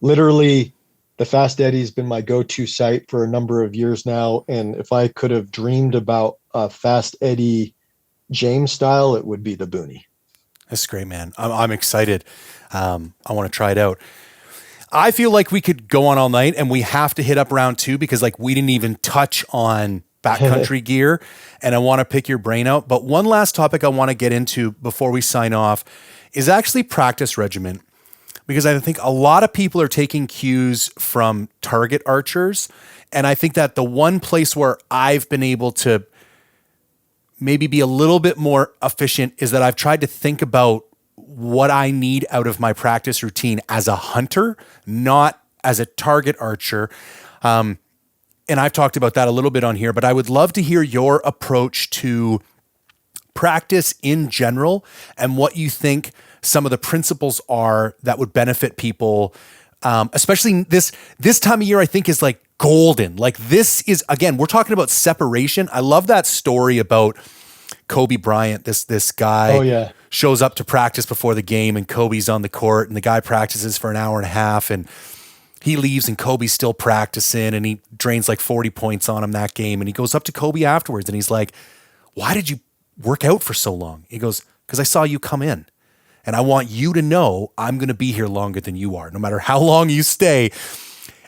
Literally, the Fast Eddie's been my go-to sight for a number of years now. And if I could have dreamed about a Fast Eddie James style, it would be the Boonie. That's great, man. I'm excited. I want to try it out. I feel like we could go on all night, and we have to hit up round 2 because, like, we didn't even touch on backcountry gear, and I want to pick your brain out. But one last topic I want to get into before we sign off is actually practice regimen, because I think a lot of people are taking cues from target archers. And I think that the one place where I've been able to maybe be a little bit more efficient is that I've tried to think about what I need out of my practice routine as a hunter, not as a target archer. And I've talked about that a little bit on here, but I would love to hear your approach to practice in general and what you think some of the principles are that would benefit people. Especially this time of year, I think is like golden. Like this is, again, we're talking about separation. I love that story about Kobe Bryant. This guy shows up to practice before the game, and Kobe's on the court, and the guy practices for an hour and a half, and he leaves, and Kobe's still practicing, and he drains like 40 points on him that game. And he goes up to Kobe afterwards, and he's like, "Why did you work out for so long?" He goes, "Because I saw you come in. And I want you to know I'm going to be here longer than you are, no matter how long you stay."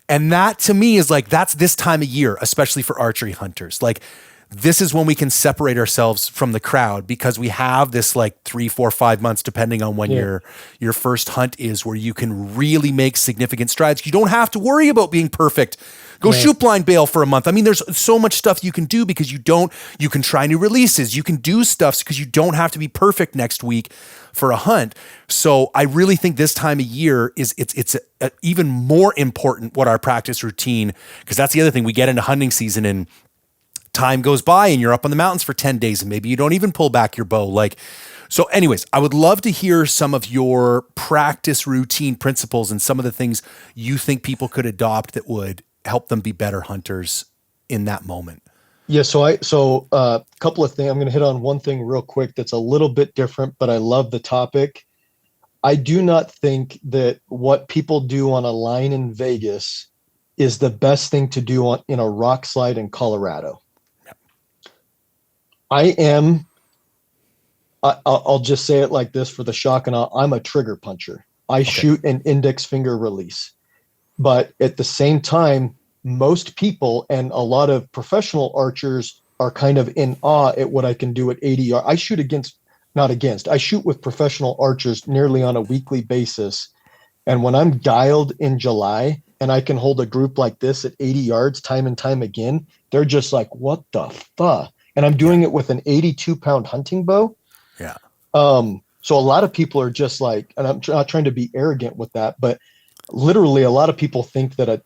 And that to me is like, that's this time of year, especially for archery hunters. Like this is when we can separate ourselves from the crowd, because we have this like 3, 4, 5 months, depending on when your first hunt is, where you can really make significant strides. You don't have to worry about being perfect. Go shoot blind bail for a month. I mean, there's so much stuff you can do because you can try new releases. You can do stuff because you don't have to be perfect next week for a hunt. So I really think this time of year it's even more important what our practice routine, because that's the other thing. We get into hunting season and time goes by and you're up on the mountains for 10 days and maybe you don't even pull back your bow. So anyways, I would love to hear some of your practice routine principles and some of the things you think people could adopt that would help them be better hunters in that moment. Yeah. So a couple of things. I'm going to hit on one thing real quick that's a little bit different, but I love the topic. I do not think that what people do on a line in Vegas is the best thing to do in a rock slide in Colorado. I'll just say it like this for the shock and awe. I'm a trigger puncher. I shoot an index finger release. But at the same time, most people and a lot of professional archers are kind of in awe at what I can do at 80 yards. I shoot with professional archers nearly on a weekly basis. And when I'm dialed in July and I can hold a group like this at 80 yards time and time again, they're just like, what the fuck? And I'm doing it with an 82-pound hunting bow. Yeah. So a lot of people are just like, and I'm not trying to be arrogant with that, but literally a lot of people think that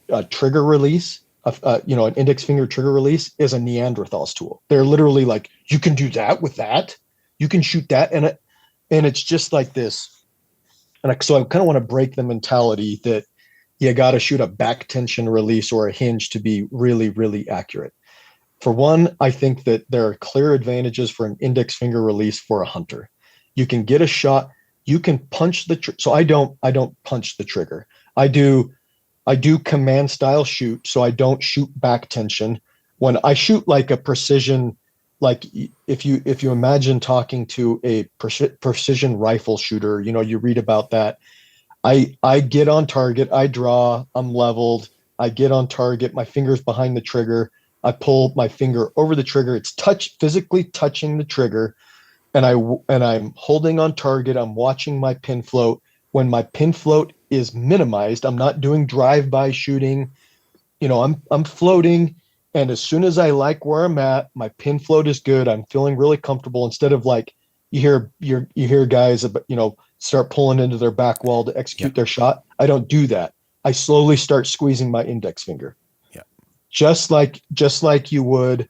a trigger release, an index finger trigger release is a Neanderthal's tool. They're literally like, you can do that with that. You can shoot that. And it's just like this. And so I kind of want to break the mentality that you got to shoot a back tension release or a hinge to be really, really accurate. For one, I think that there are clear advantages for an index finger release for a hunter. You can get a shot. You can punch the so I don't punch the trigger. I do command style shoot, so I don't shoot back tension. When I shoot like a precision, like if you imagine talking to a precision rifle shooter, you read about that. I get on target, I draw, I'm leveled, I get on target, my finger's behind the trigger, I pull my finger over the trigger, it's physically touching the trigger. And I'm holding on target. I'm watching my pin float. When my pin float is minimized, I'm not doing drive-by shooting. I'm floating. And as soon as I like where I'm at, my pin float is good. I'm feeling really comfortable. Instead of like you hear guys, start pulling into their back wall to execute their shot. I don't do that. I slowly start squeezing my index finger. Yeah. Just like you would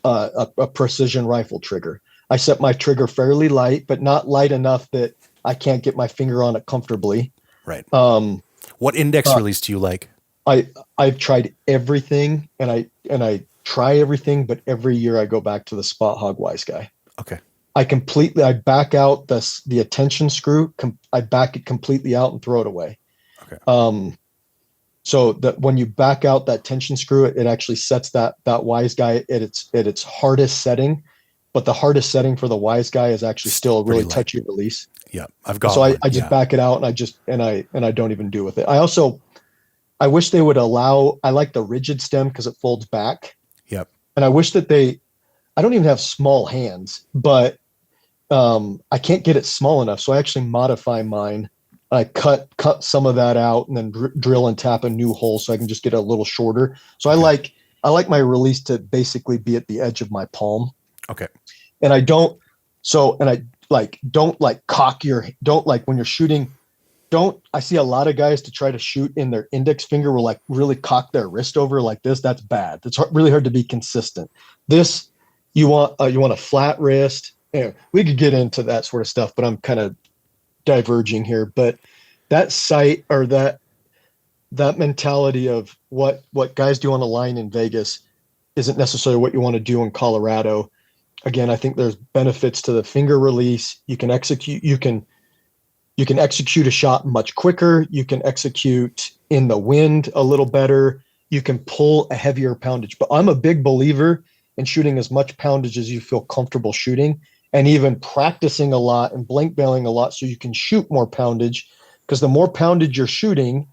a precision rifle trigger. I set my trigger fairly light, but not light enough that I can't get my finger on it comfortably. Right. What index release do you like? I've tried everything and I try everything, but every year I go back to the Spot Hog Wise Guy. Okay. I back out the attention screw. I back it completely out and throw it away. Okay. So that when you back out that tension screw, it actually sets that Wise Guy at its hardest setting. But the hardest setting for the Wise Guy is actually still a really touchy release. Yeah, I've got. So I just back it out and I don't even do with it. I wish they would allow. I like the rigid stem because it folds back. Yep. And I wish that I don't even have small hands, but I can't get it small enough. So I actually modify mine. I cut some of that out and then drill and tap a new hole so I can just get a little shorter. So I like my release to basically be at the edge of my palm. Okay. And I don't, so, and I like, don't like cock your, don't like when you're shooting, I see a lot of guys to try to shoot in their index finger will like really cock their wrist over like this. That's bad. It's really hard to be consistent. This, you want a flat wrist. Anyway, we could get into that sort of stuff, but I'm kind of diverging here. But that sight or that mentality of what guys do on a line in Vegas isn't necessarily what you want to do in Colorado. Again, I think there's benefits to the finger release. You can execute a shot much quicker. You can execute in the wind a little better. You can pull a heavier poundage. But I'm a big believer in shooting as much poundage as you feel comfortable shooting, and even practicing a lot and blank bailing a lot so you can shoot more poundage, because the more poundage you're shooting,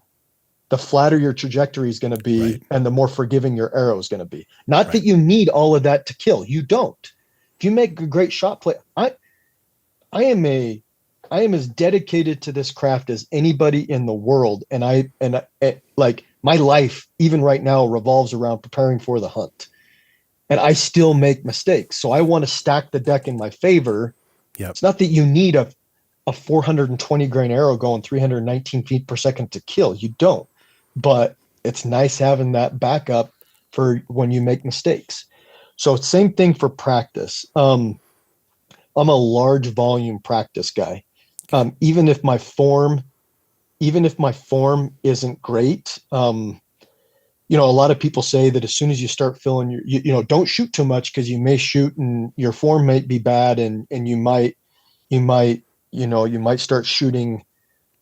the flatter your trajectory is going to be, right, and the more forgiving your arrow is going to be. Not right, that you need all of that to kill. You don't. If you make a great shot play, I am as dedicated to this craft as anybody in the world. And I like my life, even right now, revolves around preparing for the hunt. And I still make mistakes. So I want to stack the deck in my favor. Yep. It's not that you need a 420 grain arrow going 319 feet per second to kill. You don't. But it's nice having that backup for when you make mistakes. So same thing for practice. I'm a large volume practice guy. Even if my form isn't great, a lot of people say that as soon as you start feeling don't shoot too much, because you may shoot and your form might be bad, and you might start shooting.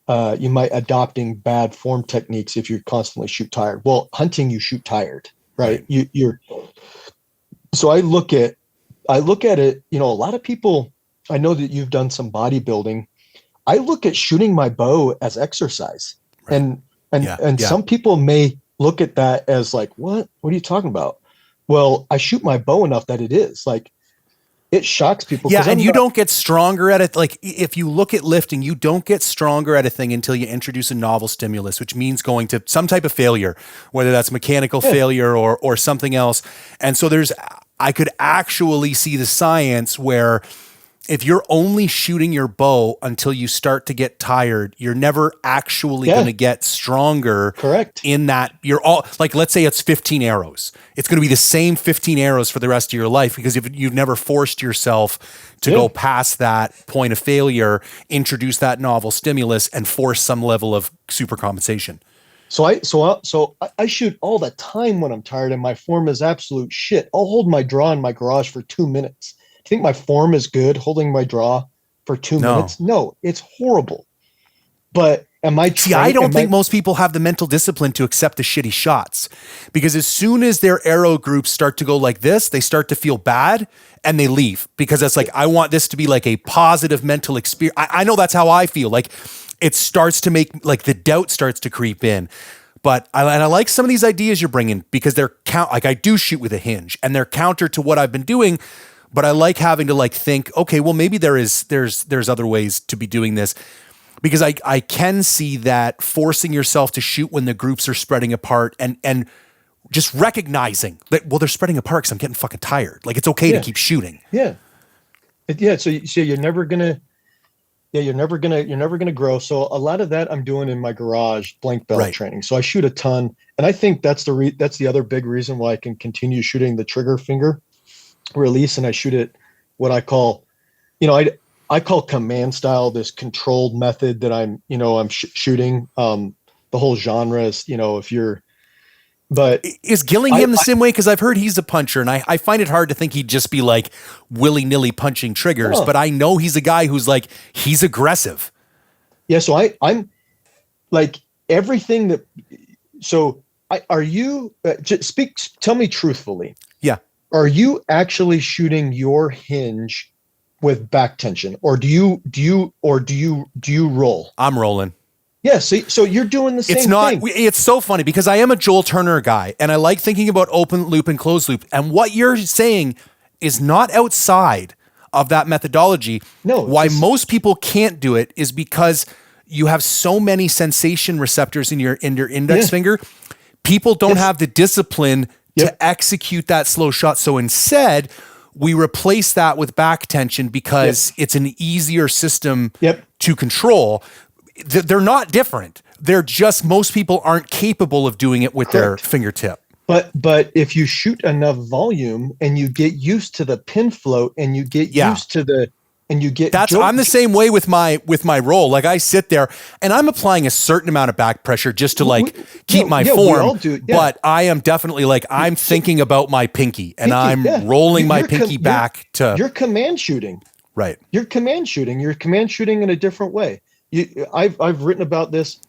You might adopting bad form techniques if you constantly shoot tired. Well, hunting, you shoot tired, right? So I look at it. A lot of people. I know that you've done some bodybuilding. I look at shooting my bow as exercise, right, and some people may look at that as like, what are you talking about? Well, I shoot my bow enough that it is like, it shocks people. Yeah. And you don't get stronger at it. Like if you look at lifting, you don't get stronger at a thing until you introduce a novel stimulus, which means going to some type of failure, whether that's mechanical failure or something else. And so I could actually see the science where if you're only shooting your bow until you start to get tired, you're never actually going to get stronger. Correct. In that you're all like, let's say it's 15 arrows. It's going to be the same 15 arrows for the rest of your life, because if you've never forced yourself to go past that point of failure, introduce that novel stimulus and force some level of super compensation. So I shoot all the time when I'm tired and my form is absolute shit. I'll hold my draw in my garage for 2 minutes. Do you think my form is good holding my draw for 2 minutes? No, it's horrible. But am I? I don't think most people have the mental discipline to accept the shitty shots, because as soon as their arrow groups start to go like this, they start to feel bad and they leave, because it's like, I want this to be like a positive mental experience. I know that's how I feel. Like it starts to make, like the doubt starts to creep in. But I like some of these ideas you're bringing, because they're like I do shoot with a hinge and they're counter to what I've been doing. But I like having to like think, okay, well, maybe there's other ways to be doing this, because I can see that forcing yourself to shoot when the groups are spreading apart and just recognizing that, well, they're spreading apart because I'm getting fucking tired. Like it's okay to keep shooting. Yeah. So you're never gonna grow. So a lot of that I'm doing in my garage, blank belt training. So I shoot a ton, and I think that's the other big reason why I can continue shooting the trigger finger release, and I shoot it what I call, I call command style, this controlled method that I'm shooting. The whole genre is, but is Gillingham the same way? Because I've heard he's a puncher, and I find it hard to think he'd just be like willy-nilly punching triggers, but I know he's a guy who's like, he's aggressive. Yeah. So I'm like everything that, are you, tell me truthfully. Yeah. Are you actually shooting your hinge with back tension, or do you roll? I'm rolling. Yeah, so you're doing the same thing. It's so funny, because I am a Joel Turner guy, and I like thinking about open loop and closed loop. And what you're saying is not outside of that methodology. No. Why most people can't do it is because you have so many sensation receptors in your index finger. People don't have the discipline to execute that slow shot. So instead, we replace that with back tension because it's an easier system to control. They're not different. They're just, most people aren't capable of doing it with their fingertip. But if you shoot enough volume and you get used to the pin float and you get used to the, and you get I'm the same way with my roll. Like, I sit there and I'm applying a certain amount of back pressure just to keep my form. We all do, but I am definitely I'm thinking about my pinky and I'm rolling my pinky back to. You're command shooting. Right. You're command shooting. You're command shooting in a different way. I've written about this.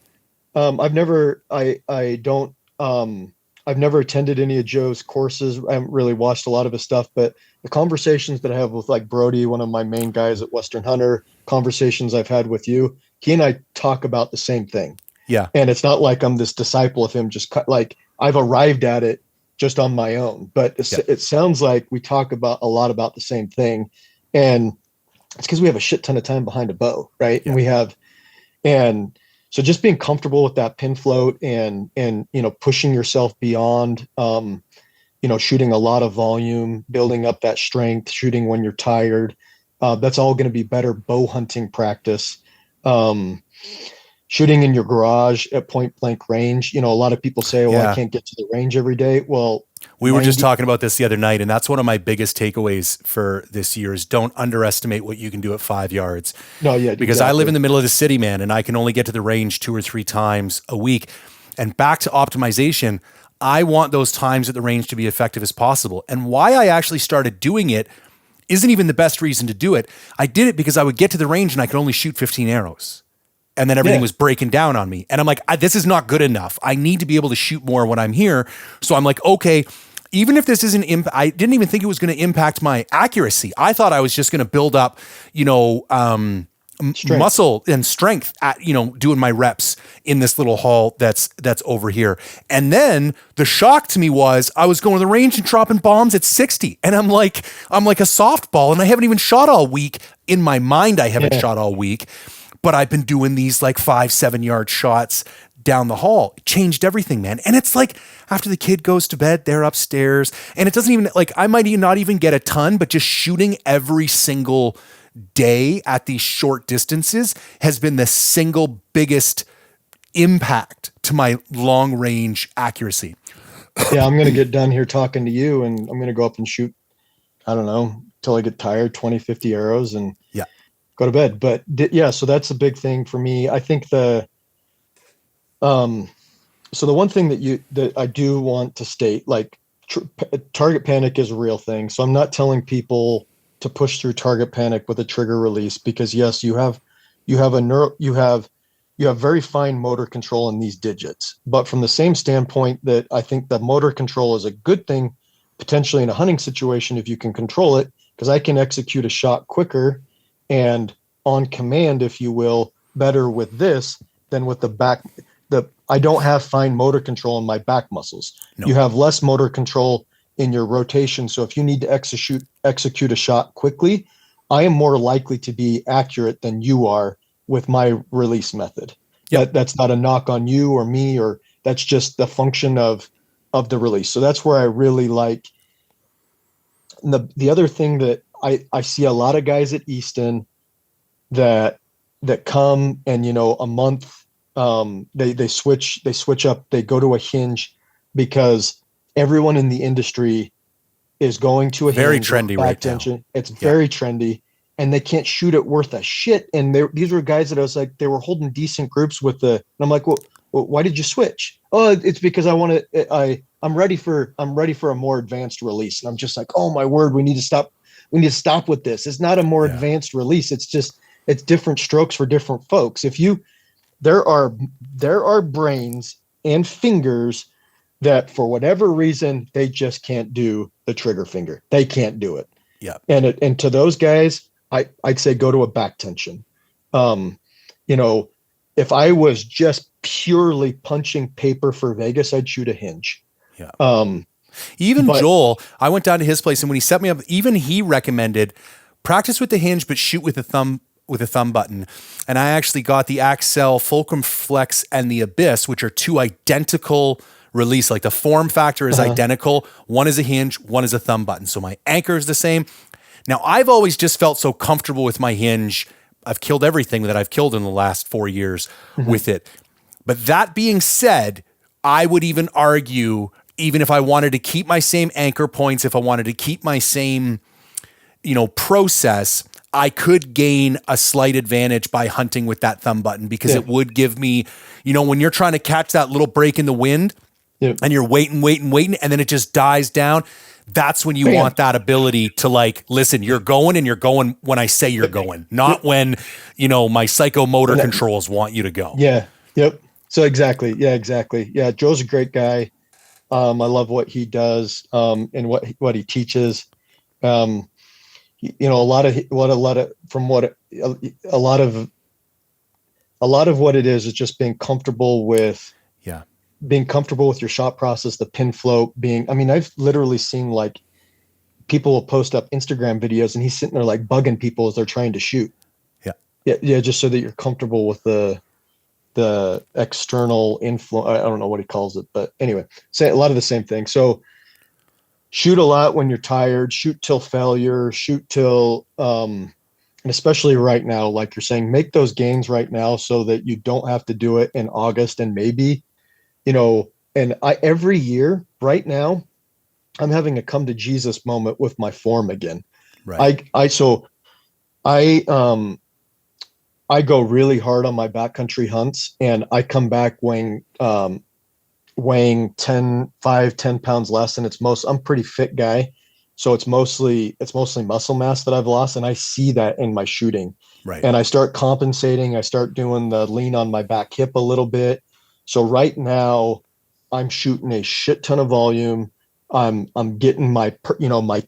I've never attended any of Joe's courses. I haven't really watched a lot of his stuff, but the conversations that I have with Brody, one of my main guys at Western Hunter, conversations I've had with you, he and I talk about the same thing. Yeah. And it's not like I'm this disciple of him, just I've arrived at it just on my own, but it sounds like we talk about a lot about the same thing. And it's because we have a shit ton of time behind a bow. Right. Yeah. So just being comfortable with that pin float and pushing yourself beyond, shooting a lot of volume, building up that strength, shooting when you're tired. That's all going to be better bow hunting practice. Shooting in your garage at point blank range. A lot of people say, I can't get to the range every day. Well, we were just talking about this the other night, and that's one of my biggest takeaways for this year is don't underestimate what you can do at 5 yards. No, yeah, because exactly. I live in the middle of the city, man, and I can only get to the range 2 or 3 times a week. And back to optimization, I want those times at the range to be effective as possible. And why I actually started doing it isn't even the best reason to do it. I did it because I would get to the range and I could only shoot 15 arrows. And then everything was breaking down on me. And I'm like, this is not good enough. I need to be able to shoot more when I'm here. So I'm like, okay, even if this isn't, I didn't even think it was going to impact my accuracy. I thought I was just going to build up, muscle and strength at, doing my reps in this little hall that's over here. And then the shock to me was I was going to the range and dropping bombs at 60. And I'm like a softball and I haven't even shot all week. In my mind, I haven't shot all week. But I've been doing these 5-7 yard shots down the hall. It changed everything, man. And it's after the kid goes to bed, they're upstairs. And it doesn't even I might not even get a ton, but just shooting every single day at these short distances has been the single biggest impact to my long range accuracy. Yeah, I'm going to get done here talking to you and I'm going to go up and shoot, I don't know, till I get tired, 20, 50 arrows and go to bed. But so that's a big thing for me. I think so the one thing that I do want to state, target panic is a real thing. So I'm not telling people to push through target panic with a trigger release because yes, you have very fine motor control in these digits, but from the same standpoint that I think that motor control is a good thing potentially in a hunting situation if you can control it, because I can execute a shot quicker and on command, if you will, better with this than with the back. I don't have fine motor control in my back muscles. No. You have less motor control in your rotation. So if you need to execute a shot quickly, I am more likely to be accurate than you are with my release method. Yep. That's not a knock on you or me, or that's just the function of the release. So that's where I really like. The other thing that I see a lot of guys at Easton that come and, a month, they switch up, they go to a hinge because everyone in the industry is going to a very hinge. Trendy right now. It's very trendy and they can't shoot it worth a shit. And these were guys that I was like, they were holding decent groups and I'm like, well, why did you switch? Oh, it's because I'm ready for a more advanced release. And I'm just like, oh my word, we need to stop with this. It's not a more advanced release. It's different strokes for different folks. There are brains and fingers that for whatever reason, they just can't do the trigger finger. They can't do it. Yeah. And to those guys, I'd say go to a back tension. If I was just purely punching paper for Vegas, I'd shoot a hinge. Yeah. Joel, I went down to his place and when he set me up, even he recommended practice with the hinge, but shoot with a thumb button. And I actually got the Axel, Fulcrum Flex, and the Abyss, which are 2 identical release. Like the form factor is Uh-huh. identical. One is a hinge, one is a thumb button. So my anchor is the same. Now, I've always just felt so comfortable with my hinge. I've killed everything that I've killed in the last 4 years Mhm. with it. But that being said, I would even argue, even if I wanted to keep my same anchor points, if I wanted to keep my same, process, I could gain a slight advantage by hunting with that thumb button because Yeah. it would give me, when you're trying to catch that little break in the wind Yeah. and you're waiting, and then it just dies down. That's when you Bam. want that ability to like, listen, you're going when I say you're going, not when, my psychomotor controls want you to go. Yeah. Yep. So exactly. Yeah, exactly. Yeah. Joe's a great guy. I love what he does, and what he teaches. Um, a lot of a lot of what it is just Yeah. being comfortable with your shot process, the pin float I mean, I've literally seen like people will post up Instagram videos and he's sitting there like bugging people as they're trying to shoot. Yeah. Yeah. Yeah. Just so that you're comfortable with the external influence. I don't know what he calls it, but anyway, say a lot of the same thing. So shoot a lot when you're tired, shoot till failure, shoot till, and especially right now, like you're saying, make those gains right now so that you don't have to do it in August. And maybe, and every year right now, I'm having a come to Jesus moment with my form again. Right. I I go really hard on my backcountry hunts and I come back weighing 10 pounds less. And I'm a pretty fit guy. So it's mostly muscle mass that I've lost. And I see that in my shooting. Right. And I start compensating. I start doing the lean on my back hip a little bit. So right now I'm shooting a shit ton of volume. I'm getting my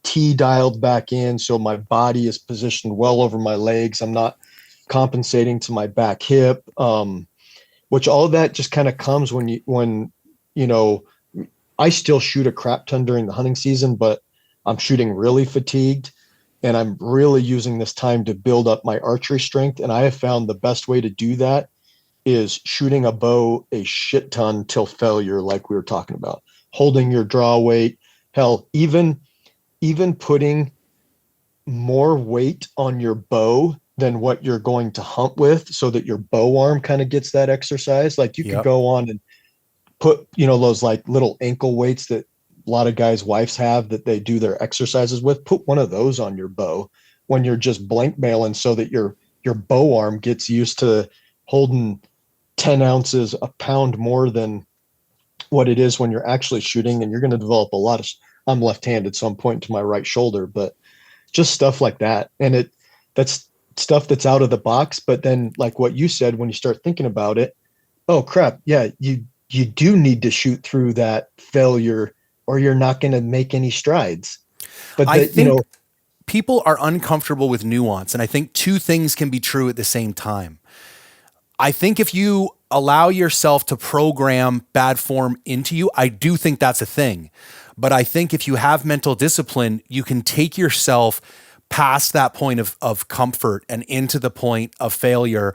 T dialed back in. So my body is positioned well over my legs. I'm not compensating to my back hip. Which all of that just kind of comes when I still shoot a crap ton during the hunting season, but I'm shooting really fatigued and I'm really using this time to build up my archery strength. And I have found the best way to do that is shooting a bow a shit ton till failure, like we were talking about, holding your draw weight, hell, even putting more weight on your bow than what you're going to hunt with so that your bow arm kind of gets that exercise. Like you could go on and put, those like little ankle weights that a lot of guys' wives have that they do their exercises with. Put one of those on your bow when you're just blank mailing so that your bow arm gets used to holding 10 ounces, a pound more than what it is when you're actually shooting. And you're going to develop I'm left-handed, so I'm pointing to my right shoulder, but just stuff like that. And that's stuff that's out of the box. But then like what you said, when you start thinking about it, oh crap. Yeah. You do need to shoot through that failure or you're not going to make any strides. But I think people are uncomfortable with nuance. And I think two things can be true at the same time. I think if you allow yourself to program bad form into you, I do think that's a thing. But I think if you have mental discipline, you can take yourself past that point of comfort and into the point of failure,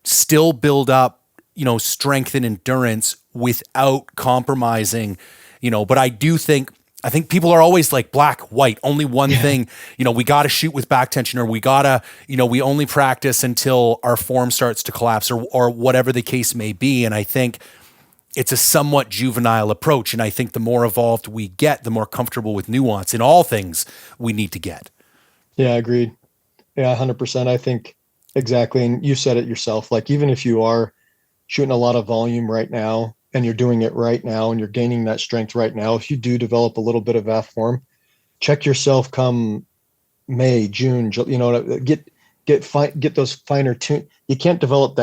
still build up, strength and endurance without compromising, but I think people are always like black, white, only one thing, we got to shoot with back tension or we got to, we only practice until our form starts to collapse or whatever the case may be. And I think it's a somewhat juvenile approach. And I think the more evolved we get, the more comfortable with nuance in all things we need to get. Yeah, agreed. Yeah, 100%. I think exactly. And you said it yourself, like even if you are shooting a lot of volume right now and you're doing it right now and you're gaining that strength right now, if you do develop a little bit of VAF form, check yourself come May, June, get those finer tune. You can't develop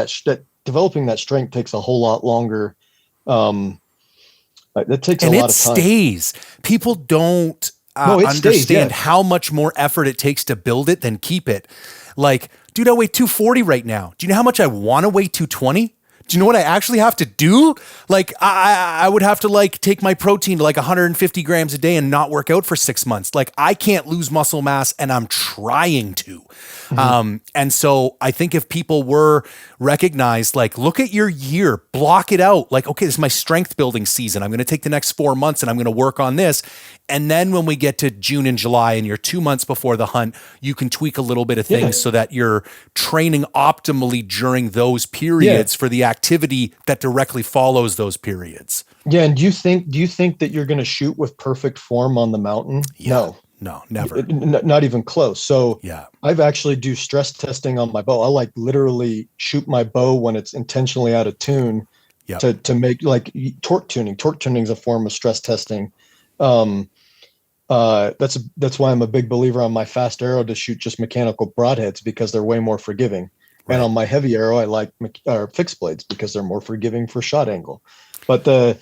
developing that strength takes a whole lot longer. That takes a lot of time. Stays. People don't understand how much more effort it takes to build it than keep it. Like, dude, I weigh 240 right now. Do you know how much I want to weigh 220? Do you know what I actually have to do? Like I would have to like take my protein to like 150 grams a day and not work out for 6 months. Like I can't lose muscle mass and I'm trying to. Mm-hmm. And so I think if people were recognize, like, look at your year, block it out. Like, okay, this is my strength building season. I'm going to take the next 4 months and I'm going to work on this. And then when we get to June and July and you're 2 months before the hunt, you can tweak a little bit of things so that you're training optimally during those periods for the activity that directly follows those periods. Yeah. And do you think that you're going to shoot with perfect form on the mountain? Yeah. No, never. Not even close. So yeah, I've actually do stress testing on my bow. I like literally shoot my bow when it's intentionally out of tune to make like torque tuning. Torque tuning is a form of stress testing. That's why I'm a big believer on my fast arrow to shoot just mechanical broadheads, because they're way more forgiving. Right. And on my heavy arrow, I like fixed blades because they're more forgiving for shot angle. But I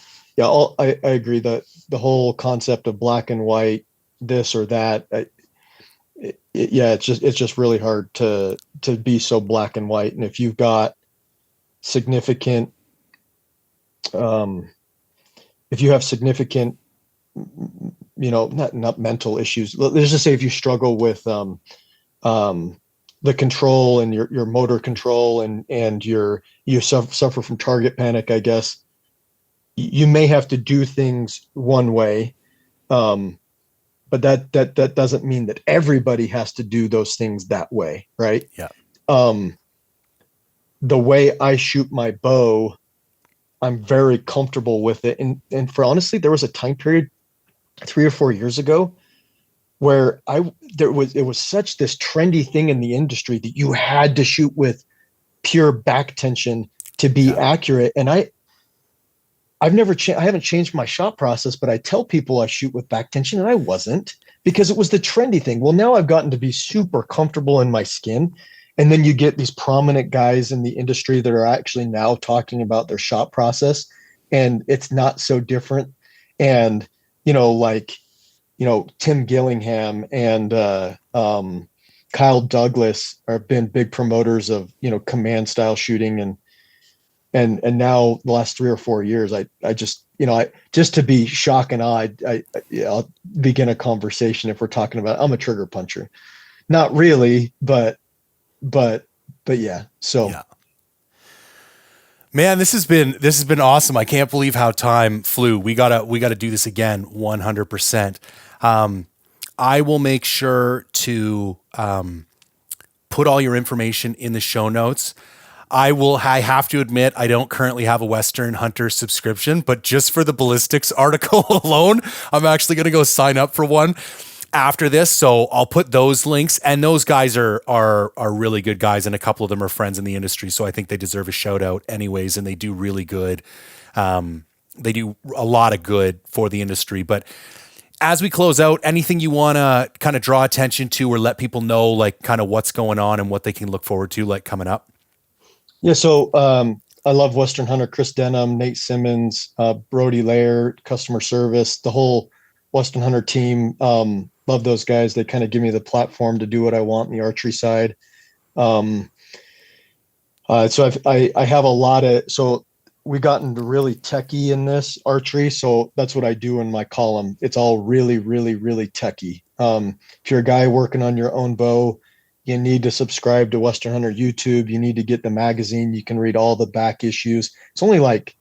agree that the whole concept of black and white, this or that, it's just really hard to be so black and white. And if you've got significant, if you have significant, not mental issues, let's just say if you struggle with the control and your motor control and you suffer from target panic, I guess you may have to do things one way. But that doesn't mean that everybody has to do those things that way, right? Yeah. The way I shoot my bow, I'm very comfortable with it. And for honestly, there was a time period 3 or 4 years ago where it was such this trendy thing in the industry that you had to shoot with pure back tension to be accurate. And I haven't changed my shot process, but I tell people I shoot with back tension, and I wasn't, because it was the trendy thing. Well, now I've gotten to be super comfortable in my skin. And then you get these prominent guys in the industry that are actually now talking about their shot process, and it's not so different. And, Tim Gillingham and Kyle Douglas have been big promoters of, command style shooting. And now the last 3 or 4 years, I just to be shock and awe, I'll begin a conversation if we're talking about, I'm a trigger puncher. Not really, but yeah. So yeah. Man, this has been awesome. I can't believe how time flew. We gotta do this again, 100%. I will make sure to put all your information in the show notes. I have to admit, I don't currently have a Western Hunter subscription, but just for the ballistics article alone, I'm actually going to go sign up for one after this. So I'll put those links, and those guys are really good guys, and a couple of them are friends in the industry. So I think they deserve a shout out anyways, and they do really good. They do a lot of good for the industry. But as we close out, anything you want to kind of draw attention to or let people know, like kind of what's going on and what they can look forward to, like coming up? Yeah, so I love Western Hunter, Chris Denham, Nate Simmons, Brody Laird, customer service, the whole Western Hunter team. Love those guys. They kind of give me the platform to do what I want in the archery side. So I have a lot of, so we gotten really techie in this archery. So that's what I do in my column. It's all really, really, really techie. If you're a guy working on your own bow, you need to subscribe to Western Hunter YouTube. You need to get the magazine. You can read all the back issues. It's like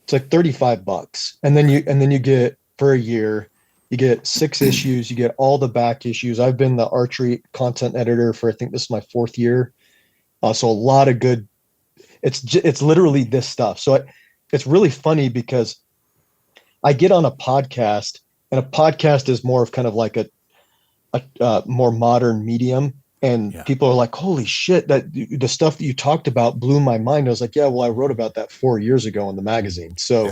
$35. And then you get, for a year, you get 6 issues. You get all the back issues. I've been the archery content editor for, I think this is my 4th year. So a lot of good, it's literally this stuff. So it's really funny because I get on a podcast, and a podcast is more of kind of like a more modern medium. And people are like, holy shit, that the stuff that you talked about blew my mind. I was like, yeah, well, I wrote about that 4 years ago in the magazine. So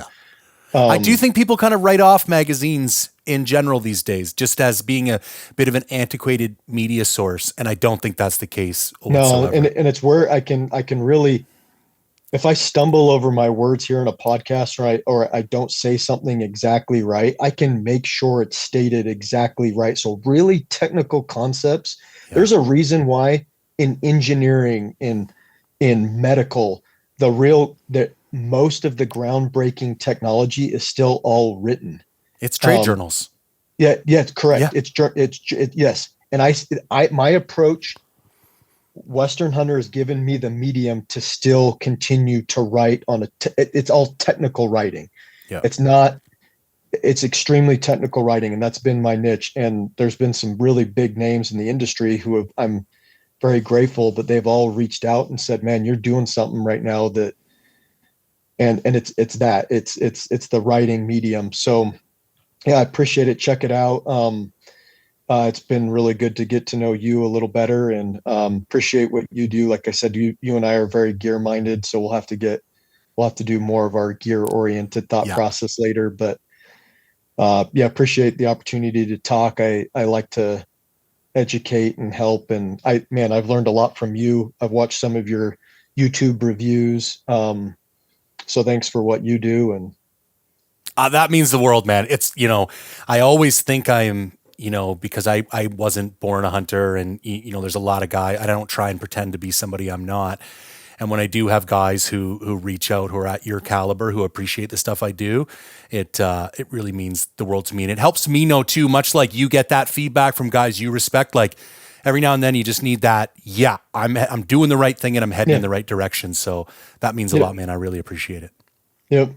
I do think people kind of write off magazines in general these days, just as being a bit of an antiquated media source. And I don't think that's the case whatsoever. No, and it's where I can really, if I stumble over my words here in a podcast, or I don't say something exactly right, I can make sure it's stated exactly right. So really technical concepts. Yeah. There's a reason why in engineering, in medical, that most of the groundbreaking technology is still all written. It's trade journals. Yeah, correct. Yeah. It's yes. And my approach Western Hunter has given me the medium to still continue to write on it's all technical writing. Yeah. It's not, it's extremely technical writing, and that's been my niche. And there's been some really big names in the industry who have, I'm very grateful, but they've all reached out and said, man, you're doing something right now that, and it's the writing medium. So yeah, I appreciate it. Check it out. It's been really good to get to know you a little better, and appreciate what you do. Like I said, you and I are very gear minded, so we'll have to do more of our gear oriented thought Yeah. process later. But yeah, appreciate the opportunity to talk. I like to educate and help, and I've learned a lot from you. I've watched some of your YouTube reviews. So thanks for what you do. And That means the world, man. It's, I always think I am, because I wasn't born a hunter, and, there's a lot of guys, I don't try and pretend to be somebody I'm not. And when I do have guys who reach out, who are at your caliber, who appreciate the stuff I do, it really means the world to me. And it helps me know too, much like you get that feedback from guys you respect, like every now and then you just need that. Yeah, I'm doing the right thing and I'm heading in yeah, the right direction. So that means a yep, lot, man. I really appreciate it. yep.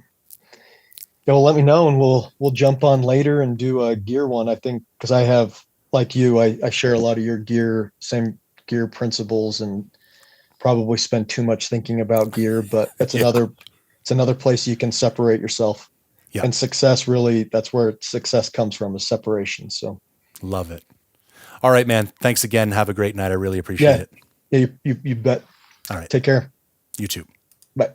Yeah, well, let me know, and we'll jump on later and do a gear one. I think because I have, like you, I share a lot of your same gear principles, and probably spend too much thinking about gear. But Yeah. it's another place you can separate yourself. Yeah. And success, really, that's where success comes from, is separation. So Love it. All right, man. Thanks again. Have a great night. I really appreciate yeah, it. yeah, you bet. All right. Take care. You too.